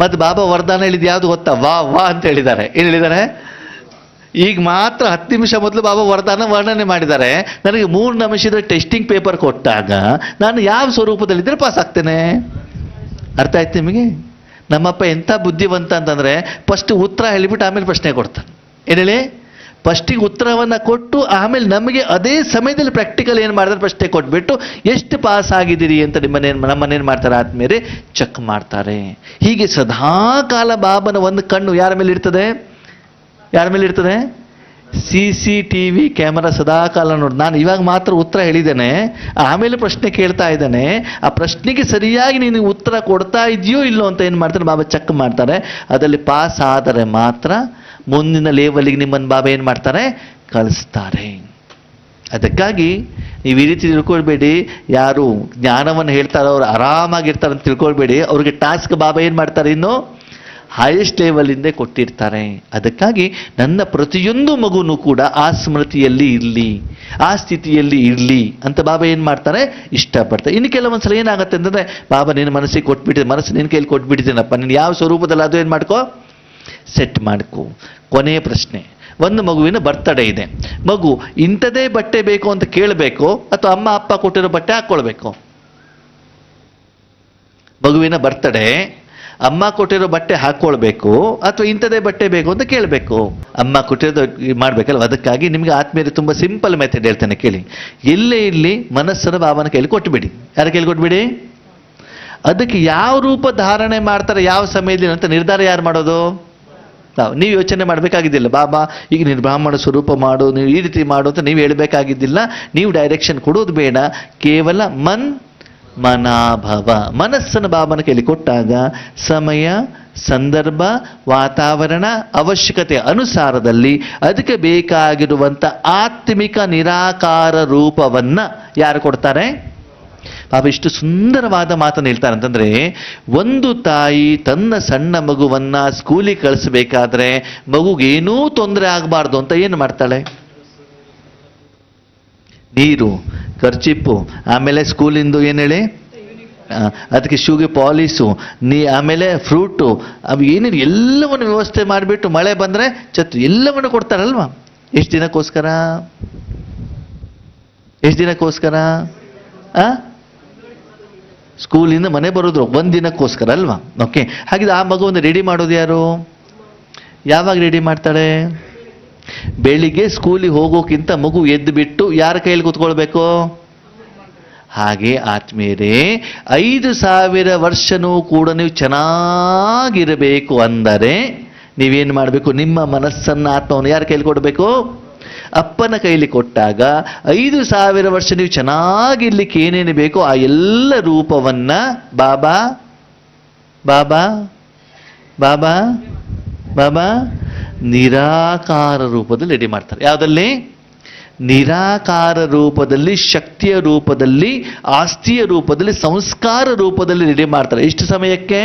ಮತ್ತೆ ಬಾಬಾ ವರದಾನ ಹೇಳಿದ್ ಯಾವುದು ಗೊತ್ತಾ, ವಾ ಅಂತ ಹೇಳಿದ್ದಾರೆ. ಏನು ಹೇಳಿದ್ದಾರೆ, ಈಗ ಮಾತ್ರ 10 ನಿಮಿಷ ಮೊದಲು ಬಾಬಾ ವರದಾನ ವರ್ಣನೆ ಮಾಡಿದ್ದಾರೆ. ನನಗೆ 3 ನಿಮಿಷದ ಟೆಸ್ಟಿಂಗ್ ಪೇಪರ್ ಕೊಟ್ಟಾಗ ನಾನು ಯಾವ ಸ್ವರೂಪದಲ್ಲಿದ್ದರೆ ಪಾಸ್ ಆಗ್ತೇನೆ. ಅರ್ಥ ಆಯ್ತು ನಿಮಗೆ? ನಮ್ಮಪ್ಪ ಎಂಥ ಬುದ್ಧಿವಂತ ಅಂತಂದ್ರೆ ಫಸ್ಟ್ ಉತ್ತರ ಹೇಳಿಬಿಟ್ಟು ಆಮೇಲೆ ಪ್ರಶ್ನೆ ಕೊಡ್ತಾನೆ. ಏನು ಹೇಳಿ, ಫಸ್ಟಿಗೆ ಉತ್ತರವನ್ನು ಕೊಟ್ಟು ಆಮೇಲೆ ನಮಗೆ ಅದೇ ಸಮಯದಲ್ಲಿ ಪ್ರಾಕ್ಟಿಕಲ್ ಏನು ಮಾಡಿದ್ರೆ ಫಸ್ಟೇ ಕೊಟ್ಬಿಟ್ಟು ಎಷ್ಟು ಪಾಸ್ ಆಗಿದ್ದೀರಿ ಅಂತ ನಮ್ಮನ್ನೇನು ಮಾಡ್ತಾರೆ ಆದ್ಮೇಲೆ ಚೆಕ್ ಮಾಡ್ತಾರೆ. ಹೀಗೆ ಸದಾಕಾಲ ಬಾಬನ ಒಂದು ಕಣ್ಣು ಯಾರ ಮೇಲೆ ಇರ್ತದೆ? ಯಾರ ಮೇಲೆ ಇರ್ತದೆ? CCTV ಕ್ಯಾಮರಾ ಸದಾಕಾಲ ನೋಡಿ. ನಾನು ಇವಾಗ ಮಾತ್ರ ಉತ್ತರ ಹೇಳಿದ್ದೇನೆ, ಆಮೇಲೆ ಪ್ರಶ್ನೆ ಕೇಳ್ತಾ ಇದ್ದಾನೆ. ಆ ಪ್ರಶ್ನೆಗೆ ಸರಿಯಾಗಿ ನೀನು ಉತ್ತರ ಕೊಡ್ತಾ ಇದೆಯೋ ಇಲ್ಲೋ ಅಂತ ಏನು ಮಾಡ್ತಾರೆ ಬಾಬಾ ಚೆಕ್ ಮಾಡ್ತಾರೆ. ಅದರಲ್ಲಿ ಪಾಸ್ ಆದರೆ ಮಾತ್ರ ಮುಂದಿನ ಲೆವೆಲ್ಗೆ ನಿಮ್ಮನ್ನು ಬಾಬಾ ಏನು ಮಾಡ್ತಾರೆ? ಕಳಿಸ್ತಾರೆ. ಅದಕ್ಕಾಗಿ ನೀವು ಈ ರೀತಿ ತಿಳ್ಕೊಳ್ಬೇಡಿ, ಯಾರು ಜ್ಞಾನವನ್ನು ಹೇಳ್ತಾರೋ ಅವ್ರು ಆರಾಮಾಗಿರ್ತಾರೆ ಅಂತ ತಿಳ್ಕೊಳ್ಬೇಡಿ. ಅವ್ರಿಗೆ ಟಾಸ್ಕ್ ಬಾಬಾ ಏನು ಮಾಡ್ತಾರೆ? ಇನ್ನು ಹೈಯೆಸ್ಟ್ ಲೆವೆಲಿಂದ ಕೊಟ್ಟಿರ್ತಾರೆ. ಅದಕ್ಕಾಗಿ ನನ್ನ ಪ್ರತಿಯೊಂದು ಮಗುನೂ ಕೂಡ ಆ ಸ್ಮೃತಿಯಲ್ಲಿ ಇರಲಿ, ಆ ಸ್ಥಿತಿಯಲ್ಲಿ ಇರಲಿ ಅಂತ ಬಾಬಾ ಏನು ಮಾಡ್ತಾರೆ? ಇಷ್ಟಪಡ್ತಾರೆ. ಇನ್ನು ಕೆಲವೊಂದ್ಸಲ ಏನಾಗುತ್ತೆ ಅಂತಂದರೆ, ಬಾಬಾ ನಿನ್ನ ಮನಸ್ಸಿಗೆ ಕೊಟ್ಬಿಟ್ಟಿದೆ, ಮನಸ್ಸು ನಿನ್ನ ಕೈಯಲ್ಲಿ ಕೊಟ್ಬಿಟ್ಟಿದ್ದೀನಪ್ಪ, ನೀನು ಯಾವ ಸ್ವರೂಪದಲ್ಲಿ ಅದು ಏನು ಮಾಡ್ಕೋ? ಸೆಟ್ ಮಾಡ್ಕೋ. ಕೊನೆಯ ಪ್ರಶ್ನೆ, ಒಂದು ಮಗುವಿನ ಬರ್ತಡೇ ಇದೆ. ಮಗು ಇಂಥದೇ ಬಟ್ಟೆ ಬೇಕು ಅಂತ ಕೇಳಬೇಕು ಅಥವಾ ಅಮ್ಮ ಅಪ್ಪ ಕೊಟ್ಟಿರೋ ಬಟ್ಟೆ ಹಾಕ್ಕೊಳ್ಬೇಕು? ಮಗುವಿನ ಬರ್ತಡೇ, ಅಮ್ಮ ಕೊಟ್ಟಿರೋ ಬಟ್ಟೆ ಹಾಕ್ಕೊಳ್ಬೇಕು ಅಥವಾ ಇಂಥದೇ ಬಟ್ಟೆ ಬೇಕು ಅಂತ ಕೇಳಬೇಕು? ಅಮ್ಮ ಕೊಟ್ಟಿರೋದು ಮಾಡ್ಬೇಕಲ್ವ. ಅದಕ್ಕಾಗಿ ನಿಮಗೆ ಆತ್ಮೀಯರು ತುಂಬ ಸಿಂಪಲ್ ಮೆಥಡ್ ಹೇಳ್ತೇನೆ ಕೇಳಿ. ಎಲ್ಲೇ ಇರಲಿ ಮನಸ್ಸನ್ನು ಬಾಬನ ಕೈಲಿ ಕೊಟ್ಟುಬಿಡಿ. ಯಾರ ಕೈಲಿ ಕೊಟ್ಬಿಡಿ? ಅದಕ್ಕೆ ಯಾವ ರೂಪ ಧಾರಣೆ ಮಾಡ್ತಾರೆ, ಯಾವ ಸಮಯದಲ್ಲಿ ಅಂತ ನಿರ್ಧಾರ ಯಾರು ಮಾಡೋದು? ನೀವು ಯೋಚನೆ ಮಾಡಬೇಕಾಗಿದ್ದಿಲ್ಲ. ಬಾಬಾ ಈಗ ನೀನು ಬ್ರಾಹ್ಮಣ ಸ್ವರೂಪ ಮಾಡು, ನೀವು ಈ ರೀತಿ ಮಾಡು ಅಂತ ನೀವು ಹೇಳಬೇಕಾಗಿದ್ದಿಲ್ಲ. ನೀವು ಡೈರೆಕ್ಷನ್ ಕೊಡೋದು ಬೇಡ. ಕೇವಲ ಮನಾಭವ, ಮನಸ್ಸನ್ನು ಬಾಬನ ಕೈಲಿ ಕೊಟ್ಟಾಗ ಸಮಯ, ಸಂದರ್ಭ, ವಾತಾವರಣ, ಅವಶ್ಯಕತೆ ಅನುಸಾರದಲ್ಲಿ ಅದಕ್ಕೆ ಬೇಕಾಗಿರುವಂಥ ಆತ್ಮಿಕ ನಿರಾಕಾರ ರೂಪವನ್ನ ಯಾರು ಕೊಡ್ತಾರೆ? ಬಾಬಾ ಇಷ್ಟು ಸುಂದರವಾದ ಮಾತನ್ನು ಹೇಳ್ತಾರೆ ಅಂತಂದ್ರೆ, ಒಂದು ತಾಯಿ ತನ್ನ ಸಣ್ಣ ಮಗುವನ್ನ ಸ್ಕೂಲಿಗೆ ಕಳಿಸ್ಬೇಕಾದ್ರೆ ಮಗುಗೇನೂ ತೊಂದರೆ ಆಗಬಾರ್ದು ಅಂತ ಏನು ಮಾಡ್ತಾಳೆ? ನೀರು, ಖರ್ಚಿಪ್ಪು, ಆಮೇಲೆ ಸ್ಕೂಲಿಂದು ಏನು ಹೇಳಿ, ಅದಕ್ಕೆ ಶೂಗೆ ಪಾಲಿಸು, ಆಮೇಲೆ ಫ್ರೂಟು, ಅವು ಏನೇನು ಎಲ್ಲವನ್ನು ವ್ಯವಸ್ಥೆ ಮಾಡಿಬಿಟ್ಟು ಮಳೆ ಬಂದರೆ ಛತ್ತು ಎಲ್ಲವನ್ನು ಕೊಡ್ತಾರಲ್ವಾ? ಎಷ್ಟು ದಿನಕ್ಕೋಸ್ಕರ? ಎಷ್ಟು ದಿನಕ್ಕೋಸ್ಕರ? ಸ್ಕೂಲಿಂದ ಮನೆ ಬರೋದು ಒಂದು ದಿನಕ್ಕೋಸ್ಕರ ಅಲ್ವಾ? ಓಕೆ. ಹಾಗಿದ್ರೆ ಆ ಮಗುವನ್ನು ರೆಡಿ ಮಾಡೋದು ಯಾರು? ಯಾವಾಗ ರೆಡಿ ಮಾಡ್ತಾಳೆ? ಬೆಳಿಗ್ಗೆ ಸ್ಕೂಲಿಗೆ ಹೋಗೋಕ್ಕಿಂತ ಮಗು ಎದ್ದು ಬಿಟ್ಟು ಯಾರ ಕೈಯಲ್ಲಿ ಕೂತ್ಕೊಳ್ಬೇಕು? ಹಾಗೆ ಆತ್ಮೀಯರೇ, 5000 ವರ್ಷನೂ ಕೂಡ ನೀವು ಚೆನ್ನಾಗಿರಬೇಕು ಅಂದರೆ ನೀವೇನು ಮಾಡಬೇಕು? ನಿಮ್ಮ ಮನಸ್ಸನ್ನು, ಆತ್ಮವನ್ನು ಯಾರ ಕೈಲಿ ಕೊಡಬೇಕು? ಅಪ್ಪನ ಕೈಲಿ ಕೊಟ್ಟಾಗ 5000 ವರ್ಷ ನೀವು ಚೆನ್ನಾಗಿರ್ಲಿಕ್ಕೆ ಏನೇನು ಬೇಕೋ ಆ ಎಲ್ಲ ರೂಪವನ್ನ ಬಾಬಾ ಬಾಬಾ ಬಾಬಾ ಬಾಬಾ ನಿರಾಕಾರ ರೂಪದಲ್ಲಿ ರೆಡಿ ಮಾಡ್ತಾರೆ. ಯಾವುದಲ್ಲಿ? ನಿರಾಕಾರ ರೂಪದಲ್ಲಿ, ಶಕ್ತಿಯ ರೂಪದಲ್ಲಿ, ಆಸ್ತಿಯ ರೂಪದಲ್ಲಿ, ಸಂಸ್ಕಾರ ರೂಪದಲ್ಲಿ ರೆಡಿ ಮಾಡ್ತಾರೆ. ಎಷ್ಟು ಸಮಯಕ್ಕೆ?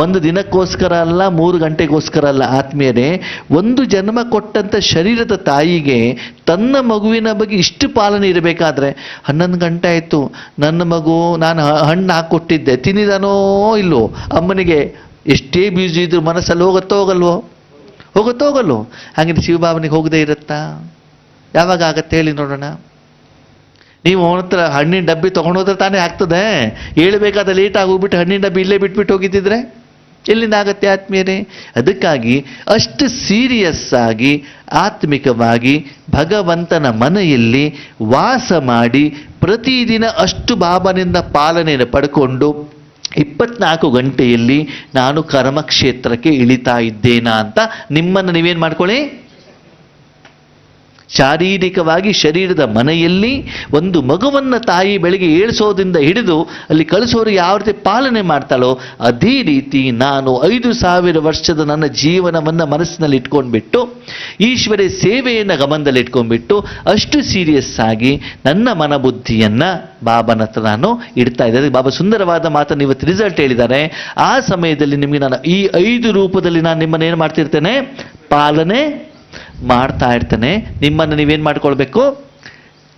ಒಂದು ದಿನಕ್ಕೋಸ್ಕರ ಅಲ್ಲ, 3 ಗಂಟೆಗೋಸ್ಕರ ಅಲ್ಲ ಆತ್ಮೀಯರೇ. ಒಂದು ಜನ್ಮ ಕೊಟ್ಟಂಥ ಶರೀರದ ತಾಯಿಗೆ ತನ್ನ ಮಗುವಿನ ಬಗ್ಗೆ ಇಷ್ಟು ಪಾಲನೆ ಇರಬೇಕಾದ್ರೆ 11 ಗಂಟೆ ಆಯಿತು, ನನ್ನ ಮಗು, ನಾನು ಹಣ್ಣು ಹಾಕ್ಕೊಟ್ಟಿದ್ದೆ, ತಿನ್ನಿದಾನೋ ಇಲ್ವೋ, ಅಮ್ಮನಿಗೆ ಎಷ್ಟೇ ಬ್ಯೂಸಿ ಇದ್ರು ಮನಸ್ಸಲ್ಲಿ ಹೋಗುತ್ತೋ ಹೋಗಲ್ವೋ? ಹಾಗೆ ಶಿವಬಾಬನಿಗೆ ಹೋಗದೆ ಇರುತ್ತಾ? ಯಾವಾಗ ಆಗತ್ತೆ ಹೇಳಿ ನೋಡೋಣ. ನೀವು ಅವನ ಹತ್ರ ಹಣ್ಣಿನ ಡಬ್ಬಿ ತೊಗೊಂಡೋದ್ರೆ ತಾನೇ ಆಗ್ತದೆ. ಹೇಳ್ಬೇಕಾದ್ರೆ ಲೇಟ್ ಆಗೋಗ್ಬಿಟ್ಟು ಹಣ್ಣಿನ ಡಬ್ಬಿ ಇಲ್ಲೇ ಬಿಟ್ಬಿಟ್ಟು ಹೋಗಿದ್ದಿದ್ರೆ ಎಲ್ಲಿಂದ ಆಗತ್ತೆ ಆತ್ಮೀಯರೇ? ಅದಕ್ಕಾಗಿ ಅಷ್ಟು ಸೀರಿಯಸ್ ಆಗಿ ಆತ್ಮಿಕವಾಗಿ ಭಗವಂತನ ಮನೆಯಲ್ಲಿ ವಾಸ ಮಾಡಿ ಪ್ರತಿದಿನ ಅಷ್ಟು ಬಾಬನಿಂದ ಪಾಲನೆಯನ್ನು ಪಡ್ಕೊಂಡು 24 ಗಂಟೆಯಲ್ಲಿ ನಾನು ಕರ್ಮಕ್ಷೇತ್ರಕ್ಕೆ ಇಳಿತಾ ಇದ್ದೇನಾ ಅಂತ ನಿಮ್ಮನ್ನು ನೀವೇನು ಮಾಡ್ಕೊಳ್ಳಿ. ಶಾರೀರಿಕವಾಗಿ ಶರೀರದ ಮನೆಯಲ್ಲಿ ಒಂದು ಮಗುವನ್ನು ತಾಯಿ ಬೆಳಿಗ್ಗೆ ಏಳಿಸೋದ್ರಿಂದ ಹಿಡಿದು ಅಲ್ಲಿ ಕಳಿಸೋರು ಯಾವ ರೀತಿ ಪಾಲನೆ ಮಾಡ್ತಾಳೋ ಅದೇ ರೀತಿ ನಾನು 5000 ವರ್ಷದ ನನ್ನ ಜೀವನವನ್ನು ಮನಸ್ಸಿನಲ್ಲಿ ಇಟ್ಕೊಂಡ್ಬಿಟ್ಟು ಈಶ್ವರ ಸೇವೆಯನ್ನು ಗಮನದಲ್ಲಿ ಇಟ್ಕೊಂಡ್ಬಿಟ್ಟು ಅಷ್ಟು ಸೀರಿಯಸ್ ಆಗಿ ನನ್ನ ಮನಬುದ್ಧಿಯನ್ನು ಬಾಬನ ಹತ್ರ ನಾನು ಇಡ್ತಾ ಇದ್ದೆ. ಬಾಬಾ ಸುಂದರವಾದ ಮಾತನ್ನು ಇವತ್ತು ರಿಸಲ್ಟ್ ಹೇಳಿದ್ದಾರೆ. ಆ ಸಮಯದಲ್ಲಿ ನಿಮಗೆ ನಾನು ಈ 5 ರೂಪದಲ್ಲಿ ನಾನು ನಿಮ್ಮನ್ನು ಏನು ಮಾಡ್ತಿರ್ತೇನೆ? ಪಾಲನೆ ಮಾಡ್ತಾ ಇರ್ತಾನೆ. ನಿಮ್ಮನ್ನು ನೀವೇನು ಮಾಡ್ಕೊಳ್ಬೇಕು?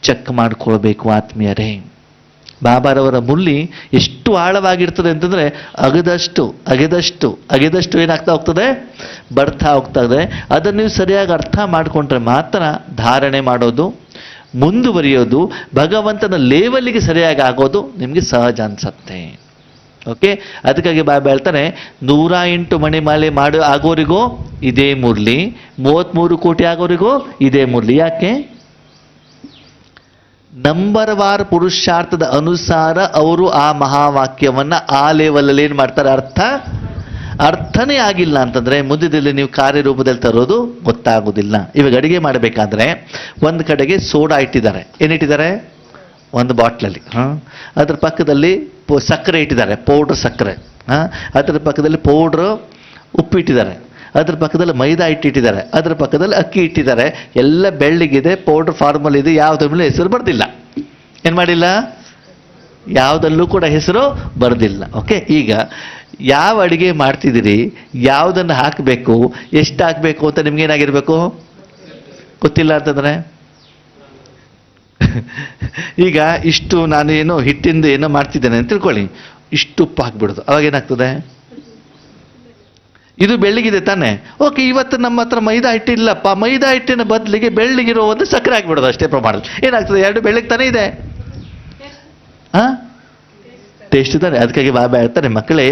ಚೆಕ್ ಮಾಡ್ಕೊಳ್ಬೇಕು ಆತ್ಮೀಯರೇ. ಬಾಬಾರವರ ಮುಳ್ಳಿ ಎಷ್ಟು ಆಳವಾಗಿರ್ತದೆ ಅಂತಂದರೆ ಅಗೆದಷ್ಟು ಏನಾಗ್ತಾ ಹೋಗ್ತದೆ? ಬರ್ತಾ ಹೋಗ್ತದೆ. ಅದನ್ನು ನೀವು ಸರಿಯಾಗಿ ಅರ್ಥ ಮಾಡಿಕೊಂಡ್ರೆ ಮಾತ್ರ ಧಾರಣೆ ಮಾಡೋದು, ಮುಂದುವರಿಯೋದು, ಭಗವಂತನ ಲೇವಲ್ಲಿಗೆ ಸರಿಯಾಗಿ ಆಗೋದು ನಿಮಗೆ ಸಹಜ ಅನ್ಸತ್ತೆ. ಓಕೆ, ಅದಕ್ಕಾಗಿ ಬಾಬಾ ಹೇಳ್ತಾರೆ 108 ಮಣಿಮಾಲೆ ಮಾಡಿ ಆಗೋರಿಗೂ ಇದೇ ಮುರಳಿ, 33 ಕೋಟಿ ಆಗೋರಿಗೂ ಇದೇ ಮುರಳಿ. ಯಾಕೆ? ನಂಬರ್ ವಾರ್ ಪುರುಷಾರ್ಥದ ಅನುಸಾರ ಅವರು ಆ ಮಹಾವಾಕ್ಯವನ್ನ ಆ ಲೆವೆಲಲ್ಲಿ ಏನ್ ಮಾಡ್ತಾರೆ, ಅರ್ಥನೇ ಆಗಿಲ್ಲ ಅಂತಂದ್ರೆ ಮುದ್ದಿದಲ್ಲಿ ನೀವು ಕಾರ್ಯರೂಪದಲ್ಲಿ ತರೋದು ಗೊತ್ತಾಗೋದಿಲ್ಲ. ಇವಾಗ ಅಡಿಗೆ ಮಾಡಬೇಕಾದ್ರೆ ಒಂದು ಕಡೆಗೆ ಸೋಡಾ ಇಟ್ಟಿದ್ದಾರೆ, ಏನಿಟ್ಟಿದ್ದಾರೆ, ಒಂದು ಬಾಟ್ಲಲ್ಲಿ, ಅದ್ರ ಪಕ್ಕದಲ್ಲಿ ಸಕ್ಕರೆ ಇಟ್ಟಿದ್ದಾರೆ, ಪೌಡ್ರ್ ಸಕ್ಕರೆ, ಅದ್ರ ಪಕ್ಕದಲ್ಲಿ ಪೌಡ್ರ್ ಉಪ್ಪು ಇಟ್ಟಿದ್ದಾರೆ, ಅದ್ರ ಪಕ್ಕದಲ್ಲಿ ಮೈದಾ ಇಟ್ಟಿದ್ದಾರೆ, ಅದ್ರ ಪಕ್ಕದಲ್ಲಿ ಅಕ್ಕಿ ಇಟ್ಟಿದ್ದಾರೆ. ಎಲ್ಲ ಬೆಳ್ಳಿಗಿದೆ, ಪೌಡ್ರ್ ಫಾರ್ಮಲ್ ಇದೆ, ಯಾವುದ್ರ ಮೇಲೆ ಹೆಸರು ಬರ್ದಿಲ್ಲ. ಏನ್ ಮಾಡಿಲ್ಲ, ಯಾವುದಲ್ಲೂ ಕೂಡ ಹೆಸರು ಬರ್ದಿಲ್ಲ. ಓಕೆ, ಈಗ ಯಾವ ಅಡಿಗೆ ಮಾಡ್ತಿದ್ದೀರಿ, ಯಾವುದನ್ನು ಹಾಕಬೇಕು, ಎಷ್ಟು ಹಾಕಬೇಕು ಅಂತ ನಿಮ್ಗೇನಾಗಿರ್ಬೇಕು ಗೊತ್ತಿಲ್ಲ ಅಂತಂದ್ರೆ, ಈಗ ಇಷ್ಟು ನಾನು ಏನೋ ಹಿಟ್ಟಿಂದ ಏನೋ ಮಾಡ್ತಿದ್ದೇನೆ ಅಂತ ತಿಳ್ಕೊಳ್ಳಿ, ಇಷ್ಟು ಉಪ್ಪು ಹಾಕ್ಬಿಡೋದು, ಅವಾಗ ಏನಾಗ್ತದೆ, ಇದು ಬೆಳ್ಳಿಗಿದೆ ತಾನೆ, ಓಕೆ ಇವತ್ತು ನಮ್ಮ ಹತ್ರ ಮೈದಾ ಹಿಟ್ಟಿಲ್ಲಪ್ಪ, ಮೈದಾ ಹಿಟ್ಟಿನ ಬದಲಿಗೆ ಬೆಳ್ಳಿಗಿರೋ ಒಂದು ಸಕ್ಕರೆ ಹಾಕ್ಬಿಡೋದು ಅಷ್ಟೇ ಪ್ರಮಾಣದಲ್ಲಿ. ಏನಾಗ್ತದೆ, ಎರಡು ಬೆಳ್ಳಿಗೆ ತಾನೇ ಇದೆ, ಟೇಸ್ಟ್ ತಾನೆ. ಅದಕ್ಕಾಗಿ ಬಾಬಾ ಹೇಳ್ತಾರೆ, ಮಕ್ಕಳೇ,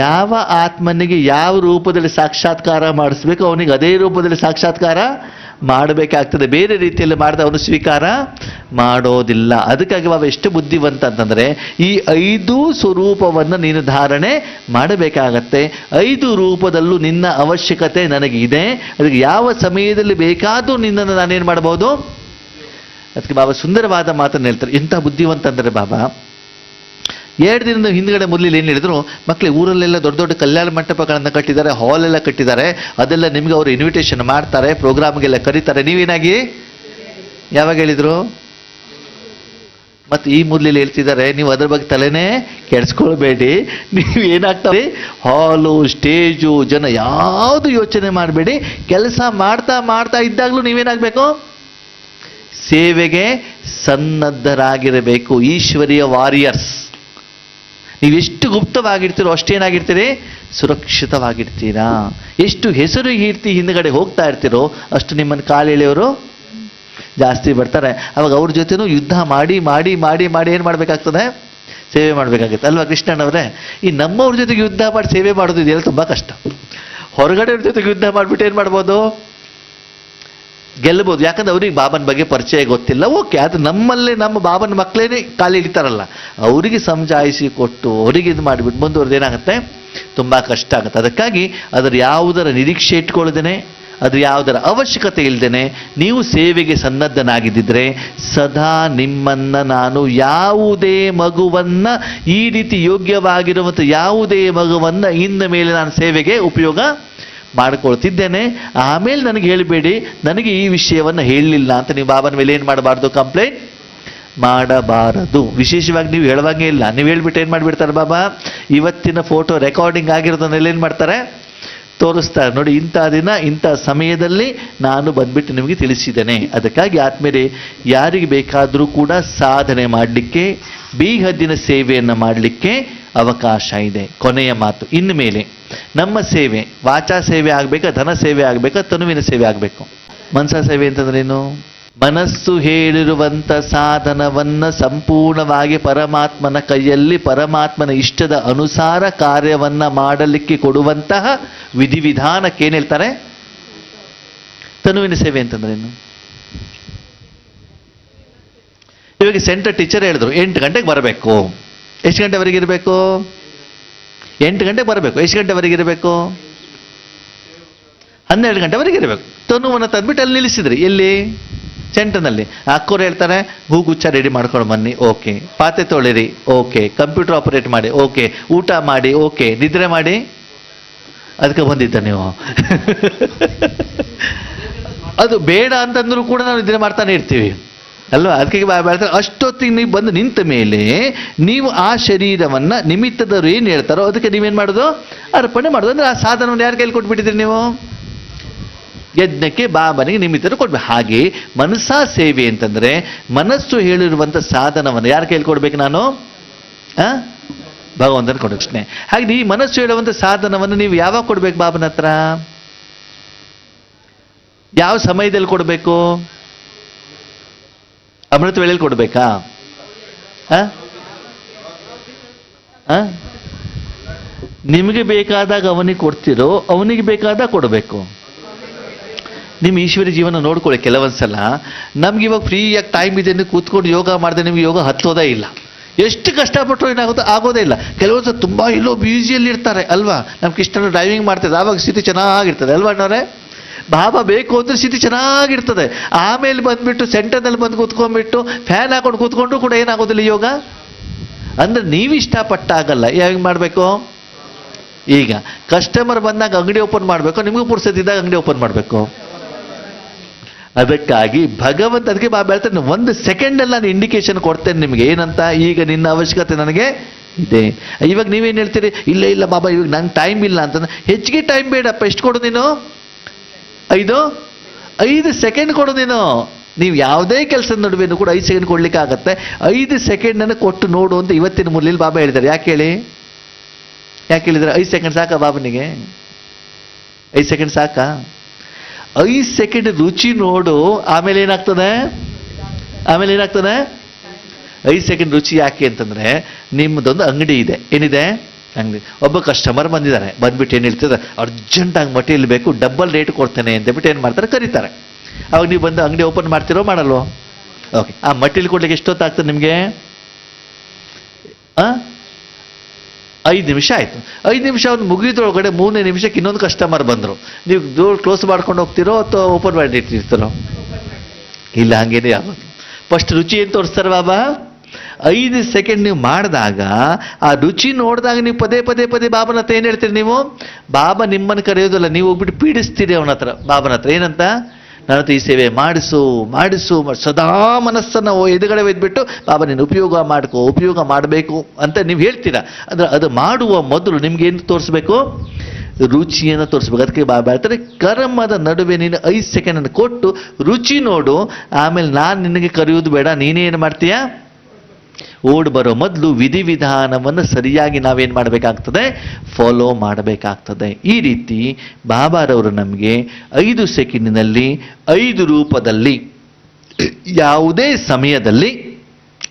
ಯಾವ ಆತ್ಮನಿಗೆ ಯಾವ ರೂಪದಲ್ಲಿ ಸಾಕ್ಷಾತ್ಕಾರ ಮಾಡಿಸ್ಬೇಕು ಅವನಿಗೆ ಅದೇ ರೂಪದಲ್ಲಿ ಸಾಕ್ಷಾತ್ಕಾರ ಮಾಡಬೇಕಾಗ್ತದೆ. ಬೇರೆ ರೀತಿಯಲ್ಲಿ ಮಾಡಿದ ಅವನು ಸ್ವೀಕಾರ ಮಾಡೋದಿಲ್ಲ. ಅದಕ್ಕಾಗಿ ಬಾಬಾ ಎಷ್ಟು ಬುದ್ಧಿವಂತ ಅಂತಂದ್ರೆ, ಈ 5 ಸ್ವರೂಪವನ್ನು ನೀನು ಧಾರಣೆ ಮಾಡಬೇಕಾಗತ್ತೆ. 5 ರೂಪದಲ್ಲೂ ನಿನ್ನ ಅವಶ್ಯಕತೆ ನನಗಿದೆ. ಅದಕ್ಕೆ ಯಾವ ಸಮಯದಲ್ಲಿ ಬೇಕಾದರೂ ನಿನ್ನನ್ನು ನಾನೇನು ಮಾಡಬಹುದು. ಅದಕ್ಕೆ ಬಾಬಾ ಸುಂದರವಾದ ಮಾತನ್ನು ಹೇಳ್ತಾರೆ. ಎಂಥ ಬುದ್ಧಿವಂತ ಅಂದರೆ ಬಾಬಾ 2 ದಿನದ ಹಿಂದ್ಗಡೆ ಮೊದಲು ಏನು ಹೇಳಿದ್ರು, ಮಕ್ಕಳಿಗೆ ಊರಲ್ಲೆಲ್ಲ ದೊಡ್ಡ ದೊಡ್ಡ ಕಲ್ಯಾಣ ಮಂಟಪಗಳನ್ನು ಕಟ್ಟಿದ್ದಾರೆ, ಹಾಲ್ ಎಲ್ಲ ಕಟ್ಟಿದ್ದಾರೆ, ಅದೆಲ್ಲ ನಿಮ್ಗೆ ಅವರು ಇನ್ವಿಟೇಷನ್ ಮಾಡ್ತಾರೆ, ಪ್ರೋಗ್ರಾಮ್ಗೆಲ್ಲ ಕರೀತಾರೆ, ನೀವೇನಾಗಿ ಯಾವಾಗ ಹೇಳಿದ್ರು. ಮತ್ತು ಈ ಮೊದಲಲ್ಲಿ ಹೇಳ್ತಿದ್ದಾರೆ, ನೀವು ಅದ್ರ ಬಗ್ಗೆ ತಲೆನೇ ಕೆಡಿಸ್ಕೊಳ್ಬೇಡಿ, ನೀವು ಏನಾಗ್ತದೆ ಹಾಲು ಸ್ಟೇಜು ಜನ ಯಾವುದು ಯೋಚನೆ ಮಾಡಬೇಡಿ, ಕೆಲಸ ಮಾಡ್ತಾ ಮಾಡ್ತಾ ಇದ್ದಾಗಲೂ ನೀವೇನಾಗಬೇಕು, ಸೇವೆಗೆ ಸನ್ನದ್ಧರಾಗಿರಬೇಕು. ಈಶ್ವರೀಯ ವಾರಿಯರ್ಸ್. ನೀವೆಷ್ಟು ಗುಪ್ತವಾಗಿರ್ತೀರೋ ಅಷ್ಟೇನಾಗಿರ್ತೀರಿ, ಸುರಕ್ಷಿತವಾಗಿರ್ತೀರಾ. ಎಷ್ಟು ಹೆಸರು ಕೀರ್ತಿ ಹಿಂದ್ಗಡೆ ಹೋಗ್ತಾ ಇರ್ತೀರೋ ಅಷ್ಟು ನಿಮ್ಮನ್ನು ಕಾಲು ಎಳೆಯೋರು ಜಾಸ್ತಿ ಬರ್ತಾರೆ. ಅವಾಗ ಅವ್ರ ಜೊತೆನೂ ಯುದ್ಧ ಮಾಡಿ ಮಾಡಿ ಮಾಡಿ ಮಾಡಿ ಏನು ಮಾಡಬೇಕಾಗ್ತದೆ, ಸೇವೆ ಮಾಡಬೇಕಾಗುತ್ತೆ ಅಲ್ವಾ ಕೃಷ್ಣನವರೇ. ಈ ನಮ್ಮವ್ರ ಜೊತೆಗೆ ಯುದ್ಧ ಮಾಡಿ ಸೇವೆ ಮಾಡೋದು ಇದೆಲ್ಲ ತುಂಬ ಕಷ್ಟ. ಹೊರಗಡೆಯವ್ರ ಜೊತೆಗೆ ಯುದ್ಧ ಮಾಡಿಬಿಟ್ಟು ಏನು ಮಾಡ್ಬೋದು, ಗೆಲ್ಲಬಹುದು. ಯಾಕಂದ್ರೆ ಅವ್ರಿಗೆ ಬಾಬನ ಬಗ್ಗೆ ಪರಿಚಯ ಗೊತ್ತಿಲ್ಲ, ಓಕೆ. ಅದು ನಮ್ಮಲ್ಲೇ ನಮ್ಮ ಬಾಬನ ಮಕ್ಕಳೇನೆ ಕಾಲು ಹಿಡಿತಾರಲ್ಲ, ಅವರಿಗೆ ಸಮಜಾಯಿಸಿ ಕೊಟ್ಟು ಅವರಿಗೆ ಇದು ಮಾಡಿಬಿಟ್ಟು ಮುಂದುವರೆದು ಏನಾಗುತ್ತೆ, ತುಂಬ ಕಷ್ಟ ಆಗುತ್ತೆ. ಅದಕ್ಕಾಗಿ ಅದರ ಯಾವುದರ ನಿರೀಕ್ಷೆ ಇಟ್ಕೊಳ್ಳದೇನೆ, ಅದು ಯಾವುದರ ಅವಶ್ಯಕತೆ ಇಲ್ಲದೇನೆ ನೀವು ಸೇವೆಗೆ ಸನ್ನದ್ಧನಾಗಿದ್ದಿದ್ರೆ ಸದಾ ನಿಮ್ಮನ್ನು ನಾನು ಯಾವುದೇ ಮಗುವನ್ನ ಈ ರೀತಿ ಯೋಗ್ಯವಾಗಿರುವಂಥ ಯಾವುದೇ ಮಗುವನ್ನ ಇನ್ನು ಮೇಲೆ ನಾನು ಸೇವೆಗೆ ಉಪಯೋಗ ಮಾಡಿಕೊಳ್ತಿದ್ದೇನೆ. ಆಮೇಲೆ ನನಗೆ ಹೇಳಬೇಡಿ ನನಗೆ ಈ ವಿಷಯವನ್ನು ಹೇಳಲಿಲ್ಲ ಅಂತ ನೀವು ಬಾಬನ ಮೇಲೆ ಏನು ಮಾಡಬಾರ್ದು, ಕಂಪ್ಲೇಂಟ್ ಮಾಡಬಾರದು. ವಿಶೇಷವಾಗಿ ನೀವು ಹೇಳುವಾಗೇ ಇಲ್ಲ, ನೀವು ಹೇಳ್ಬಿಟ್ಟು ಏನು ಮಾಡಿಬಿಡ್ತಾರೆ ಬಾಬಾ, ಇವತ್ತಿನ ಫೋಟೋ ರೆಕಾರ್ಡಿಂಗ್ ಆಗಿರೋದನ್ನೆಲ್ಲ ಏನು ಮಾಡ್ತಾರೆ, ತೋರಿಸ್ತಾರೆ. ನೋಡಿ, ಇಂಥ ದಿನ ಇಂಥ ಸಮಯದಲ್ಲಿ ನಾನು ಬಂದ್ಬಿಟ್ಟು ನಿಮಗೆ ತಿಳಿಸಿದ್ದೇನೆ. ಅದಕ್ಕಾಗಿ ಆದ್ಮೇಲೆ ಯಾರಿಗೆ ಬೇಕಾದರೂ ಕೂಡ ಸಾಧನೆ ಮಾಡಲಿಕ್ಕೆ, ಬೀಗದ್ದಿನ ಸೇವೆಯನ್ನು ಮಾಡಲಿಕ್ಕೆ ಅವಕಾಶ ಇದೆ. ಕೊನೆಯ ಮಾತು, ಇನ್ನು ಮೇಲೆ ನಮ್ಮ ಸೇವೆ ವಾಚಾ ಸೇವೆ ಆಗಬೇಕಾ, ಧನ ಸೇವೆ ಆಗಬೇಕಾ, ತನುವಿನ ಸೇವೆ ಆಗಬೇಕು. ಮನಸಾ ಸೇವೆ ಅಂತಂದ್ರೇನು, ಮನಸ್ಸು ಹೇಳಿರುವಂಥ ಸಾಧನವನ್ನು ಸಂಪೂರ್ಣವಾಗಿ ಪರಮಾತ್ಮನ ಕೈಯಲ್ಲಿ ಪರಮಾತ್ಮನ ಇಷ್ಟದ ಅನುಸಾರ ಕಾರ್ಯವನ್ನು ಮಾಡಲಿಕ್ಕೆ ಕೊಡುವಂತಹ ವಿಧಿವಿಧಾನಕ್ಕೆ ಏನು ಹೇಳ್ತಾರೆ, ತನುವಿನ ಸೇವೆ ಅಂತಂದ್ರೇನು. ಇವಾಗ ಸೆಂಟರ್ ಟೀಚರ್ ಹೇಳಿದ್ರು 8 ಗಂಟೆಗೆ ಬರಬೇಕು. ಎಷ್ಟು ಗಂಟೆವರೆಗೆ ಇರಬೇಕು, 8 ಗಂಟೆಗೆ ಬರಬೇಕು. ಎಷ್ಟು ಗಂಟೆವರೆಗೆ ಇರಬೇಕು, 12 ಗಂಟೆವರೆಗೆ ಇರಬೇಕು. ತನುವನ್ನು ತಂದ್ಬಿಟ್ಟು ಅಲ್ಲಿ ನಿಲ್ಲಿಸಿದ್ರಿ, ಎಲ್ಲಿ, ಸೆಂಟರ್ನಲ್ಲಿ. ಅಕ್ಕೋರು ಹೇಳ್ತಾರೆ ಹೂಗುಚ್ಚ ರೆಡಿ ಮಾಡ್ಕೊಂಡು ಬನ್ನಿ, ಓಕೆ. ಪಾತ್ರೆ ತೊಳಿರಿ, ಓಕೆ. ಕಂಪ್ಯೂಟರ್ ಆಪರೇಟ್ ಮಾಡಿ, ಓಕೆ. ಊಟ ಮಾಡಿ, ಓಕೆ. ನಿದ್ರೆ ಮಾಡಿ, ಅದಕ್ಕೆ ಬಂದಿದ್ದ ನೀವು. ಅದು ಬೇಡ ಅಂತಂದ್ರೂ ಕೂಡ ನಾವು ನಿದ್ರೆ ಮಾಡ್ತಾನೆ ಇರ್ತೀವಿ ಅಲ್ವಾ. ಅದಕ್ಕೆ ಹೇಳ್ತಾರೆ ಅಷ್ಟೊತ್ತಿಗೆ ನೀವು ಬಂದು ನಿಂತ ಮೇಲೆ ನೀವು ಆ ಶರೀರವನ್ನು ನಿಮಿತ್ತದವ್ರು ಏನು ಹೇಳ್ತಾರೋ ಅದಕ್ಕೆ ನೀವೇನು ಮಾಡೋದು, ಅರ್ಪಣೆ ಮಾಡೋದು. ಅಂದರೆ ಆ ಸಾಧನವನ್ನು ಯಾರ ಕೈಲಿ ಕೊಟ್ಬಿಟ್ಟಿದ್ರಿ ನೀವು, ಯಜ್ಞಕ್ಕೆ ಬಾಬನಿಗೆ ನಿಮಿತ್ತರು ಕೊಡ್ಬೇಕು. ಹಾಗೆ ಮನಸಾ ಸೇವೆ ಅಂತಂದ್ರೆ ಮನಸ್ಸು ಹೇಳಿರುವಂಥ ಸಾಧನವನ್ನು ಯಾರ ಕೈಲಿ ಕೊಡ್ಬೇಕು, ನಾನು ಭಗವಂತನ ಕೊಡೋಕ್ಷಣೆ. ಹಾಗೆ ಈ ಮನಸ್ಸು ಹೇಳುವಂಥ ಸಾಧನವನ್ನು ನೀವು ಯಾವಾಗ ಕೊಡ್ಬೇಕು ಬಾಬನ ಹತ್ರ, ಯಾವ ಸಮಯದಲ್ಲಿ ಕೊಡಬೇಕು, ಅಮೃತ ವೇಳೆಯಲ್ಲಿ ಕೊಡ್ಬೇಕಾ, ನಿಮಗೆ ಬೇಕಾದಾಗ ಅವನಿಗೆ ಕೊಡ್ತಿರೋ, ಅವನಿಗೆ ಬೇಕಾದಾಗ ಕೊಡಬೇಕು. ನಿಮ್ಮ ಈಶ್ವರಿ ಜೀವನ ನೋಡ್ಕೊಳ್ಳಿ. ಕೆಲವೊಂದ್ಸಲ ನಮ್ಗೆ ಇವಾಗ ಫ್ರೀಯಾಗಿ ಟೈಮ್ ಇದೆ ಅಂತ ಕೂತ್ಕೊಂಡು ಯೋಗ ಮಾಡಿದ್ರೆ ನಿಮ್ಗೆ ಯೋಗ ಹತ್ತೋದೇ ಇಲ್ಲ. ಎಷ್ಟು ಕಷ್ಟಪಟ್ಟರು ಏನಾಗುತ್ತೋ ಆಗೋದೇ ಇಲ್ಲ. ಕೆಲವೊಂದ್ಸಲ ತುಂಬ ಇಲ್ಲೋ ಬ್ಯೂಸಿಯಲ್ಲಿ ಇರ್ತಾರೆ ಅಲ್ವಾ. ನಮ್ಮ ಕೃಷ್ಣನು ಡ್ರೈವಿಂಗ್ ಮಾಡ್ತಿದ್ದೆ, ಆವಾಗ ಸ್ಥಿತಿ ಚೆನ್ನಾಗಿರ್ತದೆ ಅಲ್ವಾ ಅಣ್ಣವ್ರೆ. ಬಾಬಾ ಬೇಕು ಅಂದ್ರೆ ಸ್ಥಿತಿ ಚೆನ್ನಾಗಿರ್ತದೆ. ಆಮೇಲೆ ಬಂದ್ಬಿಟ್ಟು ಸೆಂಟರ್ನಲ್ಲಿ ಬಂದು ಕೂತ್ಕೊಂಡ್ಬಿಟ್ಟು ಫ್ಯಾನ್ ಹಾಕೊಂಡು ಕೂತ್ಕೊಂಡ್ರು ಕೂಡ ಏನಾಗೋದಿಲ್ಲ ಯೋಗ. ಅಂದ್ರೆ ನೀವು ಇಷ್ಟಪಟ್ಟಾಗಲ್ಲ. ಹೇಗೆ ಮಾಡಬೇಕು? ಈಗ ಕಸ್ಟಮರ್ ಬಂದಾಗ ಅಂಗಡಿ ಓಪನ್ ಮಾಡಬೇಕು, ನಿಮಗೂ ಪುರ್ಸತ್ತಿದ್ದಾಗ ಅಂಗಡಿ ಓಪನ್ ಮಾಡಬೇಕು. ಅದಕ್ಕಾಗಿ ಭಗವಂತ ಅದಕ್ಕೆ ಬಾಬಾ ಹೇಳ್ತಾನೆ, 1 ಸೆಕೆಂಡಲ್ಲಿ ನಾನು ಇಂಡಿಕೇಶನ್ ಕೊಡ್ತೇನೆ ನಿಮಗೆ. ಏನಂತ? ಈಗ ನಿನ್ನ ಅವಶ್ಯಕತೆ ನನಗೆ ಇದೆ. ಇವಾಗ ನೀವೇನು ಹೇಳ್ತೀರಿ? ಇಲ್ಲ ಇಲ್ಲ ಬಾಬಾ ಇವಾಗ ನಂಗೆ ಟೈಮ್ ಇಲ್ಲ ಅಂತ. ಹೆಚ್ಚಿಗೆ ಟೈಮ್ ಬೇಡಪ್ಪ. ಎಷ್ಟು ಕೊಡು ನೀನು? 5 ಸೆಕೆಂಡ್ ಕೊಡು ನೀನು. ನೀವು ಯಾವುದೇ ಕೆಲಸದ ನಡುವೆನೂ ಕೂಡ 5 ಸೆಕೆಂಡ್ ಕೊಡ್ಲಿಕ್ಕೆ ಆಗತ್ತೆ. 5 ಸೆಕೆಂಡನ್ನು ಕೊಟ್ಟು ನೋಡು ಅಂತ ಇವತ್ತಿನ ಮುರಳಿಲಿ ಬಾಬಾ ಹೇಳಿದ್ದಾರೆ. ಯಾಕೆ ಹೇಳಿ? ಯಾಕೆ ಹೇಳಿದ್ದಾರೆ? 5 ಸೆಕೆಂಡ್ ಸಾಕಾ ಬಾಬನಿಗೆ? 5 ಸೆಕೆಂಡ್ ಸಾಕಾ? 5 ಸೆಕೆಂಡ್ ರುಚಿ ನೋಡು. ಆಮೇಲೆ ಏನಾಗ್ತದೆ? 5 ಸೆಕೆಂಡ್ ರುಚಿ ಯಾಕೆ ಅಂತಂದ್ರೆ, ನಿಮ್ಮದೊಂದು ಅಂಗಡಿ ಇದೆ. ಏನಿದೆ? ಅಂಗಡಿ. ಒಬ್ಬ ಕಸ್ಟಮರ್ ಬಂದಿದ್ದಾರೆ. ಬಂದ್ಬಿಟ್ಟು ಏನು ಹೇಳ್ತಾರೆ? ಅರ್ಜೆಂಟಾಗಿ ಮಟೀರಿಯಲ್ ಬೇಕು, ಡಬಲ್ ರೇಟ್ ಕೊಡ್ತೇನೆ ಅಂತೇಳ್ಬಿಟ್ಟು ಏನು ಮಾಡ್ತಾರೆ? ಕರೀತಾರೆ. ಅವಾಗ ನೀವು ಬಂದು ಅಂಗಡಿ ಓಪನ್ ಮಾಡ್ತಿರೋ ಮಾಡಲ್ವೋ? ಓಕೆ. ಆ ಮಟೀರಿಯಲ್ ಕೊಡ್ಲಿಕ್ಕೆ ಎಷ್ಟೊತ್ತಾಗ್ತದೆ ನಿಮಗೆ? 5 ನಿಮಿಷ ಆಯಿತು. 5 ನಿಮಿಷ ಅವ್ನು ಮುಗಿದ್ರೊಳಗಡೆ 3ನೇ ನಿಮಿಷಕ್ಕೆ ಇನ್ನೊಂದು ಕಸ್ಟಮರ್ ಬಂದರು. ನೀವು ಡೋರ್ ಕ್ಲೋಸ್ ಮಾಡ್ಕೊಂಡು ಹೋಗ್ತಿರೋ ಅಥವಾ ಓಪನ್ ಮಾಡಿ ಇಟ್ಟಿರ್ತೀರೋ? ಇಲ್ಲ, ಹಂಗೇನೇ ಆಗೋದು. ಫಸ್ಟ್ ರುಚಿ ಏನು ತೋರಿಸ್ತಾರೆ ಬಾಬಾ? 5 ಸೆಕೆಂಡ್ ನೀವು ಮಾಡಿದಾಗ, ಆ ರುಚಿ ನೋಡಿದಾಗ ನೀವು ಪದೇ ಪದೇ ಪದೇ ಬಾಬನ ಹತ್ರ ಏನು ಹೇಳ್ತೀರಿ ನೀವು? ಬಾಬಾ ನಿಮ್ಮನ್ನು ಕರೆಯೋದಿಲ್ಲ, ನೀವು ಹೋಗ್ಬಿಟ್ಟು ಪೀಡಿಸ್ತೀರಿ ಅವನ ಹತ್ರ, ಬಾಬನ ಹತ್ರ. ಏನಂತ? ನನ್ನ ಹತ್ರ ಈ ಸೇವೆ ಮಾಡಿಸು ಮಾಡಿಸು ಸದಾ ಮನಸ್ಸನ್ನು ಎದುಗಡೆ ಒಯ್ದ್ಬಿಟ್ಟು ಬಾಬಾ ನೀನು ಉಪಯೋಗ ಮಾಡಬೇಕು ಅಂತ ನೀವು ಹೇಳ್ತೀರಾ. ಅಂದರೆ ಅದು ಮಾಡುವ ಮೊದಲು ನಿಮ್ಗೆ ಏನು ತೋರಿಸ್ಬೇಕು? ರುಚಿಯನ್ನು ತೋರಿಸ್ಬೇಕು. ಅದಕ್ಕೆ ಬಾಬಾ ಹೇಳ್ತಾರೆ, ಕರ್ಮದ ನಡುವೆ ನೀನು 5 ಸೆಕೆಂಡನ್ನು ಕೊಟ್ಟು ರುಚಿ ನೋಡು. ಆಮೇಲೆ ನಾನು ನಿನಗೆ ಕರೆಯೋದು ಬೇಡ, ನೀನೇನು ಮಾಡ್ತೀಯಾ? ಓಡ್ ಬರೋ ಮೊದಲು ವಿಧಿವಿಧಾನವನ್ನು ಸರಿಯಾಗಿ ನಾವೇನು ಮಾಡಬೇಕಾಗ್ತದೆ? ಫಾಲೋ ಮಾಡಬೇಕಾಗ್ತದೆ. ಈ ರೀತಿ ಬಾಬಾರವರು ನಮಗೆ 5 ಸೆಕೆಂಡಿನಲ್ಲಿ 5 ರೂಪದಲ್ಲಿ ಯಾವುದೇ ಸಮಯದಲ್ಲಿ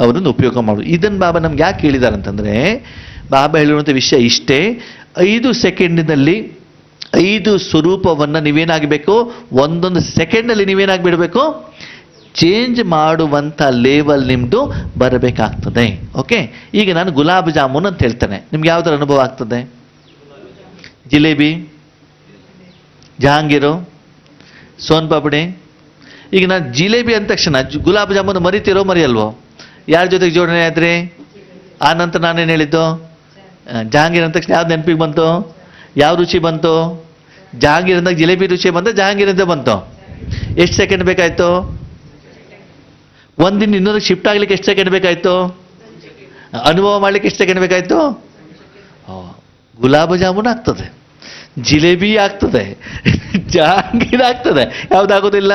ಅವರನ್ನು ಉಪಯೋಗ ಮಾಡೋದು. ಇದನ್ನು ಬಾಬಾ ನಮ್ಗೆ ಯಾಕೆ ಹೇಳಿದ್ದಾರೆ ಅಂತಂದರೆ, ಬಾಬಾ ಹೇಳಿರುವಂಥ ವಿಷಯ ಇಷ್ಟೇ. 5 ಸೆಕೆಂಡಿನಲ್ಲಿ 5 ಸ್ವರೂಪವನ್ನು ನೀವೇನಾಗಬೇಕು? ಒಂದೊಂದು ಸೆಕೆಂಡಲ್ಲಿ ನೀವೇನಾಗಿಬಿಡಬೇಕು? ಚೇಂಜ್ ಮಾಡುವಂಥ ಲೇವಲ್ ನಿಮ್ಮದು ಬರಬೇಕಾಗ್ತದೆ. ಓಕೆ. ಈಗ ನಾನು ಗುಲಾಬ್ ಜಾಮೂನ್ ಅಂತ ಹೇಳ್ತೇನೆ, ನಿಮ್ಗೆ ಯಾವುದರ ಅನುಭವ ಆಗ್ತದೆ? ಜಿಲೇಬಿ, ಜಹಾಂಗೀರು, ಸೋನ್ ಪಾಪಡಿ. ಈಗ ನಾನು ಜಿಲೇಬಿ ಅಂದ ತಕ್ಷಣ ಗುಲಾಬ್ ಜಾಮೂನ್ ಮರಿತೀರೋ ಮರಿಯಲ್ವೋ? ಯಾರ ಜೊತೆಗೆ ಜೋಡಣೆ ಆದ್ರಿ? ಆ ನಂತರ ನಾನೇನು ಹೇಳಿದ್ದು? ಜಹಾಂಗೀರ್ ಅಂದ ತಕ್ಷಣ ಯಾವ್ದು ನೆನಪಿಗೆ ಬಂತು? ಯಾವ ರುಚಿ ಬಂತು? ಜಹಾಂಗೀರ್ ಅಂದಾಗ ಜಿಲೇಬಿ ರುಚಿ ಬಂತು, ಜಹಾಂಗೀರ್ ಅಂತ ಬಂತು. ಎಷ್ಟು ಸೆಕೆಂಡ್ ಬೇಕಾಯ್ತು? ಒಂದಿನ ಇನ್ನೊಂದಕ್ಕೆ ಶಿಫ್ಟ್ ಆಗ್ಲಿಕ್ಕೆ ಎಷ್ಟು ಸೆಕೆಂಡ್ ಬೇಕಾಯ್ತು? ಅನುಭವ ಮಾಡ್ಲಿಕ್ಕೆ ಎಷ್ಟು ಸೆಕೆಂಡ್ ಬೇಕಾಯ್ತು? ಗುಲಾಬ್ ಜಾಮೂನ್ ಆಗ್ತದೆ, ಜಿಲೇಬಿ ಆಗ್ತದೆ, ಜಹಾಂಗೀರ್ ಆಗ್ತದೆ. ಯಾವ್ದಾಗೋದಿಲ್ಲ?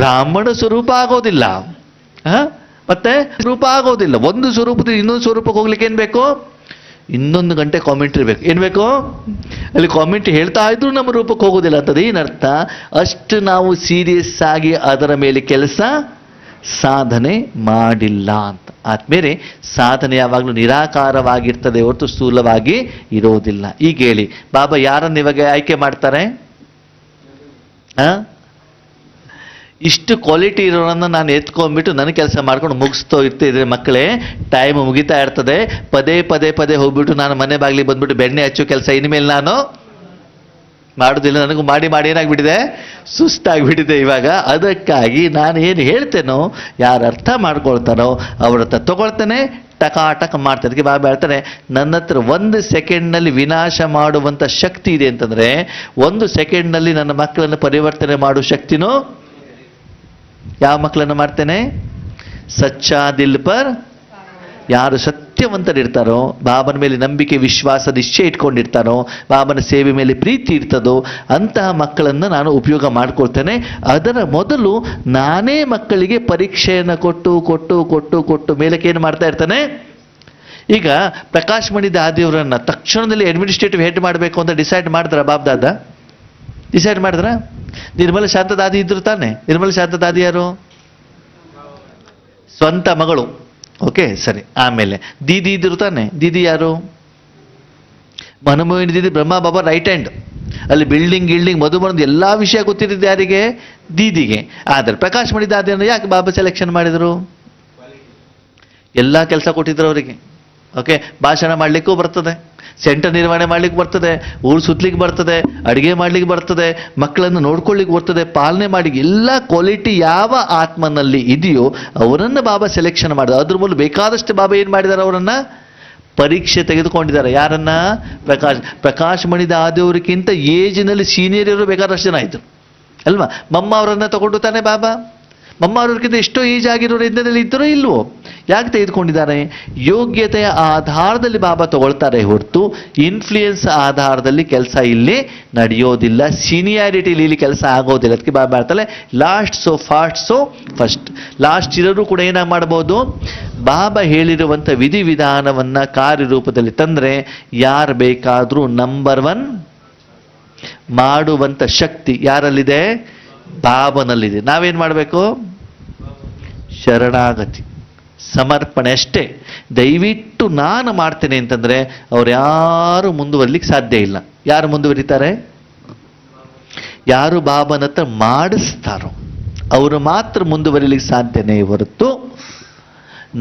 ಬ್ರಾಹ್ಮಣ ಸ್ವರೂಪ ಆಗೋದಿಲ್ಲ. ಮತ್ತೆ ಸ್ವರೂಪ ಆಗೋದಿಲ್ಲ. ಒಂದು ಸ್ವರೂಪದಿಂದ ಇನ್ನೊಂದು ಸ್ವರೂಪಕ್ಕೆ ಹೋಗ್ಲಿಕ್ಕೆ ಏನ್ ಬೇಕು? 1 ಗಂಟೆ ಕಾಮೆಂಟ್ರಿ ಬೇಕು. ಏನ್ ಬೇಕು? ಅಲ್ಲಿ ಕಾಮೆಂಟ್ರಿ ಹೇಳ್ತಾ ಇದ್ರು ನಮ್ಮ ರೂಪಕ್ಕೆ ಹೋಗೋದಿಲ್ಲ ಅಂತದ್ದು ಏನರ್ಥ? ಅಷ್ಟು ನಾವು ಸೀರಿಯಸ್ ಆಗಿ ಅದರ ಮೇಲೆ ಕೆಲಸ ಸಾಧನೆ ಮಾಡಿಲ್ಲ ಅಂತ. ಆದ್ಮೇಲೆ ಸಾಧನೆ ಯಾವಾಗಲೂ ನಿರಾಕಾರವಾಗಿರ್ತದೆ ಹೊರತು ಸ್ಥೂಲವಾಗಿ ಇರೋದಿಲ್ಲ. ಈಗ ಹೇಳಿ, ಬಾಬಾ ಯಾರನ್ನು ಇವಾಗ ಆಯ್ಕೆ ಮಾಡ್ತಾರೆ? ಇಷ್ಟು ಕ್ವಾಲಿಟಿ ಇರೋರನ್ನ ನಾನು ಎತ್ಕೊಂಡ್ಬಿಟ್ಟು ನನ್ನ ಕೆಲಸ ಮಾಡ್ಕೊಂಡು ಮುಗಿಸ್ತೋ ಇರ್ತಿದ್ರೆ ಮಕ್ಕಳೇ, ಟೈಮ್ ಮುಗಿತಾ ಇರ್ತದೆ. ಪದೇ ಪದೇ ಪದೇ ಹೋಗ್ಬಿಟ್ಟು ನಾನು ಮನೆ ಬಾಗಿಲಿಗೆ ಬಂದ್ಬಿಟ್ಟು ಬೆಣ್ಣೆ ಹಚ್ಚೋ ಕೆಲಸ ಇನ್ಮೇಲೆ ನಾನು ಮಾಡೋದಿಲ್ಲ. ನನಗೂ ಮಾಡಿ ಮಾಡಿ ಏನಾಗ್ಬಿಟ್ಟಿದೆ? ಸುಸ್ತಾಗ್ಬಿಟ್ಟಿದೆ ಇವಾಗ. ಅದಕ್ಕಾಗಿ ನಾನು ಏನು ಹೇಳ್ತೇನೋ, ಯಾರು ಅರ್ಥ ಮಾಡ್ಕೊಳ್ತಾರೋ ಅವ್ರ ಹತ್ರ ತಗೊಳ್ತೇನೆ, ಟಕ ಮಾಡ್ತಾರೆ. ಅದಕ್ಕೆ ಬಾಬಾ ಹೇಳ್ತಾರೆ, ನನ್ನ ಹತ್ರ 1 ಸೆಕೆಂಡ್ನಲ್ಲಿ ವಿನಾಶ ಮಾಡುವಂಥ ಶಕ್ತಿ ಇದೆ ಅಂತಂದರೆ, 1 ಸೆಕೆಂಡ್ನಲ್ಲಿ ನನ್ನ ಮಕ್ಕಳನ್ನು ಪರಿವರ್ತನೆ ಮಾಡುವ ಶಕ್ತಿನೂ ಯಾವ ಮಕ್ಕಳನ್ನು ಮಾಡ್ತೇನೆ? ಸಚ್ಚಾ ದಿಲ್ ಪರ್. ಯಾರು ಸತ್ಯವಂತರಿರ್ತಾರೋ, ಬಾಬನ ಮೇಲೆ ನಂಬಿಕೆ ವಿಶ್ವಾಸ ನಿಶ್ಚಯ ಇಟ್ಕೊಂಡಿರ್ತಾರೋ, ಬಾಬನ ಸೇವೆ ಮೇಲೆ ಪ್ರೀತಿ ಇರ್ತದೋ ಅಂತಹ ಮಕ್ಕಳನ್ನು ನಾನು ಉಪಯೋಗ ಮಾಡ್ಕೊಳ್ತೇನೆ. ಅದರ ಮೊದಲು ನಾನೇ ಮಕ್ಕಳಿಗೆ ಪರೀಕ್ಷೆಯನ್ನು ಕೊಟ್ಟು ಕೊಟ್ಟು ಕೊಟ್ಟು ಕೊಟ್ಟು ಮೇಲಕ್ಕೆ ಏನು ಮಾಡ್ತಾ ಇರ್ತಾನೆ? ಈಗ ಪ್ರಕಾಶ್ ಮಣಿ ದಾದಿಯವರನ್ನು ತಕ್ಷಣದಲ್ಲಿ ಅಡ್ಮಿನಿಸ್ಟ್ರೇಟಿವ್ ಹೆಡ್ ಮಾಡಬೇಕು ಅಂತ ಡಿಸೈಡ್ ಮಾಡಿದ್ರ ಬಾಬ್ದಾದ? ಡಿಸೈಡ್ ಮಾಡಿದ್ರ? ನಿರ್ಮಲ ಶಾಂತ ದಾದಿ ಇದ್ರು ತಾನೆ? ನಿರ್ಮಲ ಶಾಂತ ದಾದಿ ಯಾರು? ಸ್ವಂತ ಮಗಳು. ಓಕೆ, ಸರಿ. ಆಮೇಲೆ ದೀದಿ ಇದ್ರು ತಾನೆ? ದೀದಿ ಯಾರು? ಮನಮೋಹಿನಿದಿದ್ದು ಬ್ರಹ್ಮ ಬಾಬಾ ರೈಟ್ ಹ್ಯಾಂಡ್. ಅಲ್ಲಿ ಗಿಲ್ಡಿಂಗ್ ಮಧುಬನದ ಎಲ್ಲ ವಿಷಯ ಗೊತ್ತಿರೋದು ಯಾರಿಗೆ? ದೀದಿಗೆ. ಆದರೆ ಪ್ರಕಾಶ್ ಮಣಿ ದಾದಿಯನ್ನು ಯಾಕೆ ಬಾಬಾ ಸೆಲೆಕ್ಷನ್ ಮಾಡಿದರು? ಎಲ್ಲ ಕೆಲಸ ಕೊಟ್ಟಿದ್ರು ಅವರಿಗೆ. ಓಕೆ, ಭಾಷಣ ಮಾಡಲಿಕ್ಕೂ ಬರ್ತದೆ, ಸೆಂಟರ್ ನಿರ್ವಹಣೆ ಮಾಡ್ಲಿಕ್ಕೆ ಬರ್ತದೆ, ಊರು ಸುತ್ತಲಿಕ್ಕೆ ಬರ್ತದೆ, ಅಡುಗೆ ಮಾಡ್ಲಿಕ್ಕೆ ಬರ್ತದೆ, ಮಕ್ಕಳನ್ನು ನೋಡ್ಕೊಳ್ಳಿಕ್ಕೆ ಬರ್ತದೆ, ಪಾಲನೆ ಮಾಡಿ, ಎಲ್ಲ ಕ್ವಾಲಿಟಿ ಯಾವ ಆತ್ಮನಲ್ಲಿ ಇದೆಯೋ ಅವರನ್ನು ಬಾಬಾ ಸೆಲೆಕ್ಷನ್ ಮಾಡಿದ. ಅದ್ರ ಮೂಲಕ ಬೇಕಾದಷ್ಟು ಬಾಬಾ ಏನು ಮಾಡಿದ್ದಾರೆ? ಅವರನ್ನ ಪರೀಕ್ಷೆ ತೆಗೆದುಕೊಂಡಿದ್ದಾರೆ. ಯಾರನ್ನ? ಪ್ರಕಾಶ್ ಮಣಿ ದಾದಿಯವರಿಗಿಂತ ಏಜಿನಲ್ಲಿ ಸೀನಿಯರ್ ಇವರು ಬೇಕಾದಷ್ಟು ಜನ ಆಯಿತು ಅಲ್ವಾ? ಮಮ್ಮ ಅವರನ್ನ ತಗೊಂಡು ತಾನೆ ಬಾಬಾ. ಮಮ್ಮ ಅವ್ರಿಗಿಂತ ಎಷ್ಟೋ ಏಜ್ ಆಗಿರೋರು ಇಂಥದ್ದಲ್ಲಿ ಇದ್ದರೋ ಇಲ್ವೋ? ಯಾಕೆ ತೆಗೆದುಕೊಂಡಿದ್ದಾರೆ? ಯೋಗ್ಯತೆಯ ಆಧಾರದಲ್ಲಿ ಬಾಬಾ ತಗೊಳ್ತಾರೆ ಹೊರತು ಇನ್ಫ್ಲೂಯೆನ್ಸ್ ಆಧಾರದಲ್ಲಿ ಕೆಲಸ ಇಲ್ಲಿ ನಡೆಯೋದಿಲ್ಲ. ಸೀನಿಯಾರಿಟಿಲಿ ಇಲ್ಲಿ ಕೆಲಸ ಆಗೋದಿಲ್ಲ. ಅದಕ್ಕೆ ಬಾಬಾ ಹೇಳ್ತಾರೆ last so fast so first. Last ಇರೋರು ಕೂಡ ಏನಾಗಿ ಮಾಡ್ಬೋದು? ಬಾಬಾ ಹೇಳಿರುವಂಥ ವಿಧಿವಿಧಾನವನ್ನು ಕಾರ್ಯರೂಪದಲ್ಲಿ ತಂದರೆ ಯಾರು ಬೇಕಾದರೂ ನಂಬರ್ 1 ಮಾಡುವಂಥ ಶಕ್ತಿ ಯಾರಲ್ಲಿದೆ? ಬಾಬನಲ್ಲಿದೆ. ನಾವೇನು ಮಾಡಬೇಕು? ಶರಣಾಗತಿ, ಸಮರ್ಪಣೆ ಅಷ್ಟೇ. ದಯವಿಟ್ಟು ನಾನು ಮಾಡ್ತೇನೆ ಅಂತಂದರೆ ಅವ್ರು ಯಾರು ಮುಂದುವರಿಲಿಕ್ಕೆ ಸಾಧ್ಯ ಇಲ್ಲ. ಯಾರು ಮುಂದುವರಿತಾರೆ? ಯಾರು ಬಾಬನ ಹತ್ರ ಮಾಡಿಸ್ತಾರೋ ಅವರು ಮಾತ್ರ ಮುಂದುವರಿಲಿಕ್ಕೆ ಸಾಧ್ಯನೇ ಹೊರತು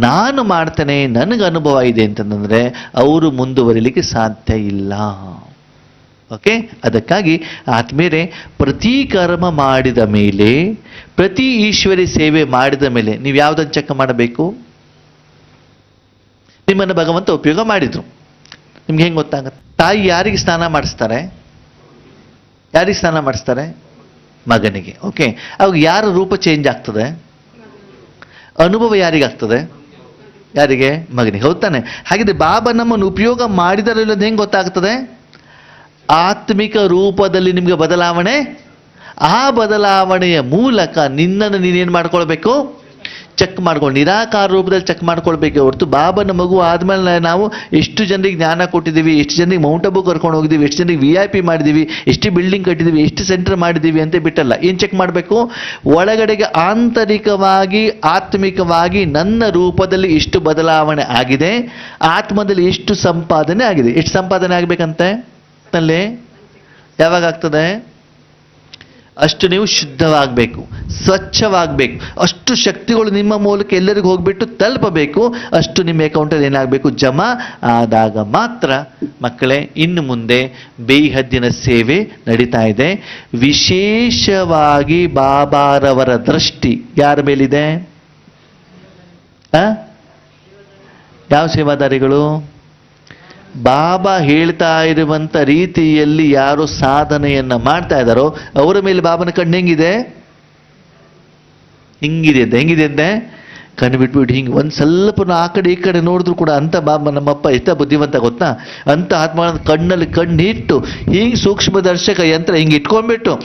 ನಾನು ಮಾಡ್ತೇನೆ ನನಗೆ ಅನುಭವ ಇದೆ ಅಂತಂದರೆ ಅವರು ಮುಂದುವರಿಲಿಕ್ಕೆ ಸಾಧ್ಯ ಇಲ್ಲ. ಓಕೆ, ಅದಕ್ಕಾಗಿ ಆತ್ಮೇಲೆ ಪ್ರತಿ ಕರ್ಮ ಮಾಡಿದ ಮೇಲೆ, ಪ್ರತಿ ಈಶ್ವರಿ ಸೇವೆ ಮಾಡಿದ ಮೇಲೆ ನೀವು ಯಾವುದನ್ನು ಚೆಕ್ ಮಾಡಬೇಕು? ನಿಮ್ಮನ್ನು ಭಗವಂತ ಉಪಯೋಗ ಮಾಡಿದ್ರು, ನಿಮ್ಗೆ ಹೆಂಗೆ ಗೊತ್ತಾಗುತ್ತೆ? ತಾಯಿ ಯಾರಿಗೆ ಸ್ನಾನ ಮಾಡಿಸ್ತಾರೆ? ಯಾರಿಗೆ ಸ್ನಾನ ಮಾಡಿಸ್ತಾರೆ? ಮಗನಿಗೆ. ಓಕೆ, ಅವಾಗ ಯಾರ ರೂಪ ಚೇಂಜ್ ಆಗ್ತದೆ? ಅನುಭವ ಯಾರಿಗಾಗ್ತದೆ? ಯಾರಿಗೆ? ಮಗನಿಗೆ. ಹೌದಾನೆ? ಹಾಗಿದ್ರೆ ಬಾಬಾ ನಮ್ಮನ್ನು ಉಪಯೋಗ ಮಾಡಿದಾರೋ ಇಲ್ಲದ ಹೆಂಗೆ ಗೊತ್ತಾಗ್ತದೆ? ಆತ್ಮಿಕ ರೂಪದಲ್ಲಿ ನಿಮಗೆ ಬದಲಾವಣೆ, ಆ ಬದಲಾವಣೆಯ ಮೂಲಕ ನಿನ್ನನ್ನು ನೀನೇನು ಮಾಡ್ಕೊಳ್ಬೇಕು? ಚೆಕ್ ಮಾಡ್ಕೊಂಡು ನಿರಾಕಾರ ರೂಪದಲ್ಲಿ ಚೆಕ್ ಮಾಡ್ಕೊಳ್ಬೇಕು ಹೊರತು ಬಾಬನ ಮಗು ಆದ್ಮೇಲೆ ನಾವು ಎಷ್ಟು ಜನರಿಗೆ ಜ್ಞಾನ ಕೊಟ್ಟಿದ್ದೀವಿ, ಎಷ್ಟು ಜನರಿಗೆ ಮೌಂಟ್ ಅಬು ಕರ್ಕೊಂಡು ಹೋಗಿದ್ದೀವಿ, ಎಷ್ಟು ಜನರಿಗೆ VIP ಮಾಡಿದ್ದೀವಿ, ಎಷ್ಟು ಬಿಲ್ಡಿಂಗ್ ಕಟ್ಟಿದ್ದೀವಿ, ಎಷ್ಟು ಸೆಂಟರ್ ಮಾಡಿದ್ದೀವಿ ಅಂತ ಬಿಟ್ಟಲ್ಲ. ಏನು ಚೆಕ್ ಮಾಡಬೇಕು? ಒಳಗಡೆಗೆ ಆಂತರಿಕವಾಗಿ ಆತ್ಮಿಕವಾಗಿ ನನ್ನ ರೂಪದಲ್ಲಿ ಎಷ್ಟು ಬದಲಾವಣೆ ಆಗಿದೆ, ಆತ್ಮದಲ್ಲಿ ಎಷ್ಟು ಸಂಪಾದನೆ ಆಗಿದೆ. ಎಷ್ಟು ಸಂಪಾದನೆ ಆಗಬೇಕಂತೆ ನಲ್ಲಿ? ಯಾವಾಗ ಆಗ್ತದೆ? ಅಷ್ಟು ನೀವು ಶುದ್ಧವಾಗಬೇಕು, ಸ್ವಚ್ಛವಾಗಬೇಕು, ಅಷ್ಟು ಶಕ್ತಿಗಳು ನಿಮ್ಮ ಮೂಲಕ ಎಲ್ಲರಿಗೂ ಹೋಗ್ಬಿಟ್ಟು ತಲುಪಬೇಕು. ಅಷ್ಟು ನಿಮ್ಮ ಅಕೌಂಟಲ್ಲಿ ಏನಾಗಬೇಕು? ಜಮಾ ಆದಾಗ ಮಾತ್ರ ಮಕ್ಕಳೇ ಇನ್ನು ಮುಂದೆ ಬೇಹದ್ದಿನ ಸೇವೆ ನಡೀತಾ ಇದೆ. ವಿಶೇಷವಾಗಿ ಬಾಬಾರವರ ದೃಷ್ಟಿ ಯಾರ ಮೇಲಿದೆ? ಯಾವ ಸೇವಾದಾರಿಗಳು? ಬಾಬಾ ಹೇಳ್ತಾ ಇರುವಂಥ ರೀತಿಯಲ್ಲಿ ಯಾರು ಸಾಧನೆಯನ್ನ ಮಾಡ್ತಾ ಇದ್ದಾರೋ ಅವರ ಮೇಲೆ ಬಾಬನ ಕಣ್ಣು ಹೆಂಗಿದೆ? ಹಿಂಗಿದೆ ಅಂತ. ಹೆಂಗಿದೆ ಅಂತೆ? ಕಣ್ಣು ಬಿಟ್ಬಿಟ್ಟು ಹಿಂಗೆ ಒಂದು ಸ್ವಲ್ಪ ಆ ಕಡೆ ಈ ಕಡೆ ನೋಡಿದ್ರು ಕೂಡ ಅಂತ ಬಾಬಾ ನಮ್ಮಪ್ಪ ಎಷ್ಟ ಬುದ್ಧಿವಂತ ಗೊತ್ತಾ? ಅಂತ ಆತ್ಮ ಕಣ್ಣಲ್ಲಿ ಕಣ್ಣಿಟ್ಟು ಹಿಂಗೆ ಸೂಕ್ಷ್ಮದರ್ಶಕ ಯಂತ್ರ ಹಿಂಗೆ ಇಟ್ಕೊಂಡ್ಬಿಟ್ಟು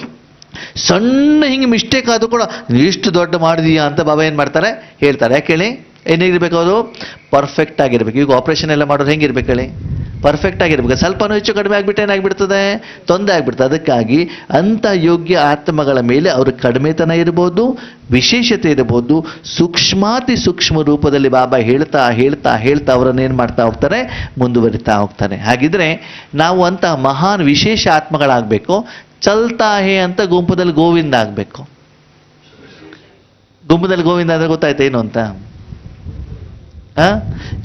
ಸಣ್ಣ ಹಿಂಗೆ ಮಿಸ್ಟೇಕ್ ಆದರೂ ಕೂಡ ಇಷ್ಟು ದೊಡ್ಡ ಮಾಡಿದೀಯಾ ಅಂತ ಬಾಬಾ ಏನು ಮಾಡ್ತಾರೆ? ಹೇಳ್ತಾರೆ. ಯಾಕೆ ಹೇಳಿ? ಏನಿರ್ಬೇಕು? ಅವರು ಪರ್ಫೆಕ್ಟ್ ಆಗಿರ್ಬೇಕು. ಈಗ ಆಪರೇಷನ್ ಎಲ್ಲ ಮಾಡೋರು ಹೆಂಗಿರ್ಬೇಕು ಹೇಳಿ? ಪರ್ಫೆಕ್ಟ್ ಆಗಿರ್ಬೇಕು. ಸ್ವಲ್ಪನೂ ಹೆಚ್ಚು ಕಡಿಮೆ ಆಗಿಬಿಟ್ಟು ಏನಾಗ್ಬಿಡ್ತದೆ? ತೊಂದರೆ ಆಗ್ಬಿಡ್ತದೆ. ಅದಕ್ಕಾಗಿ ಅಂಥ ಯೋಗ್ಯ ಆತ್ಮಗಳ ಮೇಲೆ ಅವರು ಕಡಿಮೆತನ ಇರ್ಬೋದು, ವಿಶೇಷತೆ ಇರ್ಬೋದು, ಸೂಕ್ಷ್ಮಾತಿ ಸೂಕ್ಷ್ಮ ರೂಪದಲ್ಲಿ ಬಾಬಾ ಹೇಳ್ತಾ ಹೇಳ್ತಾ ಹೇಳ್ತಾ ಅವರನ್ನು ಏನು ಮಾಡ್ತಾ ಹೋಗ್ತಾರೆ? ಮುಂದುವರಿತಾ ಹೋಗ್ತಾರೆ. ಹಾಗಿದ್ರೆ ನಾವು ಅಂಥ ಮಹಾನ್ ವಿಶೇಷ ಆತ್ಮಗಳಾಗಬೇಕು. ಚಲ್ತಾ ಹೇ ಅಂತ ಗುಂಪದಲ್ಲಿ ಗೋವಿಂದ ಆಗಬೇಕು. ಗುಂಪದಲ್ಲಿ ಗೋವಿಂದ ಅಂದರೆ ಗೊತ್ತಾಯ್ತಾ ಏನು ಅಂತ?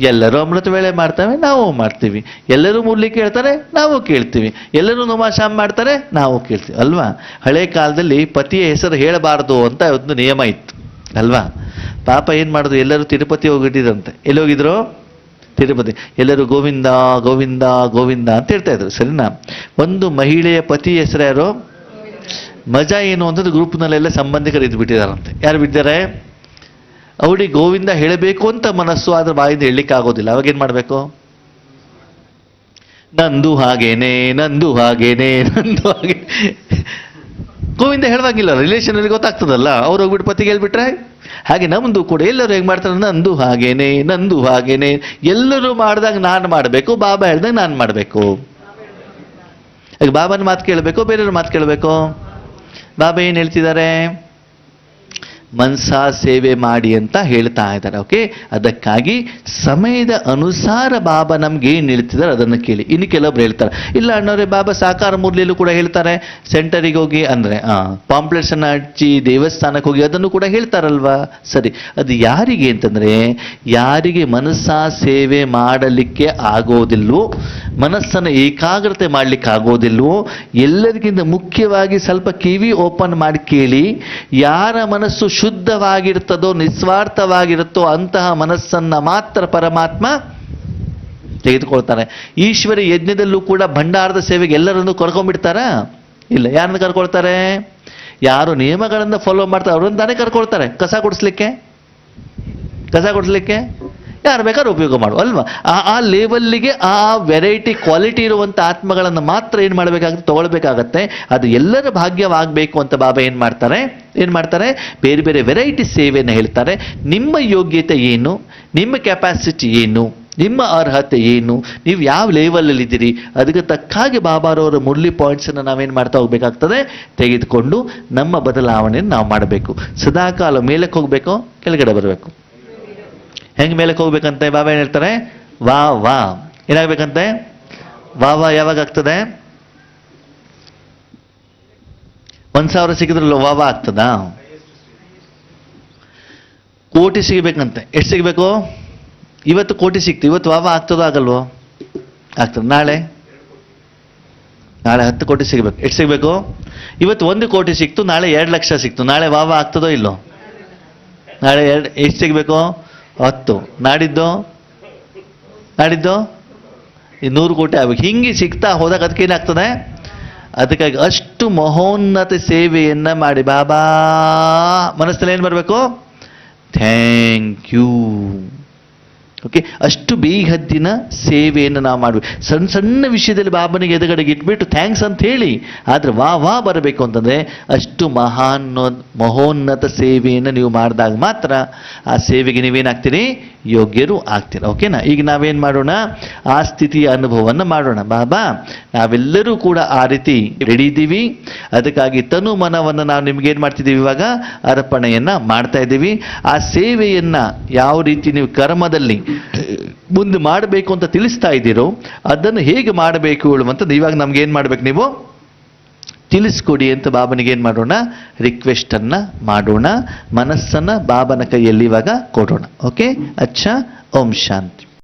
ಎಲ್ಲರೂ ಅಮೃತ ವೇಳೆ ಮಾಡ್ತೇವೆ, ನಾವು ಮಾಡ್ತೀವಿ. ಎಲ್ಲರೂ ಮುರಳಿ ಕೇಳ್ತಾರೆ, ನಾವು ಕೇಳ್ತೀವಿ. ಎಲ್ಲರೂ ನಮಾಶಾಮ್ ಮಾಡ್ತಾರೆ, ನಾವು ಕೇಳ್ತೀವಿ ಅಲ್ವಾ? ಹಳೆ ಕಾಲದಲ್ಲಿ ಪತಿಯ ಹೆಸರು ಹೇಳಬಾರ್ದು ಅಂತ ಒಂದು ನಿಯಮ ಇತ್ತು ಅಲ್ವಾ? ಪಾಪ ಏನು ಮಾಡೋದು? ಎಲ್ಲರೂ ತಿರುಪತಿ ಹೋಗಿಟ್ಟಿದಂತೆ. ಎಲ್ಲಿ ಹೋಗಿದ್ರು? ತಿರುಪತಿ. ಎಲ್ಲರೂ ಗೋವಿಂದ ಗೋವಿಂದ ಗೋವಿಂದ ಅಂತ ಹೇಳ್ತಾ ಇದ್ರು. ಸರಿನಾ? ಒಂದು ಮಹಿಳೆಯ ಪತಿ ಹೆಸರು ಯಾರು? ಮಜಾ ಏನು ಅಂತಂದ್ರೆ ಗ್ರೂಪ್ನಲ್ಲೆಲ್ಲ ಸಂಬಂಧಿಕರು ಇದ್ದು ಬಿಟ್ಟಿದಾರಂತೆ. ಯಾರು ಬಿಟ್ಟಿದ್ದಾರೆ? ಅವಳಿಗೆ ಗೋವಿಂದ ಹೇಳಬೇಕು ಅಂತ ಮನಸ್ಸು, ಆದ್ರೆ ಬಾಯಿಂದ ಹೇಳಲಿಕ್ಕೆ ಆಗೋದಿಲ್ಲ. ಅವಾಗೇನು ಮಾಡಬೇಕು? ನಂದು ಹಾಗೇನೆ, ನಂದು ಹಾಗೇನೆ, ನಂದು ಹಾಗೆ ಗೋವಿಂದ ಹೇಳುವಾಗಿಲ್ಲ. ರಿಲೇಷನಲ್ಲಿ ಗೊತ್ತಾಗ್ತದಲ್ಲ, ಅವ್ರು ಹೋಗ್ಬಿಟ್ಟು ಪತಿಗೆ ಹೇಳ್ಬಿಟ್ರೆ. ಹಾಗೆ ನಮ್ದು ಕೂಡ ಎಲ್ಲರೂ ಹೇಗೆ ಮಾಡ್ತಾರೆ? ನಂದು ಹಾಗೇನೆ, ನಂದು ಹಾಗೇನೆ. ಎಲ್ಲರೂ ಮಾಡಿದಾಗ ನಾನು ಮಾಡಬೇಕು, ಬಾಬಾ ಹೇಳ್ದಾಗ ನಾನು ಮಾಡಬೇಕು. ಈಗ ಬಾಬಾನ ಮಾತು ಕೇಳಬೇಕು, ಬೇರೆಯವ್ರ ಮಾತು ಕೇಳಬೇಕು? ಬಾಬಾ ಏನು ಹೇಳ್ತಿದ್ದಾರೆ? ಮನಸಾ ಸೇವೆ ಮಾಡಿ ಅಂತ ಹೇಳ್ತಾ ಇದ್ದಾರೆ. ಓಕೆ, ಅದಕ್ಕಾಗಿ ಸಮಯದ ಅನುಸಾರ ಬಾಬಾ ನಮ್ಗೆ ಏನು ಹೇಳ್ತಿದ್ದಾರೆ ಅದನ್ನು ಕೇಳಿ. ಇನ್ನು ಕೆಲವೊಬ್ರು ಹೇಳ್ತಾರೆ, ಇಲ್ಲ ಅಣ್ಣವ್ರೆ ಬಾಬಾ ಸಾಕಾರ ಮುರಳಿಯಲ್ಲೂ ಕೂಡ ಹೇಳ್ತಾರೆ, ಸೆಂಟರಿಗೆ ಹೋಗಿ ಅಂದ್ರೆ ಪಾಂಪ್ಲೆಟ್ಸ್ ಅನ್ನ ಹಚ್ಚಿ ದೇವಸ್ಥಾನಕ್ಕೆ ಹೋಗಿ ಅದನ್ನು ಕೂಡ ಹೇಳ್ತಾರಲ್ವಾ. ಸರಿ, ಅದು ಯಾರಿಗೆ ಅಂತಂದ್ರೆ ಯಾರಿಗೆ ಮನಸ್ಸಾ ಸೇವೆ ಮಾಡಲಿಕ್ಕೆ ಆಗೋದಿಲ್ವೋ, ಮನಸ್ಸನ್ನು ಏಕಾಗ್ರತೆ ಮಾಡಲಿಕ್ಕೆ ಆಗೋದಿಲ್ವೋ, ಎಲ್ಲದಕ್ಕಿಂತ ಮುಖ್ಯವಾಗಿ ಸ್ವಲ್ಪ ಕಿವಿ ಓಪನ್ ಮಾಡಿ ಕೇಳಿ, ಯಾರ ಮನಸ್ಸು ಶುದ್ಧವಾಗಿರ್ತದೋ ನಿಸ್ವಾರ್ಥವಾಗಿರುತ್ತೋ ಅಂತಹ ಮನಸ್ಸನ್ನ ಮಾತ್ರ ಪರಮಾತ್ಮ ತೆಗೆದುಕೊಳ್ತಾರೆ. ಈಶ್ವರ ಯಜ್ಞದಲ್ಲೂ ಕೂಡ ಭಂಡಾರದ ಸೇವೆಗೆ ಎಲ್ಲರನ್ನು ಕರ್ಕೊಂಡ್ಬಿಡ್ತಾರ? ಇಲ್ಲ. ಯಾರನ್ನು ಕರ್ಕೊಳ್ತಾರೆ? ಯಾರು ನಿಯಮಗಳನ್ನು ಫಾಲೋ ಮಾಡ್ತಾರೆ ಅವ್ರನ್ನ ತಾನೇ ಕರ್ಕೊಳ್ತಾರೆ. ಕಸ ಗುಡಿಸ್ಲಿಕ್ಕೆ ಯಾರು ಬೇಕಾದ್ರೂ ಉಪಯೋಗ ಮಾಡು ಅಲ್ವಾ. ಆ ಲೆವೆಲ್ಲಿಗೆ ಆ ವೆರೈಟಿ ಕ್ವಾಲಿಟಿ ಇರುವಂಥ ಆತ್ಮಗಳನ್ನು ಮಾತ್ರ ಏನು ಮಾಡಬೇಕಾಗುತ್ತೆ, ತಗೊಳ್ಬೇಕಾಗತ್ತೆ. ಅದು ಎಲ್ಲರ ಭಾಗ್ಯವಾಗಬೇಕು ಅಂತ ಬಾಬಾ ಏನು ಮಾಡ್ತಾರೆ, ಬೇರೆ ಬೇರೆ ವೆರೈಟಿ ಸೇವೆಯನ್ನು ಹೇಳ್ತಾರೆ. ನಿಮ್ಮ ಯೋಗ್ಯತೆ ಏನು, ನಿಮ್ಮ ಕೆಪಾಸಿಟಿ ಏನು, ನಿಮ್ಮ ಅರ್ಹತೆ ಏನು, ನೀವು ಯಾವ ಲೆವೆಲಲ್ಲಿ ಇದ್ದೀರಿ, ಅದಕ್ಕೆ ತಕ್ಕಾಗಿ ಬಾಬಾರವರ ಮುರಳಿ ಪಾಯಿಂಟ್ಸನ್ನು ನಾವೇನು ಮಾಡ್ತಾ ಹೋಗ್ಬೇಕಾಗ್ತದೆ, ತೆಗೆದುಕೊಂಡು ನಮ್ಮ ಬದಲಾವಣೆಯನ್ನು ನಾವು ಮಾಡಬೇಕು. ಸದಾಕಾಲ ಮೇಲಕ್ಕೆ ಹೋಗ್ಬೇಕು, ಕೆಳಗಡೆ ಬರಬೇಕು. ಹೆಂಗೆ ಮೇಲಕ್ಕೆ ಹೋಗ್ಬೇಕಂತೆ ಬಾಬಾ ಏನು ಹೇಳ್ತಾರೆ, ವಾ ವಾ ಏನಾಗಬೇಕಂತೆ, ವಾ ವಾ ಯಾವಾಗ ಆಗ್ತದೆ? 1,000 ಸಿಕ್ಕಿದ್ರಲ್ಲ ವಾ ವಾ ಆಗ್ತದಾ? ಕೋಟಿ ಸಿಗಬೇಕಂತೆ. ಎಷ್ಟು ಸಿಗಬೇಕು? ಇವತ್ತು ಕೋಟಿ ಸಿಕ್ತು, ಇವತ್ತು ವಾ ವಾ ಆಗ್ತದೋ ಆಗಲ್ವೋ? ಆಗ್ತದೆ. ನಾಳೆ 10 ಕೋಟಿ ಸಿಗಬೇಕು. ಎಷ್ಟು ಸಿಗಬೇಕು? ಇವತ್ತು 1 ಕೋಟಿ ಸಿಕ್ತು, ನಾಳೆ 2 ಲಕ್ಷ ಸಿಕ್ತು, ನಾಳೆ ವಾ ವಾ ಆಗ್ತದೋ ಇಲ್ಲೋ? ನಾಳೆ ಎಷ್ಟು ಸಿಗಬೇಕು? 10. ನಾಡಿದ್ದು 100 ಕೋಟಿ ಆಗ್ಬೇಕು. ಹಿಂಗೆ ಸಿಗ್ತಾ ಹೋದಾಗ ಅದಕ್ಕೆ ಏನಾಗ್ತದೆ, ಅದಕ್ಕಾಗಿ ಅಷ್ಟು ಮಹೋನ್ನತ ಸೇವೆಯನ್ನ ಮಾಡಿ ಬಾಬಾ ಮನಸ್ಸಲ್ಲಿ ಏನು ಬರಬೇಕು, ಥ್ಯಾಂಕ್ ಯು. ಓಕೆ, ಅಷ್ಟು ಬೇಹದ್ದಿನ ಸೇವೆಯನ್ನು ನಾವು ಮಾಡಬೇಕು. ಸಣ್ಣ ಸಣ್ಣ ವಿಷಯದಲ್ಲಿ ಬಾಬನಿಗೆ ಎದುರುಗಡೆಗೆ ಇಟ್ಬಿಟ್ಟು ಥ್ಯಾಂಕ್ಸ್ ಅಂತ ಹೇಳಿ, ಆದರೆ ವಾ ಬರಬೇಕು ಅಂತಂದರೆ ಅಷ್ಟು ಮಹೋನ್ನತ ಸೇವೆಯನ್ನು ನೀವು ಮಾಡಿದಾಗ ಮಾತ್ರ ಆ ಸೇವೆಗೆ ನೀವೇನಾಗ್ತೀರಿ, ಯೋಗ್ಯರು ಆಗ್ತೀರ. ಓಕೆನಾ? ಈಗ ನಾವೇನು ಮಾಡೋಣ, ಆ ಸ್ಥಿತಿಯ ಅನುಭವವನ್ನು ಮಾಡೋಣ. ಬಾಬಾ ನಾವೆಲ್ಲರೂ ಕೂಡ ಆ ರೀತಿ ರೆಡಿ ಇದ್ದೀವಿ. ಅದಕ್ಕಾಗಿ ತನು ಮನವನ್ನು ನಾವು ನಿಮ್ಗೇನು ಮಾಡ್ತಿದ್ದೀವಿ, ಇವಾಗ ಅರ್ಪಣೆಯನ್ನು ಮಾಡ್ತಾ ಇದ್ದೀವಿ. ಆ ಸೇವೆಯನ್ನು ಯಾವ ರೀತಿ ನೀವು ಕರ್ಮದಲ್ಲಿ ಮುಂದೆ ಮಾಡಬೇಕು ಅಂತ ತಿಳಿಸ್ತಾ ಇದ್ದೀರೋ ಅದನ್ನು ಹೇಗೆ ಮಾಡಬೇಕು ಹೇಳುವಂಥದ್ದು ಇವಾಗ ನಮ್ಗೆ ಏನು ಮಾಡ್ಬೇಕು, ನೀವು ತಿಳಿಸ್ಕೊಡಿ ಅಂತ ಬಾಬನಿಗೆ ಏನು ಮಾಡೋಣ, ರಿಕ್ವೆಸ್ಟನ್ನು ಮಾಡೋಣ. ಮನಸ್ಸನ್ನು ಬಾಬನ ಕೈಯಲ್ಲಿ ಇವಾಗ ಕೊಡೋಣ. ಓಕೆ, ಅಚ್ಚಾ, ಓಂ ಶಾಂತಿ.